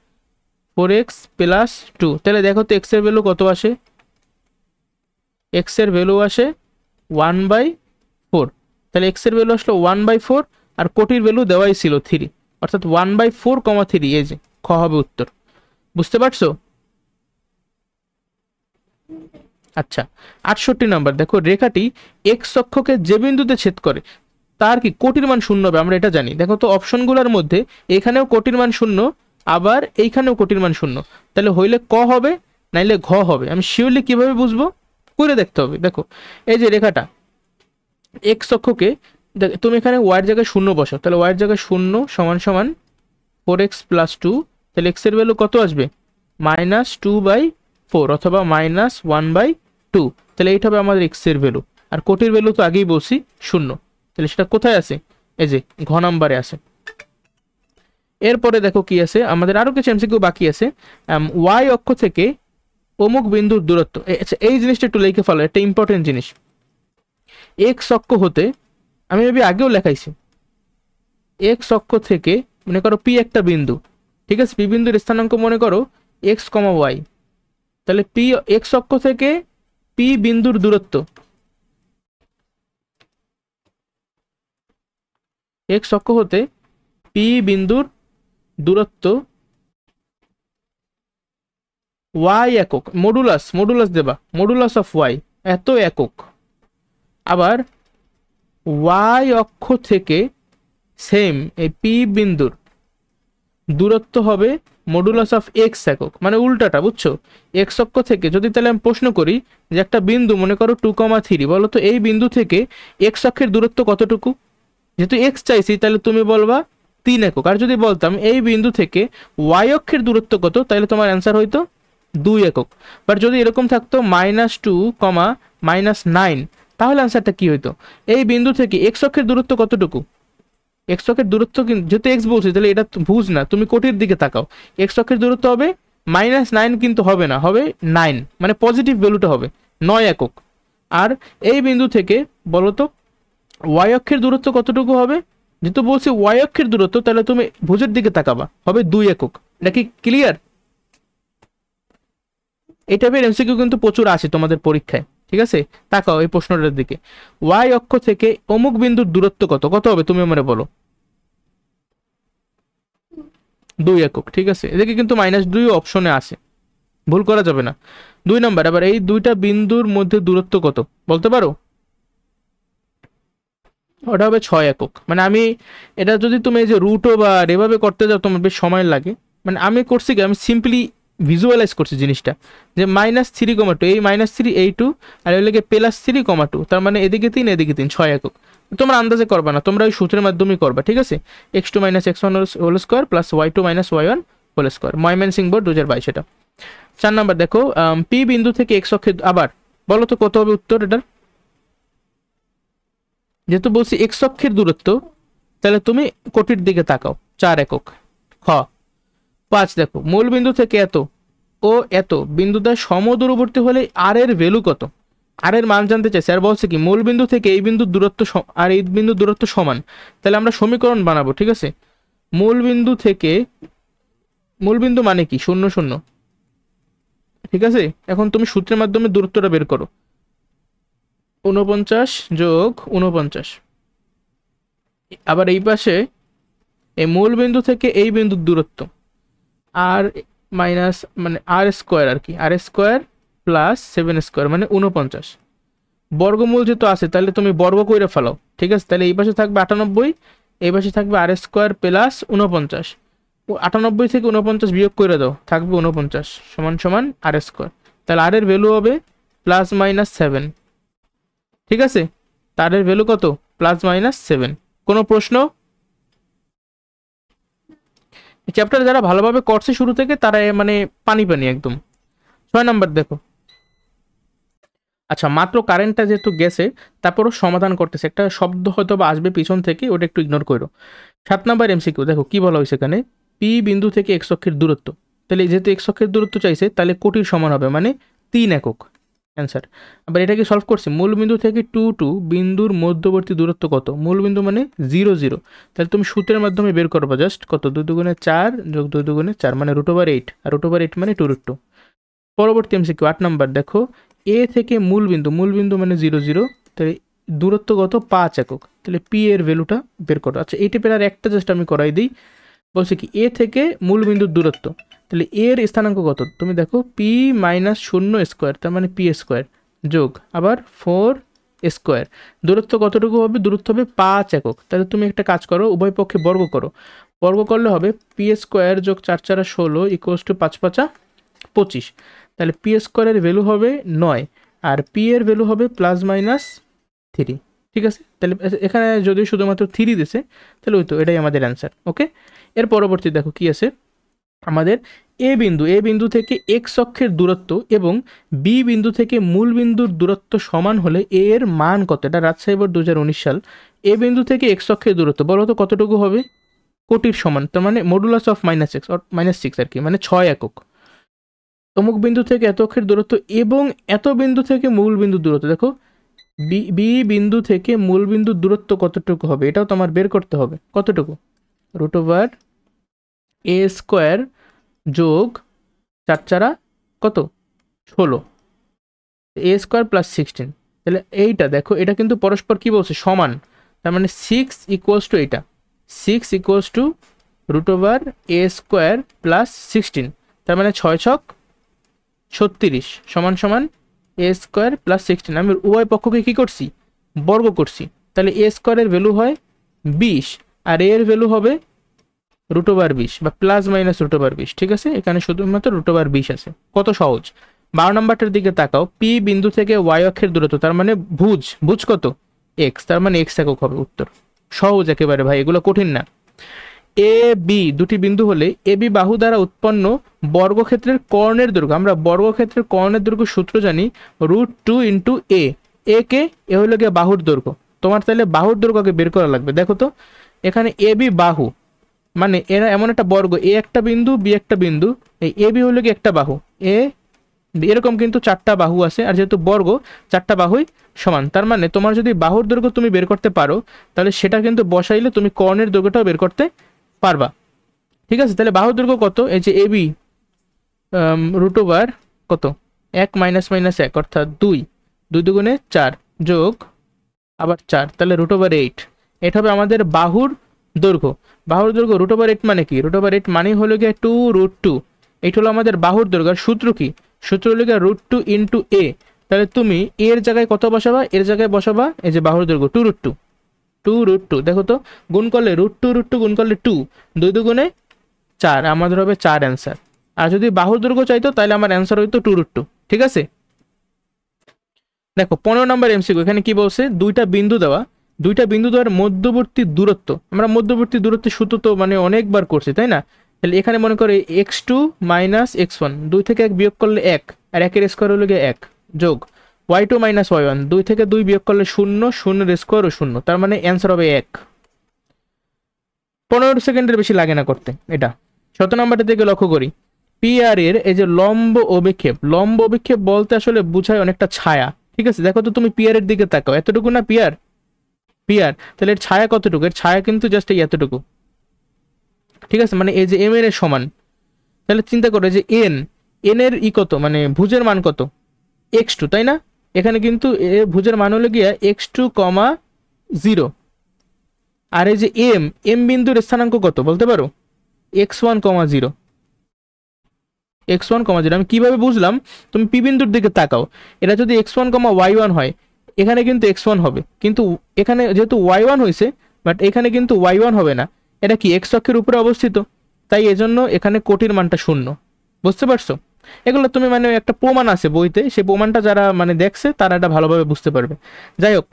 Speaker 1: 4x + 2। তাহলে দেখো তো এক্স এর ভ্যালু কত আসে, এক্স এর ভ্যালু আসে 1/4, তাহলে এক্স এর ভ্যালু আসলো 1/4, আর কোটির ভ্যালু দেওয়াই ছিল 3, অর্থাৎ 1/4, 3, এই যে খ হবে উত্তর। বুঝতে পারছো? আচ্ছা 68 নাম্বার, দেখো রেখাটি এক্স অক্ষকে যে বিন্দুতে ছেদ করে তার কি কোটির মান শূন্য হবে, আমরা এটা জানি। দেখো তো অপশনগুলোর মধ্যে এখানেও কোটির মান শূন্য, আবার এইখানেও কোটির মান শূন্য, তাহলে হইলে ক হবে নাইলে ঘ হবে। আমি শিওরলি কিভাবে বুঝবো, করে দেখতে হবে। দেখো এই যে রেখাটা এক্স অক্ষকে, তুমি এখানে ওয়াইয়ের জায়গায় শূন্য বসাও, তাহলে ওয়াইয়ের জায়গায় 0 = 4x + 2, তাহলে এক্স এর ভ্যালু কত আসবে, -2/4 অথবা -1/2, তাহলে এইটা হবে আমাদের এক্স এর ভ্যালু। আর কোটির ভ্যালু তো আগেই বলছি 0, তাহলে সেটা কোথায় আছে, এই যে ঘ নাম্বারে আছে। এরপরে দেখো কি আছে, আমাদের আরো কিছু এমসিকিউ বাকি আছে। ওয়াই অক্ষ থেকে অমুক বিন্দুর দূরত্ব, এই জিনিসটা একটু লিখে ফেলো, একটা ইম্পর্টেন্ট জিনিস। এক্স অক্ষ হতে, আমি মেবি আগেও লেখাইছি, এক্স অক্ষ থেকে মনে করো পি একটা বিন্দু, ঠিক আছে, পি বিন্দুর স্থানাঙ্ক মনে করো x, y, তাহলে পি এক্স অক্ষ থেকে পি বিন্দুর দূরত্ব, এক্স অক্ষ হতে পি বিন্দুর দূরত্ব ওয়াই একক, মডুলাস মডুলাস দেবা, মডুলাস অফ ওয়াই এত একক। আবার ওয়াই অক্ষ থেকে সেম এই পি বিন্দুর দূরত্ব হবে মডুলাস অফ এক্স একক, মানে উল্টাটা, বুঝছো? এক্স অক্ষ থেকে যদি তাহলে আমি প্রশ্ন করি যে একটা বিন্দু মনে করো 2,3, বলো তো এই বিন্দু থেকে এক্স অক্ষের দূরত্ব কতটুকু? যেহেতু এক্স চাইছি তাহলে তুমি বলবা 3 একক। আর যদি বলতাম এই বিন্দু থেকে ওয়াই অক্ষের দূরত্ব কত, তাহলে তোমার অ্যান্সার হইতো 2 একক। বাট যদি এরকম থাকতো -2, -9, তাহলে অ্যান্সারটা কি হইতো? এই বিন্দু থেকে এক্স অক্ষের দূরত্ব কতটুকু? এক্স অক্ষের দূরত্ব কিন্তু যেহেতু এক্স বলছি তাহলে এটা বুঝ না, তুমি কোটির দিকে তাকাও। এক্স অক্ষের দূরত্ব হবে -9, কিন্তু হবে না, হবে 9, মানে পজিটিভ ভ্যালুটা হবে 9 একক। আর এই বিন্দু থেকে বলো তো ওয়াই অক্ষের দূরত্ব কতটুকু হবে? যেহেতু বলছি ওয়াই অক্ষের দূরত্ব, তাহলে তুমি ভুজের দিকে তাকাবা, হবে 2 একক। এটা কি ক্লিয়ার? এই টাইপের এমসিকিউ কিন্তু প্রচুর আসে তোমাদের পরীক্ষায়, ঠিক আছে? তাকাও এই প্রশ্নটার দিকে, ওয়াই অক্ষ থেকে অমুক বিন্দুর দূরত্ব কত, কত হবে তুমি আমারে বলো? 2 একক, ঠিক আছে? এদিকে কিন্তু -2 অপশনে আসে, ভুল করা যাবে না। 2 নম্বর, আবার এই দুইটা বিন্দুর মধ্যে দূরত্ব কত বলতে পারো? ওটা হবে 6 একক। মানে আমি এটা যদি তুমি এই যে রুট বা এভাবে করতে যাও তোমার বেশ সময় লাগে। মানে আমি করছি কি, আমি সিম্পলি ভিজুয়ালাইজ করছি জিনিসটা, যে -3,2, এই -3 এই 2, আর ওই লেগে +3,2, তার মানে এদিকে 3 এদিকে 3, 6 একক। তোমরা আন্দাজে করবা না, তোমরা ওই সূত্রের মাধ্যমেই করবা, ঠিক আছে? x2 - x1 whole square plus y2 - y1 whole square, Mymensingh board 2022 এটা। 4 নাম্বার দেখো, পি বিন্দু থেকে এক্স অক্ষে, আবার বলো তো কত হবে উত্তর এটার? যেহেতু বলছি এক্স অক্ষের দূরত্ব, তাহলে তুমি কোটির দিকে তাকাও, 4 একক। খ 5 দেখো, মূল বিন্দু থেকে এত ও এত বিন্দুটা সমদূরবর্তী হলে আর এর ভ্যালু কত? আর এর মান জানতে চাই। স্যার বলছে কি মূল বিন্দু থেকে এই বিন্দুর দূরত্ব আর এই বিন্দুর দূরত্ব সমান, তাহলে আমরা সমীকরণ বানাবো, ঠিক আছে? মূল বিন্দু থেকে, মূল বিন্দু মানে কি 0, 0, ঠিক আছে? এখন তুমি সূত্রের মাধ্যমে দূরত্বটা বের করো, 49 যোগ 49। আবার এই পাশে এই মূল বিন্দু থেকে এই বিন্দুর দূরত্ব আর মাইনাস, মানে আর স্কোয়ার আর কি, আর স্কোয়ার প্লাস 7 স্কোয়ার, মানে 49। বর্গমূল যেহেতু আছে তাহলে তুমি বর্গ করে ফেলাও, ঠিক আছে? তাহলে এই পাশে থাকবে 98, এই পাশে থাকবে আর স্কোয়ার প্লাস 49। 98 থেকে 49 বিয়োগ করে দাও, থাকবে 49 সমান সমান আর স্কোয়ার। তাহলে আর এর ভ্যালু হবে +-7, ঠিক আছে? তার এর ভ্যালু কত? +-7। কোনো প্রশ্ন? চ্যাপ্টার যারা ভালোভাবে করছে শুরু থেকে তারা মানে পানি পানি একদম। 6 নাম্বার দেখো, আচ্ছা মাত্র কারেন্টটা যেহেতু গেছে তারপরও সমাধান করতেছে, একটা শব্দ হয়তো বা আসবে পিছন থেকে, ওটা একটু ইগনোর করো। 7 নাম্বার এমসিকিউ দেখো কি বলা হয়েছে এখানে, পি বিন্দু থেকে এক্স অক্ষের দূরত্ব, তাহলে যেহেতু এক্স অক্ষের দূরত্ব চাইছে তাহলে কোটির সমান হবে, মানে 3 একক অ্যান্সার। আবার এটাকে সলভ করছি, মূল বিন্দু থেকে 2, 2 বিন্দুর মধ্যবর্তী দূরত্ব কত? মূল বিন্দু মানে 0, 0, তাহলে তুমি সূত্রের মাধ্যমে বের করবা জাস্ট কত, 2 দুগুণে 4 যোগ 2 দুগুণে 4, মানে √8, আর √8 মানে 2√2। পরবর্তী এমসিকিউ 8 নাম্বার দেখো, এ থেকে মূল বিন্দু, মূল বিন্দু মানে 0, 0, তাহলে দূরত্ব কত? 5 একক, তাহলে পি এর ভ্যালুটা বের করো। আচ্ছা এই টাইপের আর একটা জাস্ট আমি করাই দিই, বলছে কি এ থেকে মূল বিন্দুর দূরত্ব, তাহলে এর স্থানাঙ্ক কত? তুমি দেখো পি -0 স্কোয়ার, তার মানে পি স্কোয়ার যোগ আবার 4 স্কোয়ার, দূরত্ব কতটুকু হবে? দূরত্ব হবে 5 একক। তাহলে তুমি একটা কাজ করো, উভয় পক্ষে বর্গ করো, বর্গ করলে হবে পি স্কোয়ার যোগ 4 4 16 = 5 5 25। তাহলে পি স্কোয়ারের ভ্যালু হবে 9, আর পি এর ভ্যালু হবে +-3, ঠিক আছে? তাহলে এখানে যদি শুধুমাত্র 3 দিছে তাহলে ওই তো এটাই আমাদের অ্যান্সার। ওকে, এর পরবর্তী দেখো কি আছে আমাদের, এ বিন্দু থেকে এক্স অক্ষের দূরত্ব এবং বি বিন্দু থেকে মূল বিন্দুর দূরত্ব সমান হলে এ এর মান কত? এটা রাজশাহী বোর্ড 2019 সাল। এ বিন্দু থেকে এক্স অক্ষের দূরত্ব বলো তো কতটুকু হবে? কোটির সমান, তার মানে মডুলাস অফ -6 আর কি, মানে 6 একক। অমুক বিন্দু থেকে এত অক্ষের দূরত্ব এবং এত বিন্দু থেকে মূল বিন্দুর দূরত্ব, দেখো বি বিন্দু থেকে মূল বিন্দুর দূরত্ব কতটুকু হবে এটাও তোমার বের করতে হবে। কতটুকু? √a² যোগ 4 4 কত? 16, a² + 16। তাহলে এইটা দেখো, এটা কিন্তু পরস্পর কি বলছে? সমান, তার মানে 6 = এইটা, 6 = √a² + 16, তার মানে 6 ছক 36 সমান সমান এ স্কোয়ার প্লাস 16। আমি উভয় পক্ষকে কি করছি, বর্গ করছি। তাহলে এ স্কোয়ারের ভ্যালু হয় 20 আর এর ভ্যালু হবে √20 বা প্লাস মাইনাস √20। ঠিক আছে, এখানে শুধুমাত্র √20 আছে। কত সহজ। 12 নম্বরটার দিকে তাকাও। পি বিন্দু থেকে ওয়াই অক্ষের দূরত্ব, তার মানে ভুজ কত, এক্স, তার মানে এক্স একক হবে উত্তর। সহজ একেবারে ভাই, এগুলো কঠিন না। এ বি দুটি বিন্দু হলে এ বি বাহু দ্বারা উৎপন্ন বর্গক্ষেত্রের কর্ণের দৈর্ঘ্য, আমরা বর্গক্ষেত্রের কর্ণের দৈর্ঘ্য সূত্র জানি √2 ইন্টু এ কে এ হলো গিয়ে বাহুর দৈর্ঘ্য। তোমার তাহলে বাহুর দৈর্ঘ্যকে বের করা লাগবে। দেখো তো এখানে এ বি বাহু, মানে এরা এমন একটা বর্গ, এ একটা বিন্দু বি একটা বিন্দু, এই এ বি হলো গিয়ে একটা বাহু, এ এরকম কিন্তু 4টা বাহু আছে, আর যেহেতু বর্গ 4টা বাহুই সমান, তার মানে তোমার যদি বাহুর দৈর্ঘ্য তুমি বের করতে পারো তাহলে সেটা কিন্তু বসাইলে তুমি কর্ণের দৈর্ঘ্যটাও বের করতে পারবা। ঠিক আছে, তাহলে বাহুর দৈর্ঘ্য কত, এই যে এবি √, কত 1 মাইনাস মাইনাস 1 অর্থাৎ 2, 2 দুগুণে 4 যোগ আবার 4, তাহলে √8। এটা হবে আমাদের বাহুর দৈর্ঘ্য। বাহুর দৈর্ঘ্য √8 মানে কি, √8 মানে হলো গিয়ে 2√2। এইটা হলো আমাদের বাহুর দৈর্ঘ্য। আর সূত্র কি, সূত্র হলো গিয়ে √2 ইন্টু এ। তাহলে তুমি এর জায়গায় কত বসাবা, এর জায়গায় বসাবা এই যে বাহুর দৈর্ঘ্য 2√2। দেখো তো গুণ করলে √2 গুণ করলে 2, 2 দুগুণে 4, আমাদের হবে 4 অ্যান্সার। আর যদি বাহুর দৈর্ঘ্য চাইতো তাহলে আমার অ্যান্সার হইতো 2√2। ঠিক আছে, দেখো 15 নম্বর এমসিকিউ। এখানে কি বলছে, দুইটা বিন্দু দেওয়ার মধ্যবর্তী দূরত্ব। আমরা মধ্যবর্তী দূরত্বের সূত্র তো মানে অনেকবার করছি, তাই না? তাহলে এখানে মনে করে x2 মাইনাস x1, 2 থেকে 1 বিয়োগ করলে 1, আর 1 এর স্কোয়ার হলো গিয়ে 1, যোগ y2 মাইনাস y1, 2 থেকে 2 বিয়োগ করলে 0, 0 এর স্কোয়ারও 0, তার মানে অ্যান্সার হবে 1। 15 সেকেন্ডের বেশি লাগে না করতে এটা। 17 নম্বরটা থেকে লক্ষ্য করি, পি আর এর এই যে লম্ব অভিক্ষেপ বলতে আসলে বোঝায় অনেকটা ছায়া। ঠিক আছে, দেখো তো তুমি পিয়ারের দিকে তাকাও, এতটুকু না পিয়ার, তাহলে এর ছায়া কতটুকু, এর ছায়া কিন্তু জাস্ট এই এতটুকু। ঠিক আছে, মানে এই যে এম এর সমান। তাহলে চিন্তা করো যে এন এর কত, মানে ভুজের মান কত, x2, তাই না? এখানে কিন্তু ভুজের মান হলো গিয়া x2, 0। আর এই যে এম বিন্দুর স্থানাঙ্ক কত বলতে পারো, x1, 0। আমি কিভাবে বুঝলাম, তুমি পি বিন্দুর দিকে তাকাও, এটা যদি x1, y1 হয়, এখানে কিন্তু x1 হবে, কিন্তু এখানে যেহেতু y1 হয়েছে, বাট এখানে কিন্তু y1 হবে না, এটা কি x অক্ষের উপরে অবস্থিত, তাই এজন্য এখানে কোটির মানটা 0। বুঝতে পারছো? এগুলো তুমি মানে একটা প্রমাণ আছে বইতে, সেই প্রমাণটা যারা মানে দেখছে তারা এটা ভালোভাবে বুঝতে পারবে। যাই হোক,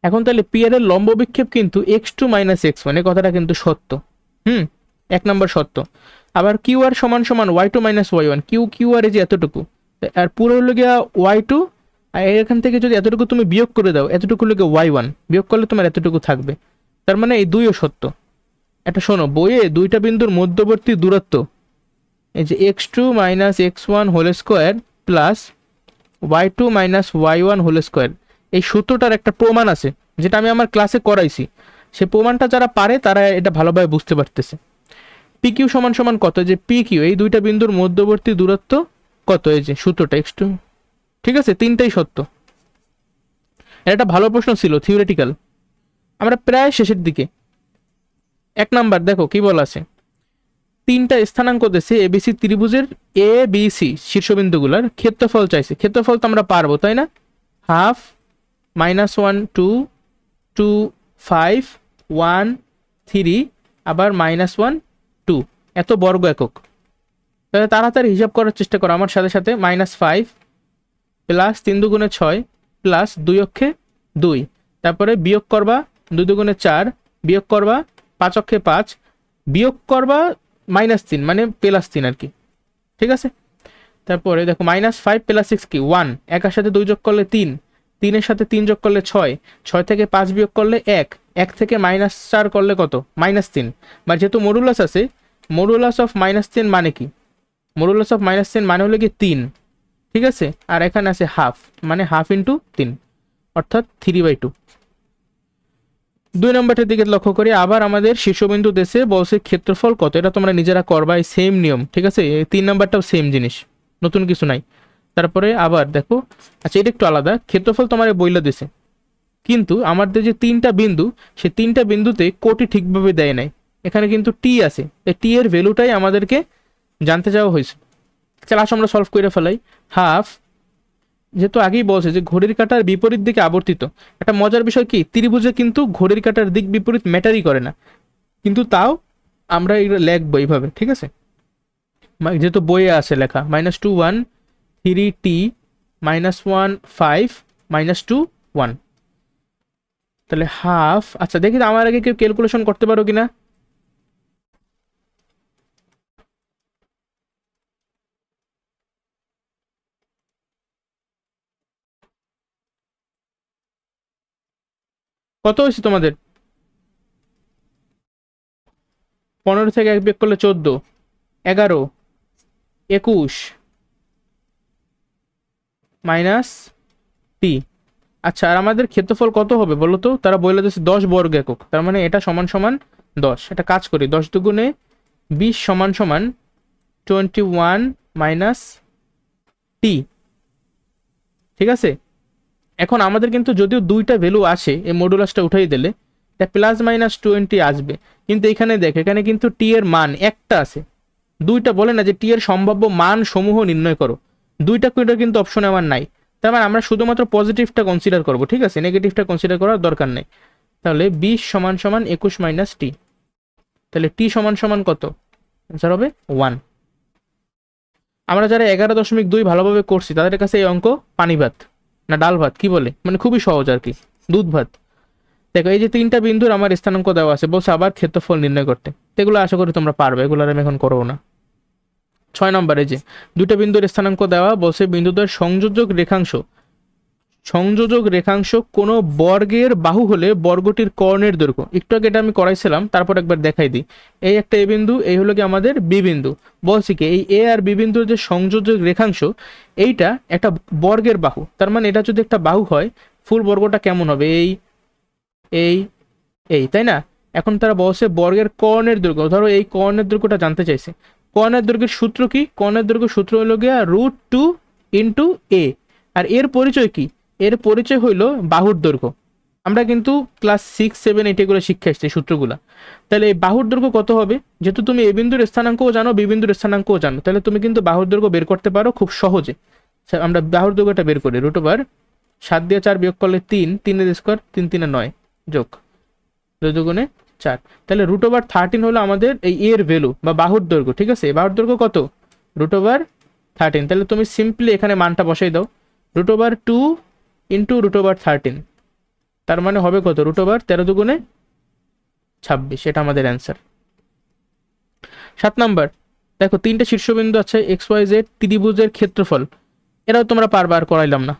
Speaker 1: এখন তাহলে পি এর লম্ব বিক্ষেপ কিন্তু x2 মাইনাস x1, এই কথাটা কিন্তু সত্য। 1 নম্বর সত্য। আবার কিউ আর সমান সমান y2 minus y1, Q R এই যে এতটুকু, আর পুরো হলো গিয়া y2, আর এখান থেকে যদি এতটুকু তুমি বিয়োগ করে দাও, এতটুকু হলো গিয়ে y1, বিয়োগ করলে তোমার এতটুকু থাকবে, তার মানে এই দুইও সত্য। এটা শোনো, বইয়ে দুইটা বিন্দুর মধ্যবর্তী দূরত্ব এই যে x2 minus x1 whole square plus y2 minus y1 whole square, এই সূত্রটার একটা প্রমাণ আছে যেটা আমি আমার ক্লাসে করাইছি। সেই প্রমাণটা যারা পারে তারা এটা ভালোভাবে বুঝতে পারতেছে। পি কিউ সমান সমান কত, যে পি কিউ এই দুইটা বিন্দুর মধ্যবর্তী দূরত্ব কত, এই যে সূত্রটা x2। ঠিক আছে, তিনটাই সত্য। এটা একটা ভালো প্রশ্ন ছিল, থিওরিটিক্যাল। আমরা প্রায় শেষের দিকে। 1 নাম্বার দেখো কি বলা আছে, 3টা স্থানাঙ্ক দিয়েছে এবিসি ত্রিভুজের এ বি সি শীর্ষবিন্দুগুলোর ক্ষেত্রফল চাইছে। ক্ষেত্রফল তো আমরা পারবো, তাই না? 1/2, -1, 2, 2, 5, 1, 3, আবার -1, 2, এত বর্গ একক। তাহলে তাড়াতাড়ি হিসাব করার চেষ্টা করো আমার সাথে সাথে। -5 প্লাস 3 দুগুণে 6 প্লাস 2 অক্ষে 2, তারপরে বিয়োগ করবা 2 দুগুণে 4, বিয়োগ করবা 5 অক্ষে 5, বিয়োগ করবা -3 মানে +3 আর কি। ঠিক আছে, তারপরে দেখো -5 + 6 কি 1, একের সাথে 2 যোগ করলে 3, 3 এর সাথে 3 যোগ করলে 6, 6 থেকে 5 বিয়োগ করলে 1, 1 থেকে -4 করলে কত, -3। বা যেহেতু মডুলাস আছে, মডুলাস অফ -3 মানে কি, মডুলাস অফ -3 মানে হলো কি 3। ঠিক আছে, আর এখানে আছে হাফ, মানে হাফ ইন্টু 3 অর্থাৎ 3/2। 2 নম্বরটার দিকে লক্ষ্য করি, আবার আমাদের শীর্ষবিন্দু দেশে বলছে ক্ষেত্রফল কত, এটা তোমরা নিজেরা করবা, এই সেম নিয়ম। ঠিক আছে, 3 নম্বরটাও সেম জিনিস, নতুন কিছু নাই। তারপরে আবার দেখো, আচ্ছা এটা একটু আলাদা, ক্ষেত্রফল তোমার বইলা দিছে, কিন্তু আমাদের যে 3টা বিন্দু, সেই 3টা বিন্দুতে কোটি ঠিকভাবে দেয় নাই। এখানে কিন্তু টি আছে, এই টি এর ভ্যালুটাই আমাদেরকে জানতে চাওয়া হয়েছে। চল আসো আমরা সলভ করে ফেলাই। হাফ, যেহেতু আগেই বলছে যে ঘড়ির কাঁটার বিপরীত দিকে আবর্তিত, একটা মজার বিষয় কি ত্রিভুজে কিন্তু ঘড়ির কাঁটার দিক বিপরীত ম্যাটারই করে না, কিন্তু তাও আমরা এগুলো লিখবো এইভাবে, ঠিক আছে। যেহেতু বইয়ে আছে লেখা -2 1 3t -1 5 -2 1, তাহলে হাফ। আচ্ছা দেখি তো আমার আগে কেউ ক্যালকুলেশন করতে পারো কিনা। কত হয়েছে তোমাদের? 15 থেকে 1 বিয়োগ করলে 14, 11, 21 মাইনাস টি। আচ্ছা আর আমাদের ক্ষেত্রফল কত হবে বলো তো? তারা বলে দিচ্ছে 10 বর্গ একক, তার মানে এটা সমান সমান 10। এটা কাজ করি, 10 দুগুণে 20 সমান সমান 21 মাইনাস টি, ঠিক আছে। এখন আমাদের কিন্তু যদিও দুইটা ভ্যালু আসে, এই মডুলাসটা উঠাই দিলে এটা +-20 আসবে, কিন্তু এখানে দেখ এখানে কিন্তু টি এর মান একটা আছে, দুইটা বলে না যে টি এর সম্ভাব্য মান সমূহ নির্ণয় করো, দুইটা করে কিন্তু অপশনে আমার নাই। তার মানে আমরা শুধুমাত্র পজিটিভটা কনসিডার করব, ঠিক আছে, নেগেটিভটা কনসিডার করার দরকার নেই। তাহলে 20 সমান সমান 21 মাইনাস টি, তাহলে টি সমান সমান কত? অ্যান্সার হবে 1। আমরা যারা 11.2 ভালোভাবে করছি তাদের কাছে এই অঙ্ক পানি ভাত না ডাল ভাত কি বলে, মানে খুবই সহজ আর কি, দুধ ভাত। দেখো এই যে তিনটা বিন্দুর আমার স্থানাঙ্ক দেওয়া আছে, বলছে আবার ক্ষেত্রফল নির্ণয় করতে, এগুলো আশা করি তোমরা পারবে, এগুলো আমি এখন করবো না। 6 নম্বরে যে দুইটা বিন্দুর স্থানাঙ্ক দেওয়া, বলছে বিন্দুদ্বয়ের সংযোজক রেখাংশ কোন বর্গের বাহু হলে বর্গটির কর্ণের দৈর্ঘ্য, একটু আগে এটা আমি করাইছিলাম, তারপর একবার দেখাই দিই। এই একটা এ বিন্দু, এই হলো কি আমাদের বি বিন্দু, বলছি কি এই এ আর বি বিন্দুর যে সংযোজক রেখাংশ এইটা একটা বর্গের বাহু, তার মানে এটা যদি একটা বাহু হয় ফুল বর্গটা কেমন হবে, এই এই এই, তাই না। এখন তারা বলছে বর্গের কর্ণের দৈর্ঘ্য, ধরো এই কর্ণের দৈর্ঘ্যটা জানতে চাইছে। কর্ণের দৈর্ঘ্যের সূত্র কি? কর্ণের দৈর্ঘ্য সূত্র হলো গিয়া √2 ইন্টু এ, আর এর পরিচয় কি? এর পরিচয় হইল বাহুর দৈর্ঘ্য। আমরা কিন্তু ক্লাস 6 7 8 এগুলো শিক্ষা এসেছি সূত্রগুলা। তাহলে এই বাহুর দৈর্ঘ্য কত হবে? যেহেতু তুমি এ বিন্দুর স্থানাঙ্কও জানো, বি বিন্দুর স্থানাঙ্কও জানো, তাহলে তুমি কিন্তু বাহুর দৈর্ঘ্য বের করতে পারো খুব সহজে। আমরা বাহুর দৈর্ঘ্যটা বের করি, √7 দিয়ে 4 বিয়োগ করলে 3, 3 3 3 9 যোগ 2 2 4, তাহলে √13 হলো আমাদের এই এর ভ্যালু বা বাহুর দৈর্ঘ্য, ঠিক আছে। বাহুর দৈর্ঘ্য কত? √13, তাহলে তুমি সিম্পলি এখানে মানটা বসাই দাও, √2 ইন্টু √13, তার মানে হবে কত? √13 2 26, এটা আমাদের অ্যান্সার। 7 নাম্বার দেখো তিনটে শীর্ষবিন্দু আছে XYZ ত্রিভুজের ক্ষেত্রফল, এরাও তোমরা পারবা, আর করাইলাম না।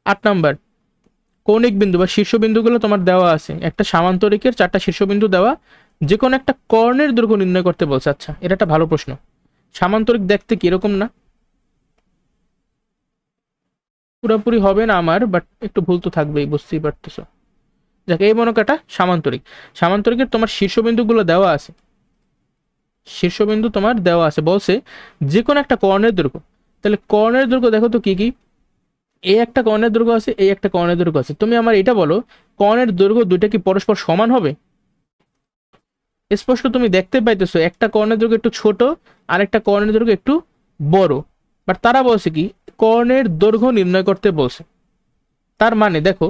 Speaker 1: 8 নাম্বার কৌণিক বিন্দু বা শীর্ষবিন্দুগুলো তোমার দেওয়া আছে, একটা সামান্তরিকের 4টা শীর্ষবিন্দু দেওয়া, যে কোনো একটা কর্ণের দৈর্ঘ্য নির্ণয় করতে বলছে। আচ্ছা এটা একটা ভালো প্রশ্ন, সামান্তরিক দেখতে কি এরকম না? পুরোপুরি হবে না আমার, বাট একটু ভুল তো থাকবেই, বুঝতেই পারতেছো। যাকে এই মনে কাটা সামান্তরিক, সামান্তরিকের তোমার শীর্ষবিন্দুগুলো দেওয়া আছে, শীর্ষবিন্দু তোমার দেওয়া আছে, বলছে যে কোনো একটা কর্ণের দৈর্ঘ্য। তাহলে কর্ণের দৈর্ঘ্য দেখো তো কি কি, এই একটা কর্ণের দৈর্ঘ্য আছে, এই একটা কর্ণের দৈর্ঘ্য আছে, তুমি আমার এটা বলো কর্ণের দৈর্ঘ্য দুইটা কি পরস্পর সমান হবে? স্পষ্ট তুমি দেখতে পাইতেছো একটা কর্ণের দৈর্ঘ্য একটু ছোট আর একটা কর্ণের দৈর্ঘ্য একটু বড়, বাট তারা বলছে কি কর্ণের দৈর্ঘ্য নির্ণয় করতে বলছে। তার মানে দেখো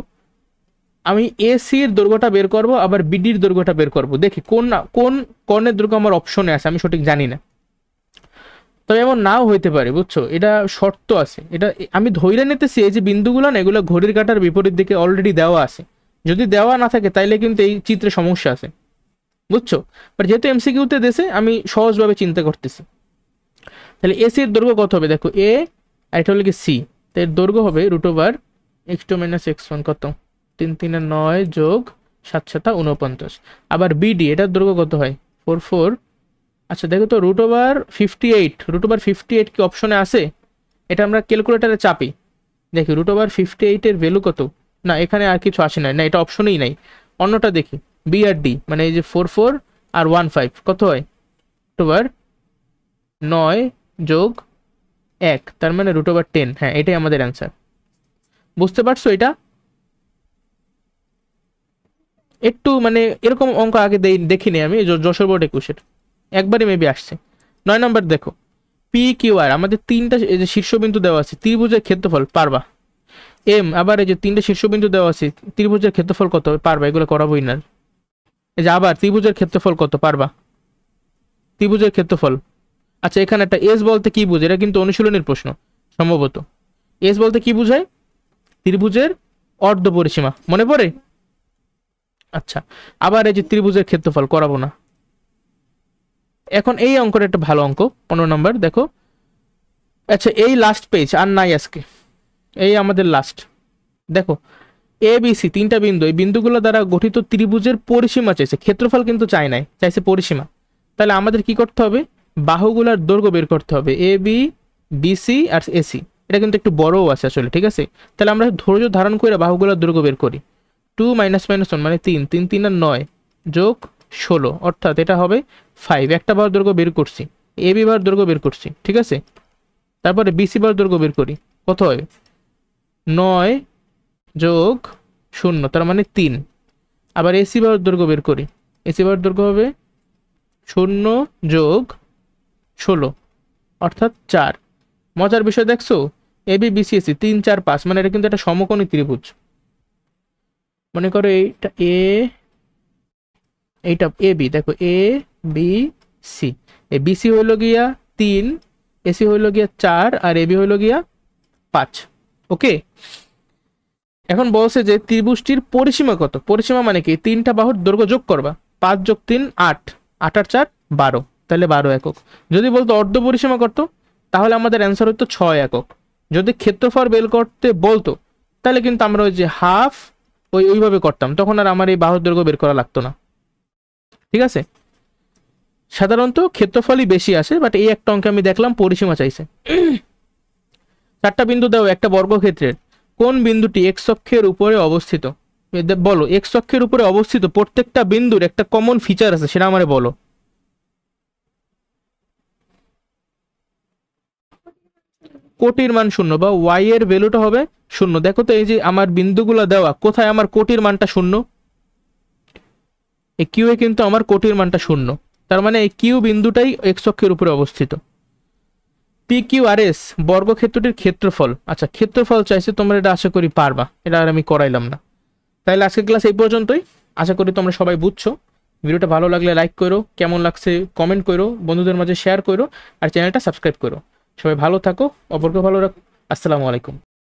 Speaker 1: আমি এসির দৈর্ঘ্যটা বের করব, আবার বিডির দৈর্ঘ্যটা বের করব, দেখি কোন কোন কর্ণের দৈর্ঘ্য আমার অপশনে আছে, আমি সঠিক জানি না। তবে এমন নাও হইতে পারে, বুঝছো, এটা শর্ত আছে, এটা আমি ধরে নিতেছি এই যে বিন্দুগুলো না এগুলো ঘড়ির কাঁটার বিপরীত দিকে অলরেডি দেওয়া আছে, যদি দেওয়া না থাকে তাইলে কিন্তু এই চিত্রে সমস্যা আছে, বুঝছো। বাট যেহেতু এমসিকিউতে দেশে আমি সহজভাবে চিন্তা করতেছি। তাহলে এসি এর দৈর্ঘ্য কত হবে? দেখো এ আর এটা হলো কি সি, তো এর দৈর্ঘ্য হবে √(x2 - x1) কত? 3 3 9 যোগ 7 7 49। আবার বিডি এটার দৈর্ঘ্য কত হয়? 4 4। আচ্ছা দেখো তো √58 কি অপশনে আছে? এটা আমরা ক্যালকুলেটারে চাপি, দেখি √58 এর ভ্যালু কত। না এখানে আর কিছু আসে না, না এটা অপশনেই নাই। অন্যটা দেখি বি আর ডি, মানে এই যে 4 4 আর 1 5 কত হয়? √9 যোগ 1, তার মানে √10। হ্যাঁ এটাই আমাদের অ্যান্সার, বুঝতে পারছো? এটা একটু মানে এরকম অঙ্ক আগে দেখিনি আমি, যশোর বোর্ড 21-এর একবারই মেবি আসছে। 9 নম্বর দেখো পি কিউ আর আমাদের তিনটা এই যে শীর্ষবিন্দু দেওয়া আছে, ত্রিভুজের ক্ষেত্রফল পারবা। এম আবার এই যে তিনটা শীর্ষবিন্দু দেওয়া আছে, ত্রিভুজের ক্ষেত্রফল কত পারবা, এগুলো করাবোই না। এই যে আবার ত্রিভুজের ক্ষেত্রফল কত পারবা, ত্রিভুজের ক্ষেত্রফল। আচ্ছা এখানে একটা এস বলতে কি বুঝে, এটা কিন্তু অনুশীলনের প্রশ্ন সম্ভবত। এস বলতে কি বুঝায়, ত্রিভুজের অর্ধ পরিসীমা, মনে পড়ে? আচ্ছা আবার এই যে ত্রিভুজের ক্ষেত্রফল করাবো না। এখন এই অঙ্কটা একটা ভালো অঙ্ক, 15 নম্বর দেখো। আচ্ছা এই লাস্ট পেজ আর নাই আজকে, এই আমাদের লাস্ট। দেখো এ বি সি তিনটা বিন্দু, এই বিন্দুগুলো দ্বারা গঠিত ত্রিভুজের পরিসীমা চাইছে, ক্ষেত্রফল কিন্তু চাই নাই, চাইছে পরিসীমা। তাহলে আমাদের কি করতে হবে, বাহুগুলার দৈর্ঘ্য বের করতে হবে, A B BC R AC. এটা কিন্তু একটু বড়ও আছে আসলে, ঠিক আছে। তাহলে আমরা ধৈর্য ধারণ করে বাহুগুলার দৈর্ঘ্য বের করি। 2 মাইনাস মাইনাস 1 মানে 3, 3 3 আর 9 যোগ 16, অর্থাৎ এটা হবে 5। একটা বাহুর দৈর্ঘ্য বের করছি, এ বি বাহুর দৈর্ঘ্য বের করছি, ঠিক আছে। তারপরে বিসি বাহুর দৈর্ঘ্য বের করি, কত হয় 9 যোগ 0 তার মানে 3। আবার এসি বাহুর দৈর্ঘ্য বের করি, এসি বাহুর দৈর্ঘ্য হবে 0 যোগ 16 অর্থাৎ 4। মজার বিষয় দেখছো, এ বি বিসি এসি 3 4 5 মানে এটা কিন্তু একটা সমকোণী ত্রিভুজ। মনে করো এইটা এ, এইটা এ বি, দেখো A B C, A BC হইল গিয়া 3, এসি হইল গিয়া 4 আর এ বি হইল গিয়া 5। ওকে, এখন বলছে যে ত্রিভুজটির পরিসীমা কত, পরিসীমা মানে কি তিনটা বাহুর দৈর্ঘ্য যোগ করবা, 5 যোগ 3 8, 8 আর 4 12, তাহলে 12 একক। যদি বলতো অর্ধ পরিসীমা করতো তাহলে আমাদের অ্যান্সার হতো 6 একক। যদি ক্ষেত্রফল বের করতে বলতো তাহলে কিন্তু আমরা ওই যে হাফ ওইভাবে করতাম, তখন আর আমার এই বাহুর দৈর্ঘ্য বের করা লাগতো না, ঠিক আছে। সাধারণত ক্ষেত্রফলই বেশি আসে, বাট এই একটা অঙ্কে আমি দেখলাম পরিসীমা চাইছে। 4টা বিন্দু দাও একটা বর্গক্ষেত্রের, কোন বিন্দুটি এক্স অক্ষের উপরে অবস্থিত, বলো এক্স অক্ষের উপরে অবস্থিত প্রত্যেকটা বিন্দুর একটা কমন ফিচার আছে, সেটা আমারে বলো। কোটির মান 0 বা ওয়াই এর ভ্যালুটা হবে 0। দেখো তো এই যে আমার বিন্দুগুলো দেওয়া, কোথায় আমার কোটির মানটা 0, এই কিউ এ কিন্তু আমার কোটির মানটা 0, তার মানে এই কিউ বিন্দুটাই এক্স অক্ষের উপরে অবস্থিত। পি কিউ আর এস বর্গক্ষেত্রটির ক্ষেত্রফল, আচ্ছা ক্ষেত্রফল চাইছে, তোমরা এটা আশা করি পারবা, এটা আর আমি করাইলাম না। তাহলে আজকের ক্লাস এই পর্যন্তই, আশা করি তোমরা সবাই বুঝছো। ভিডিওটা ভালো লাগলে লাইক করো, কেমন লাগছে কমেন্ট করো, বন্ধুদের মাঝে শেয়ার করো, আর চ্যানেলটা সাবস্ক্রাইব করো। সবাই ভালো থাকো, অপরকে ভালো রাখো। আসসালামু আলাইকুম।